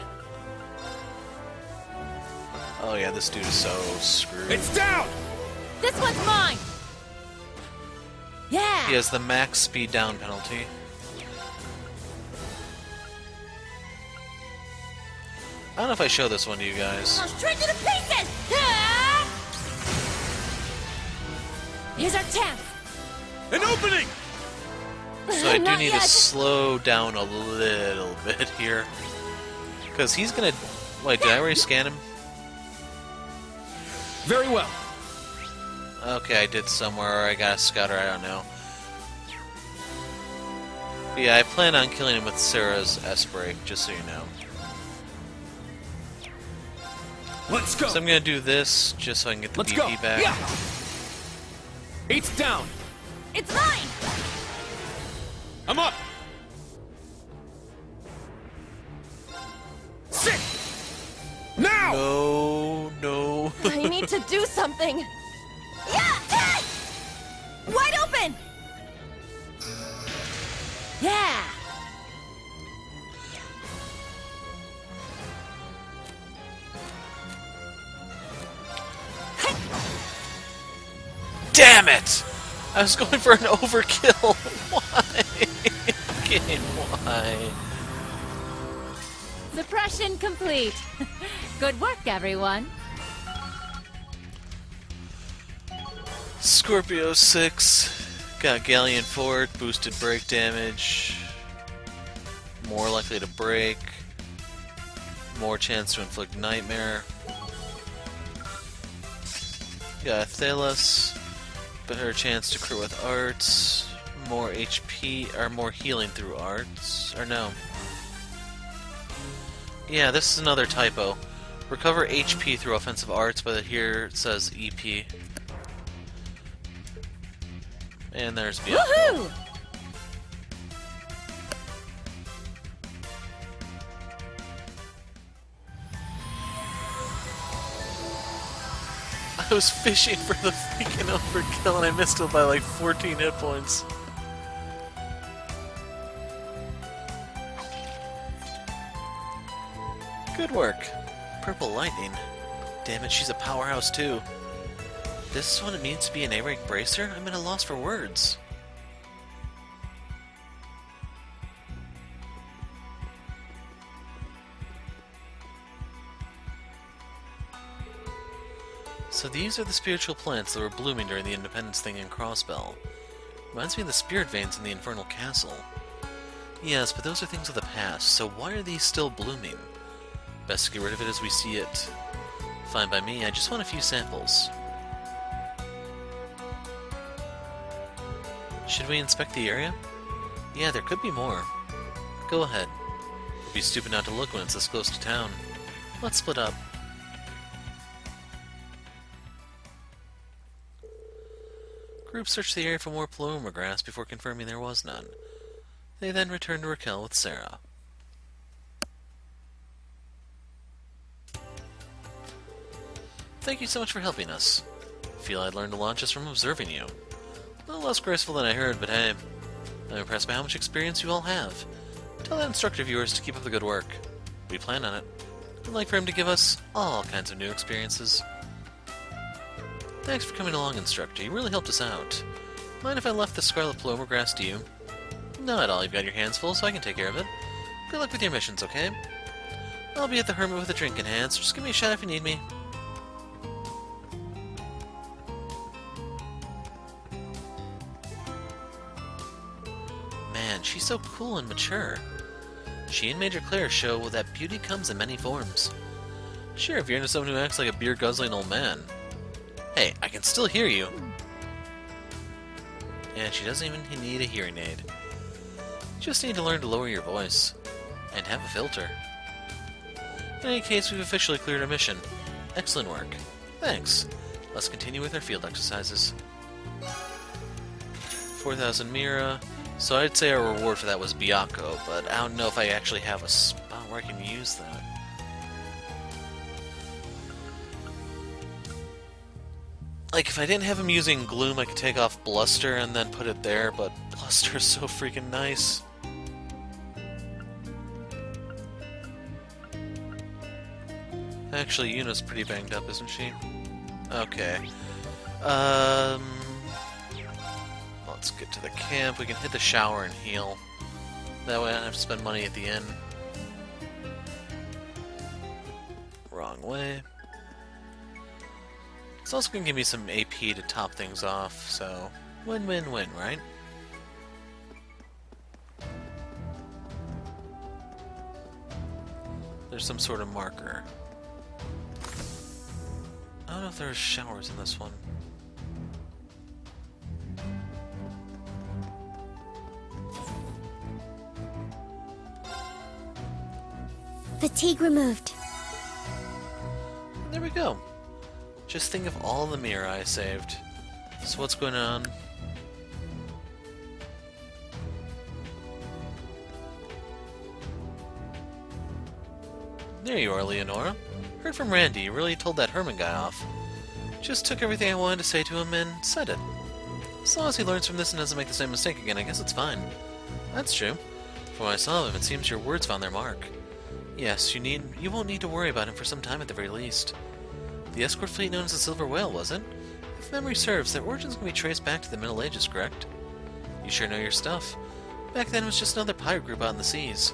Oh yeah, this dude is so screwed. It's down! This one's mine! Yeah! He has the max speed down penalty. I don't know if I show this one to you guys. I'll straight to the pieces! Ah! Here's our chance! An opening! So I do Not need yet. to slow down a little bit here. Because he's gonna... Wait, did I already scan him? Very well. Okay, I did somewhere, or I got a scouter, I don't know. But yeah, I plan on killing him with Sarah's S-Break, just so you know. Let's go! So I'm gonna do this, just so I can get the Let's BP go! back. Yeah! It's down! It's mine! I'm up! Sit! Now! No. I need to do something! Yeah! Ah! Wide open! Yeah! Damn it! I was going for an overkill. Why? Game, why? Suppression complete. Good work, everyone. Scorpio 6. Got Galleon Fort, boosted break damage. More likely to break. More chance to inflict nightmare. Got Thelos. Better chance to crit with arts. More HP, or more healing through arts. Or no. Yeah, this is another typo. Recover HP through offensive arts, but here it says EP. And there's Byaku. Woohoo! I was fishing for the freaking overkill and I missed it by like 14 hit points. Good work. Purple Lightning. Damn it, she's a powerhouse too. This is what it means to be an A-rank bracer? I'm at a loss for words. So these are the spiritual plants that were blooming during the Independence thing in Crossbell. Reminds me of the spirit veins in the Infernal Castle. Yes, but those are things of the past, so why are these still blooming? Best to get rid of it as we see it. Fine by me, I just want a few samples. Should we inspect the area? Yeah, there could be more. Go ahead. We'll be stupid not to look when it's this close to town. Let's split up. Group searched the area for more paloma grass before confirming there was none. They then returned to Raquel with Sarah. Thank you so much for helping us. I feel I'd learned a lot just from observing you. A little less graceful than I heard, but hey, I'm impressed by how much experience you all have. Tell that instructor of yours to keep up the good work. We plan on it. I'd like for him to give us all kinds of new experiences. Thanks for coming along, instructor. You really helped us out. Mind if I left the scarlet paloma grass to you? Not at all. You've got your hands full, so I can take care of it. Good luck with your missions, okay? I'll be at the Hermit with a drink in hand, so just give me a shout if you need me. Man, she's so cool and mature. She and Major Claire show that beauty comes in many forms. Sure, if you're into someone who acts like a beer-guzzling old man. Hey, I can still hear you. And she doesn't even need a hearing aid. You just need to learn to lower your voice. And have a filter. In any case, we've officially cleared our mission. Excellent work. Thanks. Let's continue with our field exercises. 4,000 Mira. So I'd say our reward for that was Byakko, but I don't know if I actually have a spot where I can use that. Like, if I didn't have him using Gloom, I could take off Bluster and then put it there, but Bluster is so freaking nice. Actually, Yuna's pretty banged up, isn't she? Okay. Let's get to the camp. We can hit the shower and heal. That way I don't have to spend money at the inn. Wrong way. It's also going to give me some AP to top things off, so win-win-win, right? There's some sort of marker. I don't know if there's showers in this one. Fatigue removed. There we go. Just think of all the Mira I saved. So what's going on? There you are, Leonora. Heard from Randy. You really told that Herman guy off. Just took everything I wanted to say to him and said it. As long as he learns from this and doesn't make the same mistake again, I guess it's fine. That's true. From what I saw of him, it seems your words found their mark. Yes, you won't need to worry about him for some time at the very least. The escort fleet known as the Silver Whale, was it? If memory serves, their origins can be traced back to the Middle Ages, correct? You sure know your stuff. Back then it was just another pirate group out in the seas.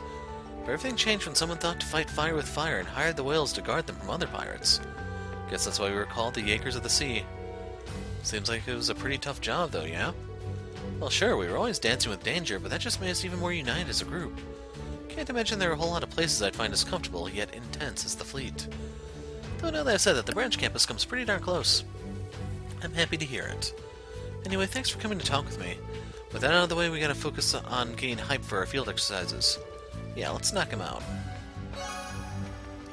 But everything changed when someone thought to fight fire with fire and hired the whales to guard them from other pirates. Guess that's why we were called the Yakers of the Sea. Seems like it was a pretty tough job, though, yeah? Well, sure, we were always dancing with danger, but that just made us even more united as a group. Can't imagine there are a whole lot of places I'd find as comfortable, yet intense, as the fleet. Though now that I've said that, the branch campus comes pretty darn close. I'm happy to hear it. Anyway, thanks for coming to talk with me. With that out of the way, we gotta focus on getting hype for our field exercises. Yeah, let's knock him out.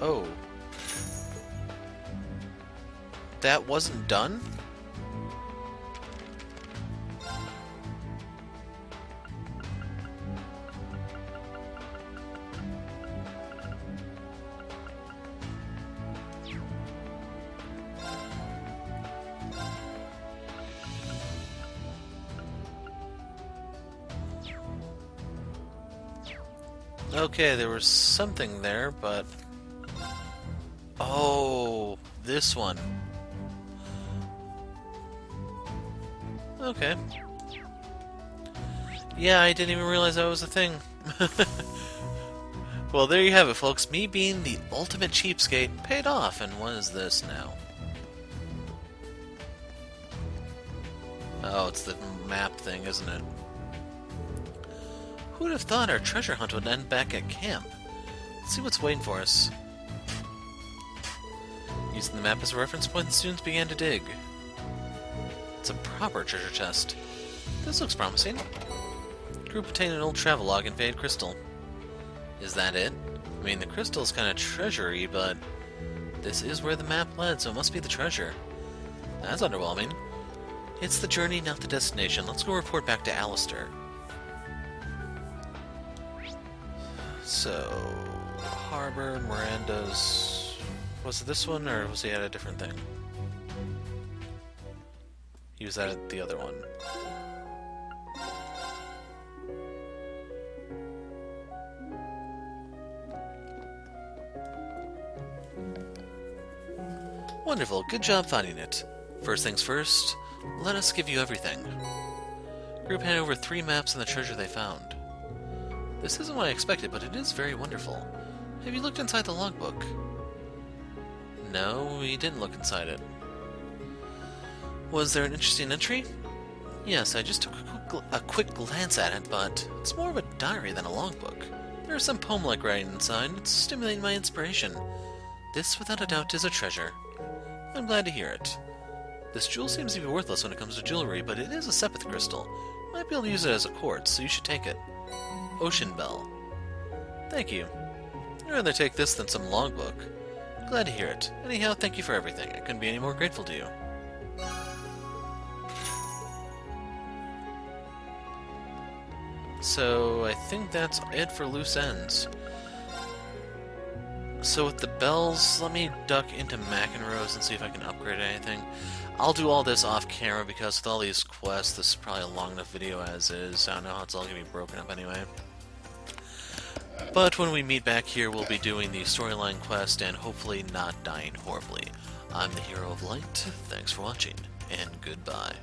Oh. That wasn't done? Okay, there was something there, but... Oh, this one. Okay. Yeah, I didn't even realize that was a thing. Well, there you have it, folks. Me being the ultimate cheapskate paid off, and what is this now? Oh, it's the map thing, isn't it? Who would have thought our treasure hunt would end back at camp? Let's see what's waiting for us. Using the map as a reference point, the students began to dig. It's a proper treasure chest. This looks promising. Group obtained an old travelogue and faded crystal. Is that it? I mean, the crystal's kind of treasury, but this is where the map led, so it must be the treasure. That's underwhelming. It's the journey, not the destination. Let's go report back to Alistair. So, Harbor, Miranda's... Was it this one, or was he at a different thing? He was at the other one. Wonderful, good job finding it. First things first, let us give you everything. Group handed over 3 maps and the treasure they found. This isn't what I expected, but it is very wonderful. Have you looked inside the logbook? No, we didn't look inside it. Was there an interesting entry? Yes, I just took a quick glance at it, but it's more of a diary than a logbook. There is some poem-like writing inside. It's stimulating my inspiration. This, without a doubt, is a treasure. I'm glad to hear it. This jewel seems to be worthless when it comes to jewelry, but it is a sepith crystal. Might be able to use it as a quartz, so you should take it. Ocean Bell. Thank you. I'd rather take this than some logbook. Glad to hear it. Anyhow, thank you for everything. I couldn't be any more grateful to you. So I think that's it for loose ends. So with the bells, let me duck into McEnroe's and see if I can upgrade anything. I'll do all this off camera because with all these quests, this is probably a long enough video as is. I don't know how it's all going to be broken up anyway. But when we meet back here, we'll be doing the storyline quest and hopefully not dying horribly. I'm the Hero of Light, thanks for watching, and goodbye.